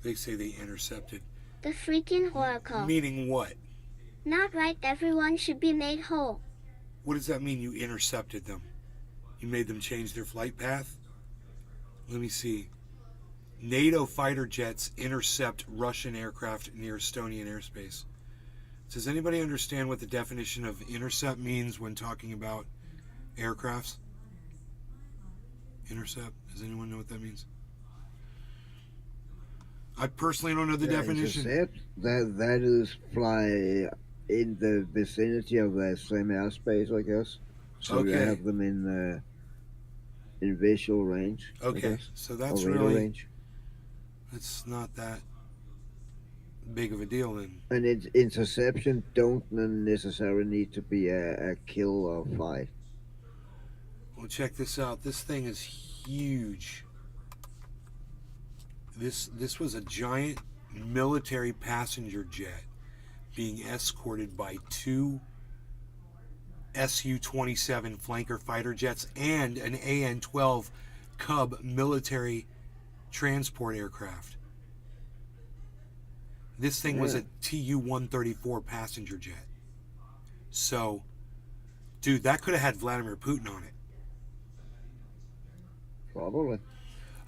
They say they intercepted. The freaking Oracle. Meaning what? Not right, everyone should be made whole. What does that mean, you intercepted them? You made them change their flight path? Let me see. NATO fighter jets intercept Russian aircraft near Estonian airspace. Does anybody understand what the definition of intercept means when talking about aircrafts? Intercept? Does anyone know what that means? I personally don't know the definition. Intercept, that is fly in the vicinity of the same airspace, I guess. So you Okay. have them in visual range. I Okay, guess, so that's or radar really range. that's not that big of a deal then. And interception don't necessarily need to be a kill or fight. Well, check this out. This thing is huge. This was a giant military passenger jet being escorted by two Su-27 flanker fighter jets and an AN-12 Cub military transport aircraft. This thing was a Tu-134 passenger jet. So, dude, that could have had Vladimir Putin on it. Probably.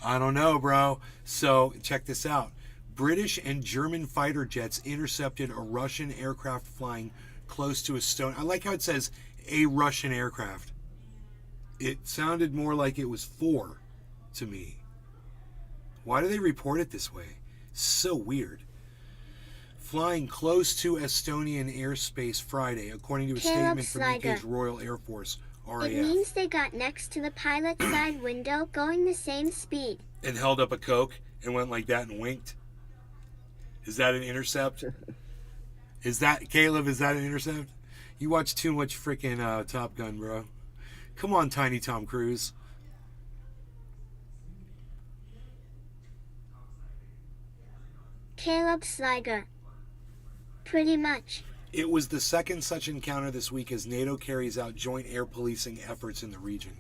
I don't know, bro. So, check this out. British and German fighter jets intercepted a Russian aircraft flying close to Estonia. I like how it says a Russian aircraft. It sounded more like it was 4 to me. Why do they report it this way? So weird. Flying close to Estonian airspace Friday, according to a Caleb statement from Sliger. UK's Royal Air Force, RAF. It means they got next to the pilot's side window going the same speed. And held up a Coke and went like that and winked. Is that an intercept? Is that, Caleb, is that an intercept? You watch too much freaking Top Gun, bro. Come on, Tiny Tom Cruise. Caleb Sliger. Pretty much. It was the second such encounter this week as NATO carries out joint air policing efforts in the region.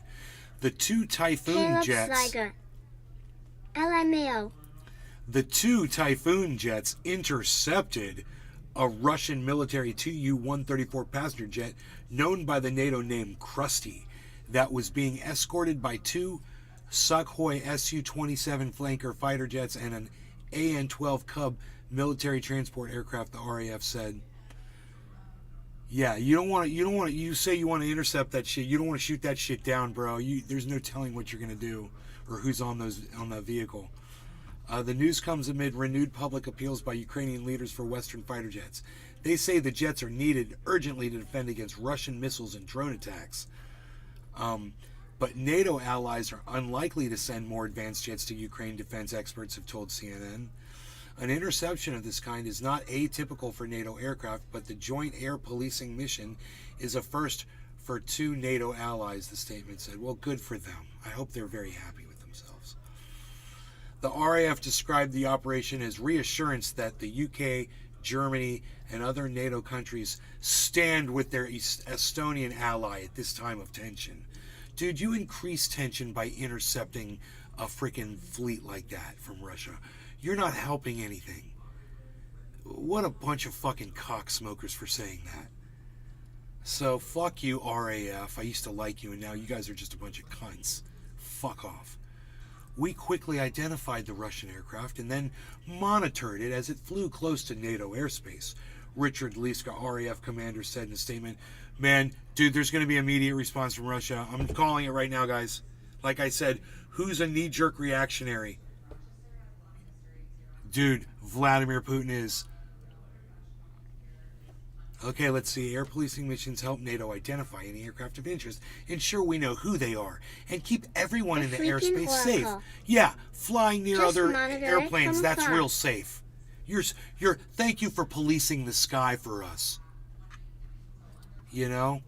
The two Typhoon Caleb jets... Sliger. LMAO. The two Typhoon jets intercepted a Russian military Tu-134 passenger jet known by the NATO name Krusty. that was being escorted by two Sukhoi Su-27 flanker fighter jets and an AN-12 Cub military transport aircraft, the RAF said. Yeah, you say you want to intercept that shit. You don't want to shoot that shit down, bro. There's no telling what you're going to do or who's on that vehicle. The news comes amid renewed public appeals by Ukrainian leaders for Western fighter jets. They say the jets are needed urgently to defend against Russian missiles and drone attacks. But NATO allies are unlikely to send more advanced jets to Ukraine, defense experts have told CNN. An interception of this kind is not atypical for NATO aircraft, but the joint air policing mission is a first for two NATO allies, the statement said. Well, good for them. I hope they're very happy with themselves. The RAF described the operation as reassurance that the UK, Germany, and other NATO countries stand with their Estonian ally at this time of tension. Dude, you increase tension by intercepting a freaking fleet like that from Russia. You're not helping anything. What a bunch of fucking cocksmokers for saying that. So, fuck you, RAF. I used to like you, and now you guys are just a bunch of cunts. Fuck off. We quickly identified the Russian aircraft and then monitored it as it flew close to NATO airspace. Richard Liska, RAF commander, said in a statement, man, dude, there's going to be immediate response from Russia. I'm calling it right now, guys. Like I said, who's a knee-jerk reactionary? Dude, Vladimir Putin is. Okay, let's see. Air policing missions help NATO identify any aircraft of interest, ensure we know who they are, and keep everyone in the airspace safe. Yeah, flying near other airplanes, that's real safe. Thank you for policing the sky for us. You know?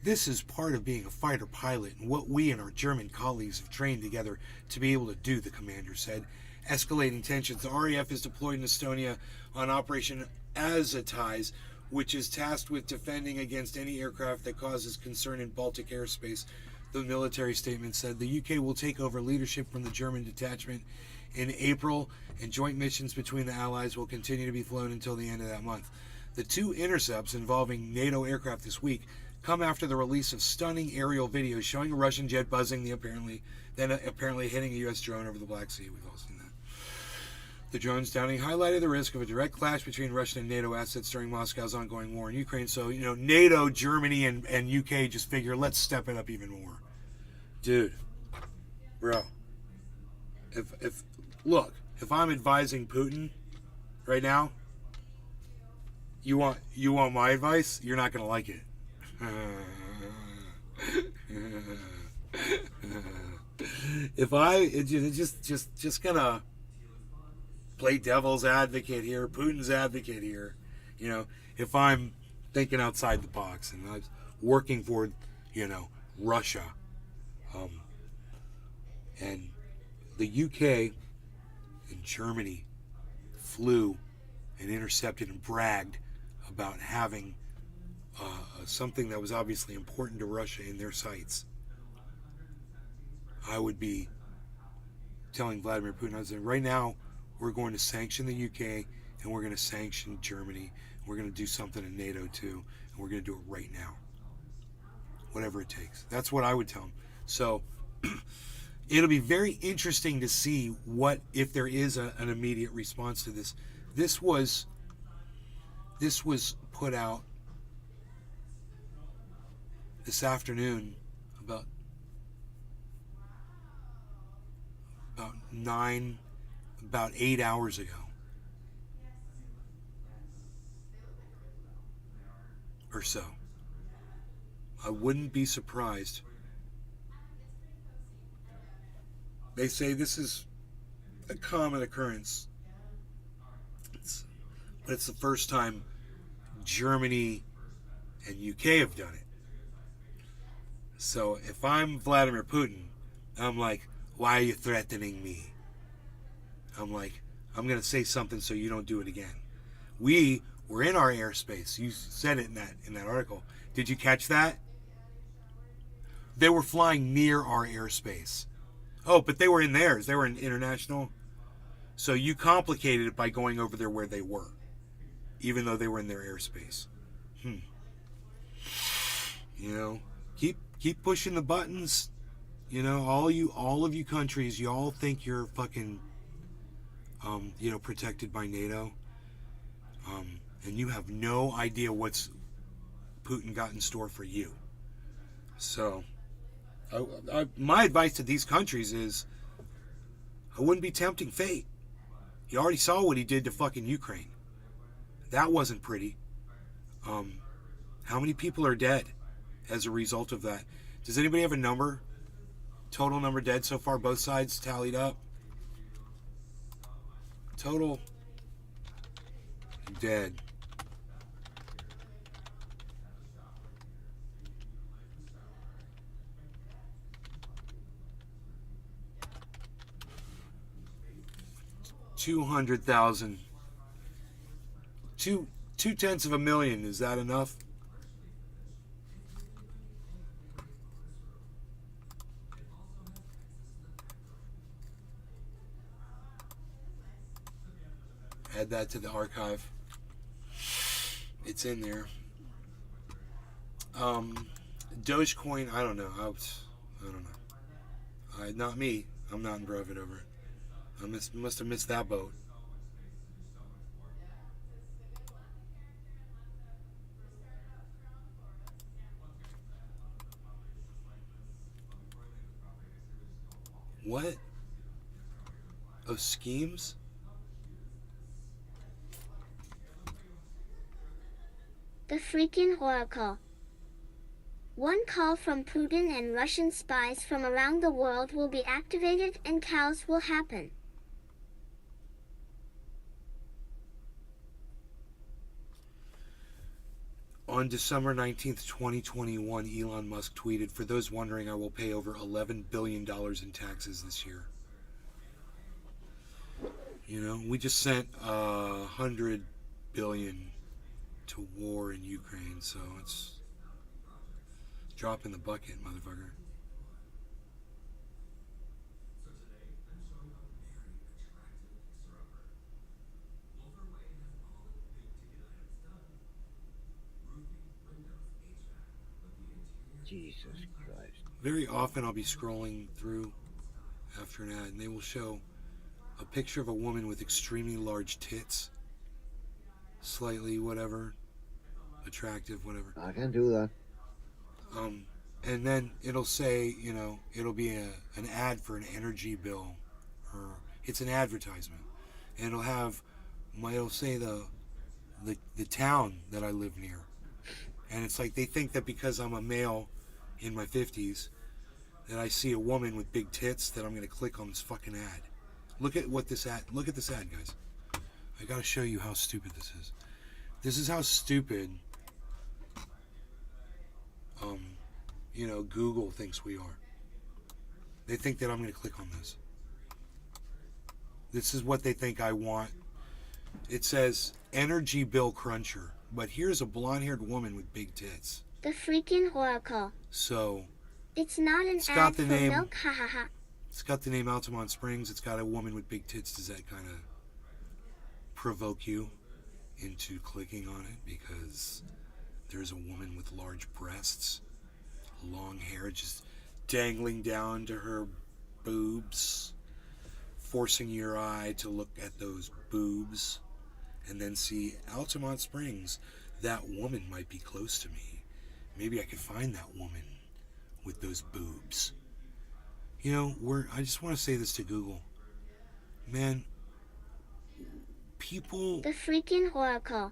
This is part of being a fighter pilot and what we and our German colleagues have trained together to be able to do, the commander said. Escalating tensions. The RAF is deployed in Estonia on Operation Azatize, which is tasked with defending against any aircraft that causes concern in Baltic airspace, the military statement said. The UK will take over leadership from the German detachment in April, and joint missions between the allies will continue to be flown until the end of that month. The two intercepts involving NATO aircraft this week come after the release of stunning aerial videos showing a Russian jet buzzing apparently hitting a U.S. drone over the Black Sea. We've all seen that. The drone's downing highlighted the risk of a direct clash between Russian and NATO assets during Moscow's ongoing war in Ukraine. So, NATO, Germany, and UK just figure, let's step it up even more. Dude, bro, if I'm advising Putin right now, you want my advice? You're not gonna like it. If I just gonna play devil's advocate here, Putin's advocate here, if I'm thinking outside the box and I'm working for, Russia, and the UK and Germany flew and intercepted and bragged about having something that was obviously important to Russia in their sights, I would be telling Vladimir Putin, I was saying, right now, we're going to sanction the UK and we're going to sanction Germany. We're going to do something in NATO too, and we're going to do it right now. Whatever it takes. That's what I would tell him. So it'll be very interesting to see if there is an immediate response to this. This was put out this afternoon about 8 hours ago or so. I wouldn't be surprised. They say this is a common occurrence, but it's the first time Germany and UK have done it. So if I'm Vladimir Putin, I'm like, why are you threatening me? I'm like, I'm going to say something so you don't do it again. We were in our airspace. You said it in that article. Did you catch that? They were flying near our airspace. Oh, but they were in theirs. They were in international. So you complicated it by going over there where they were, even though they were in their airspace. keep pushing the buttons. You know, all of you countries, you all think you're fucking, protected by NATO. And you have no idea what's Putin got in store for you. So, my advice to these countries is, I wouldn't be tempting fate. You already saw what he did to fucking Ukraine. That wasn't pretty. How many people are dead as a result of that? Does anybody have a number? Total number dead so far, both sides tallied up. Total dead. $200,000. 2/10 of a million. Is that enough? Add that to the archive. It's in there. Dogecoin, I don't know. I don't know. Not me. I'm not in Brevet over it. I must have missed that boat. What? Oh, schemes? The freaking oracle. One call from Putin and Russian spies from around the world will be activated and cows will happen. On December 19th, 2021, Elon Musk tweeted, "For those wondering, I will pay over $11 billion in taxes this year." You know, we just sent $100 billion to war in Ukraine, so it's a drop in the bucket, motherfucker. Jesus Christ. Very often I'll be scrolling through after an ad and they will show a picture of a woman with extremely large tits, slightly whatever, attractive, whatever. I can do that. And then it'll say, it'll be an ad for an energy bill, or it's an advertisement, and it'll say the town that I live near, and it's like they think that because I'm a male in my 50s that I see a woman with big tits that I'm going to click on this fucking ad. Look at this ad, guys. I got to show you how stupid this is. This is how stupid Google thinks we are. They think that I'm going to click on this. This is what they think I want. It says energy bill cruncher, but here's a blonde-haired woman with big tits. The freaking oracle. So it's not an ad for milk, ha ha ha. It's got the name Altamont Springs. It's got a woman with big tits. Does that kind of provoke you into clicking on it? Because there's a woman with large breasts, long hair just dangling down to her boobs, forcing your eye to look at those boobs and then see Altamont Springs. That woman might be close to me. Maybe I could find that woman with those boobs. I just want to say this to Google. Man, people... The freaking oracle.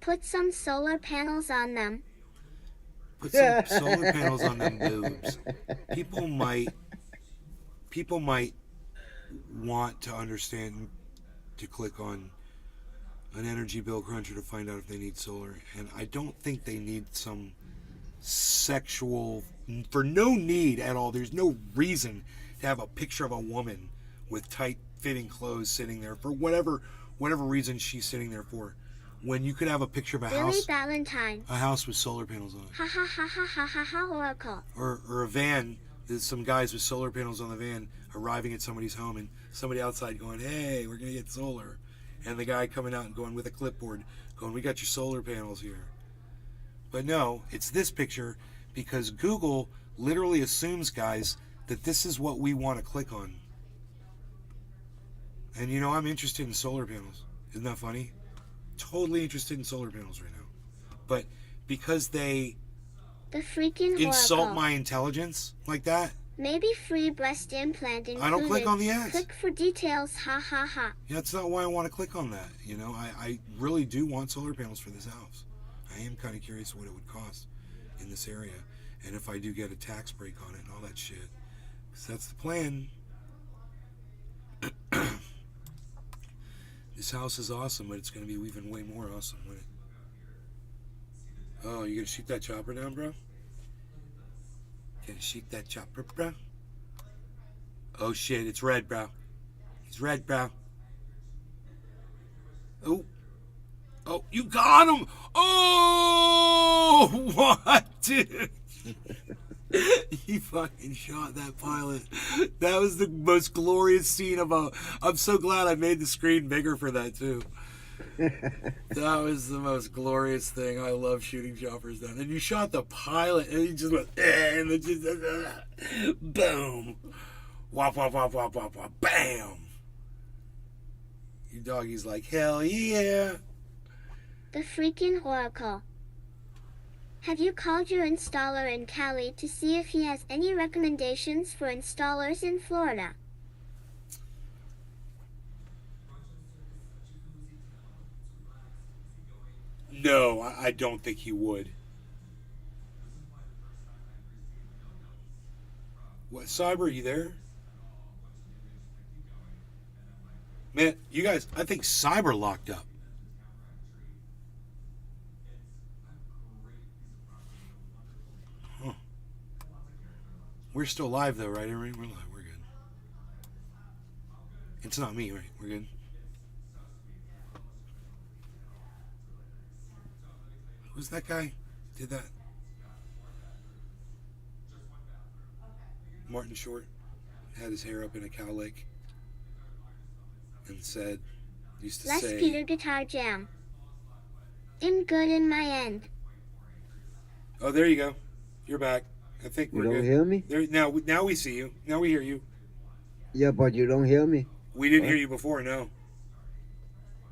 Put some solar panels on them. Put some solar panels on them boobs. People might want to understand, to click on an energy bill cruncher to find out if they need solar. And I don't think they need some sexual, for no need at all. There's no reason to have a picture of a woman with tight fitting clothes sitting there for whatever reason she's sitting there for, when you could have a picture of a house, Valentine. A house with solar panels on it. Ha ha ha ha ha ha ha oracle. Or a van. There's some guys with solar panels on the van arriving at somebody's home, and somebody outside going, "Hey, we're gonna get solar," and the guy coming out and going with a clipboard, going, "We got your solar panels here." But no, it's this picture because Google literally assumes, guys, that this is what we want to click on. And you know, I'm interested in solar panels. Isn't that funny? Totally interested in solar panels right now. But because they The freaking insult Oracle. my intelligence like that, Maybe free breast implant included. I don't click on the ads. Click for details, ha ha ha. yeah, that's not why I want to click on that. You know, I really do want solar panels for this house. I am kind of curious what it would cost in this area, and if I do get a tax break on it and all that shit, because that's the plan. This house is awesome, but it's going to be even way more awesome when it... Oh, you going to shoot that chopper down, bro? Gonna shoot that chopper, bro? Oh shit, it's red, bro. It's red, bro. Oh. Oh, you got him! Oh! What, dude? He fucking shot that pilot. That was the most glorious scene about... I'm so glad I made the screen bigger for that, too. That was the most glorious thing. I love shooting choppers down. And you shot the pilot, and he just went... and it just... boom! Wop, wop, wop, wop, wop, wop. Bam! Your doggy's like, hell yeah! The freaking Oracle. Have you called your installer in Cali to see if he has any recommendations for installers in Florida? No, I don't think he would. What, Cyber, are you there? Man, you guys, I think Cyber locked up. Huh. We're still live, though, right, everybody? We're live. We're good. It's not me, right? We're good. Who's that guy? Did that? Martin Short had his hair up in a cowlick and said, used to Les say, Peter Guitar Jam. I'm good in my end. oh, there you go. You're back. I think You we're don't good. hear me? There, now we see you. Now we hear you. Yeah, but you don't hear me. We didn't What? hear you before, no.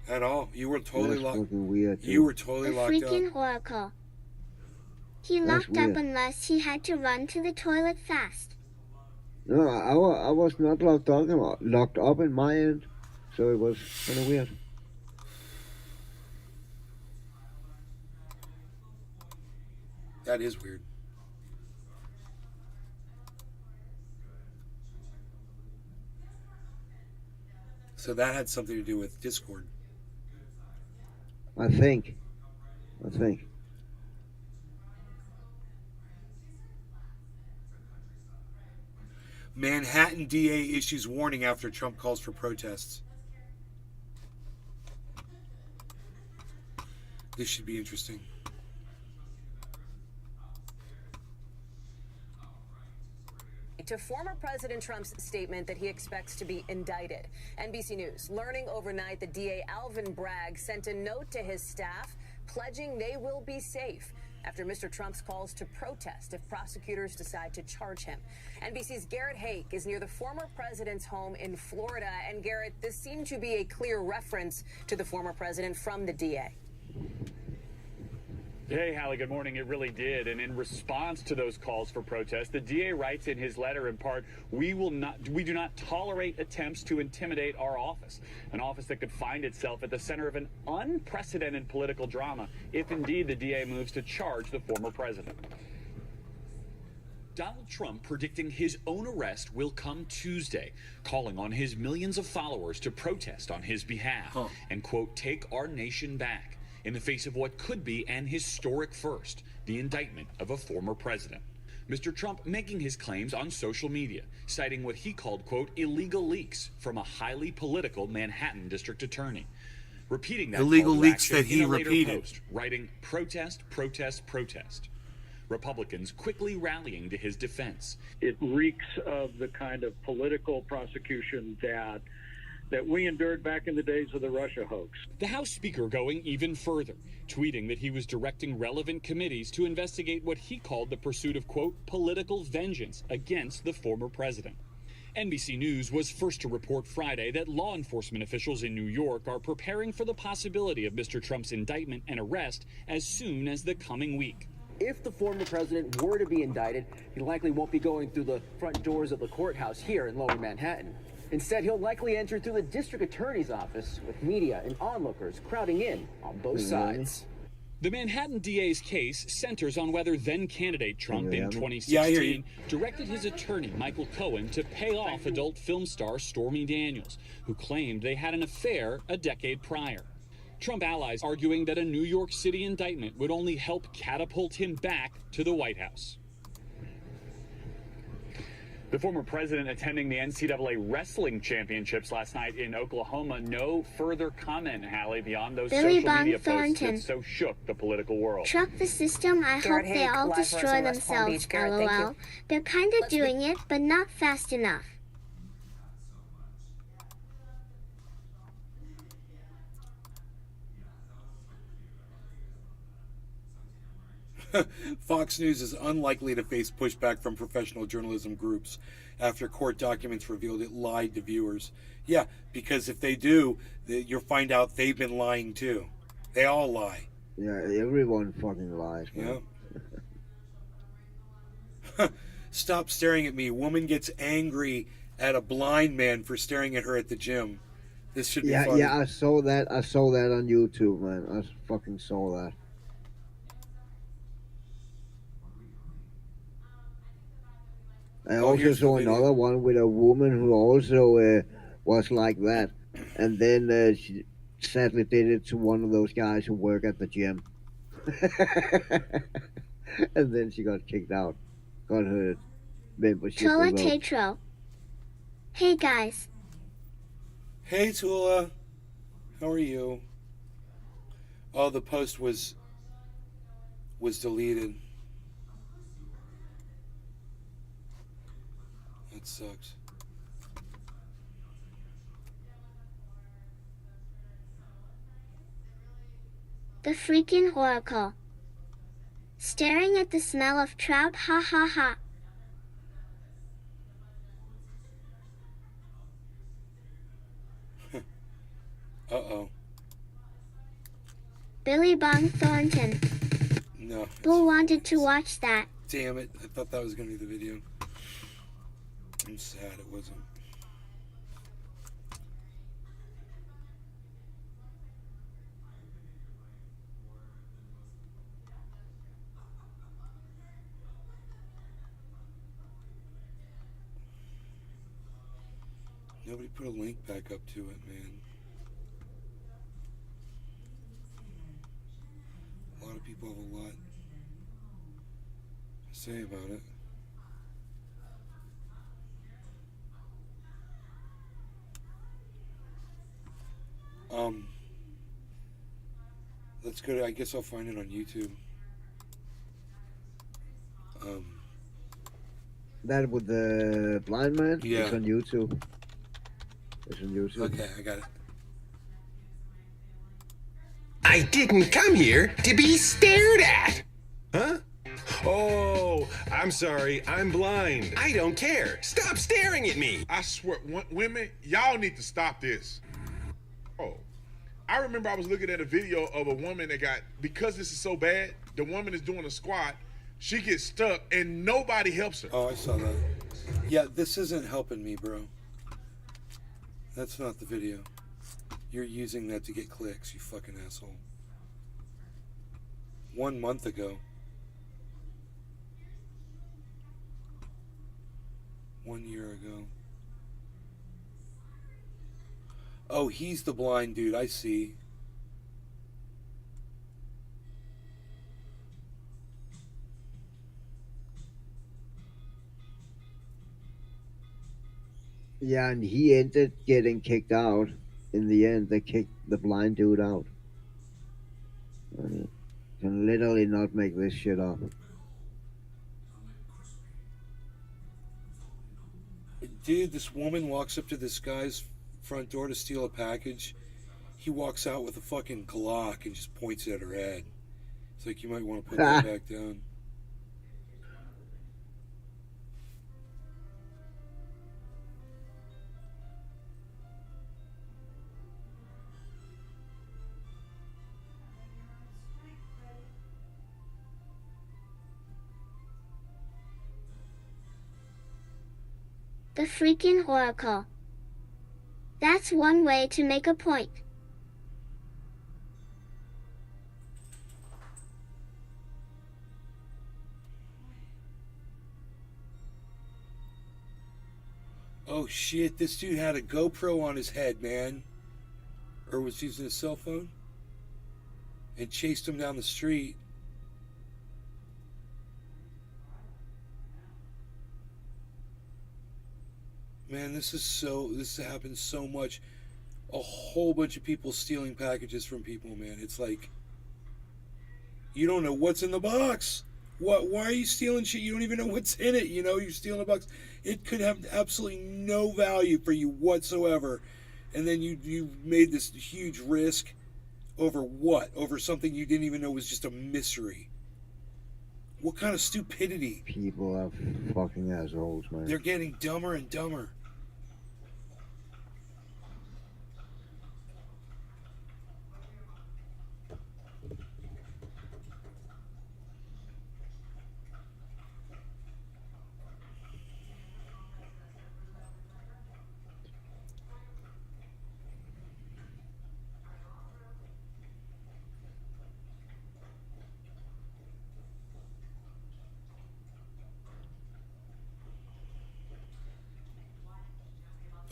At all. You were totally That's locked. fucking weird. You were The totally locked freaking up. Oracle. He That's locked up weird. unless he had to run to the toilet fast. No, I was not locked up in my end, so it was kind of weird. That is weird. So that had something to do with Discord. I think. Manhattan DA issues warning after Trump calls for protests. This should be interesting. To former President Trump's statement that he expects to be indicted. NBC News learning overnight that DA Alvin Bragg sent a note to his staff pledging they will be safe after Mr. Trump's calls to protest if prosecutors decide to charge him. NBC's Garrett Hake is near the former president's home in Florida. And Garrett, this seemed to be a clear reference to the former president from the DA. Hey, Hallie, good morning. It really did. And in response to those calls for protest, the DA writes in his letter, in part, we do not tolerate attempts to intimidate our office, an office that could find itself at the center of an unprecedented political drama if indeed the DA moves to charge the former president. Donald Trump predicting his own arrest will come Tuesday, calling on his millions of followers to protest on his behalf and, quote, take our nation back. In the face of what could be an historic first, the indictment of a former president. Mr. Trump making his claims on social media, citing what he called, quote, illegal leaks from a highly political Manhattan district attorney. Repeating that illegal call to leaks action that he in a later repeated. post, writing, protest, protest, protest. Republicans quickly rallying to his defense. It reeks of the kind of political prosecution that that we endured back in the days of the Russia hoax. The House Speaker going even further, tweeting that he was directing relevant committees to investigate what he called the pursuit of, quote, political vengeance against the former president. NBC News was first to report Friday that law enforcement officials in New York are preparing for the possibility of Mr. Trump's indictment and arrest as soon as the coming week. If the former president were to be indicted, he likely won't be going through the front doors of the courthouse here in Lower Manhattan. Instead, he'll likely enter through the district attorney's office with media and onlookers crowding in on both sides. The Manhattan DA's case centers on whether then-candidate Trump in 2016 Yeah, I hear you. directed his attorney, Michael Cohen, to pay off adult film star Stormy Daniels, who claimed they had an affair a decade prior. Trump allies arguing that a New York City indictment would only help catapult him back to the White House. The former president attending the NCAA wrestling championships last night in Oklahoma. No further comment, Hallie, beyond those Billy social media Bob posts that Thornton. so shook the political world. Truck the system, I Garrett hope they Haig, all live for us destroy in West Palm themselves, Beach. Garrett, thank you. LOL. They're kind of doing it, but not fast enough. Fox News is unlikely to face pushback from professional journalism groups after court documents revealed it lied to viewers. Yeah, because if they do, you'll find out they've been lying too. They all lie. Yeah, everyone fucking lies, man. Yeah. Stop staring at me. Woman gets angry at a blind man for staring at her at the gym. This should be funny. Yeah, I saw that. I saw that on YouTube, man. I fucking saw that. I also here's the saw video. another one with a woman who also was like that, and then she sadly did it to one of those guys who work at the gym, and then she got kicked out, got her membership Tola revoked. Tetro. Hey guys. Hey Tula, how are you? Oh, the post was deleted. That sucks. The freaking oracle. Staring at the smell of trout, ha ha ha. Uh-oh. Billy Bong Thornton. No. Bull wanted to watch that. Damn it. I thought that was going to be the video. I'm sad it wasn't. Nobody put a link back up to it, man. A lot of people have a lot to say about it. Let's go to, I guess I'll find it on YouTube. That with the blind man? Yeah. It's on YouTube. It's on YouTube. Okay, I got it. I didn't come here to be stared at. Huh? Oh, I'm sorry. I'm blind. I don't care. Stop staring at me. I swear, women, y'all need to stop this. Oh, I remember I was looking at a video of a woman that got, because this is so bad, the woman is doing a squat, she gets stuck, and nobody helps her. Oh, I saw that. Yeah, this isn't helping me, bro. That's not the video. You're using that to get clicks, you fucking asshole. 1 month ago. 1 year ago. Oh, he's the blind dude, I see. Yeah, and he ended getting kicked out. In the end, they kicked the blind dude out. Can literally not make this shit up. Dude, this woman walks up to this guy's front door to steal a package. He walks out with a fucking Glock and just points it at her head. It's like, you might want to put that back down. The freaking oracle. That's one way to make a point. Oh shit, this dude had a GoPro on his head, man. Or was using his cell phone. And chased him down the street. Man, this happens so much. A whole bunch of people stealing packages from people, man. It's like, you don't know what's in the box. Why are you stealing shit? You don't even know what's in it. You know, you're stealing a box. It could have absolutely no value for you whatsoever. And then you made this huge risk over what? Over something you didn't even know was just a mystery. What kind of stupidity? People are fucking assholes, man. They're getting dumber and dumber.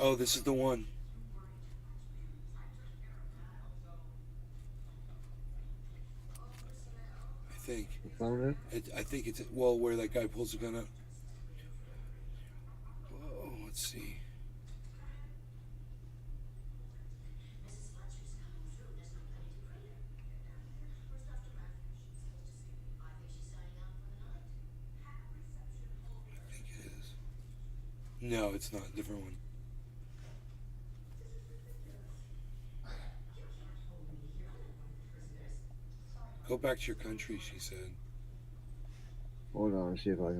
Oh, this is the one. I think. You found it? I think it's, well, where that guy pulls the gun out. Oh, let's see. I think it is. No, it's not. Different one. Go back to your country, she said. Hold on, see if I can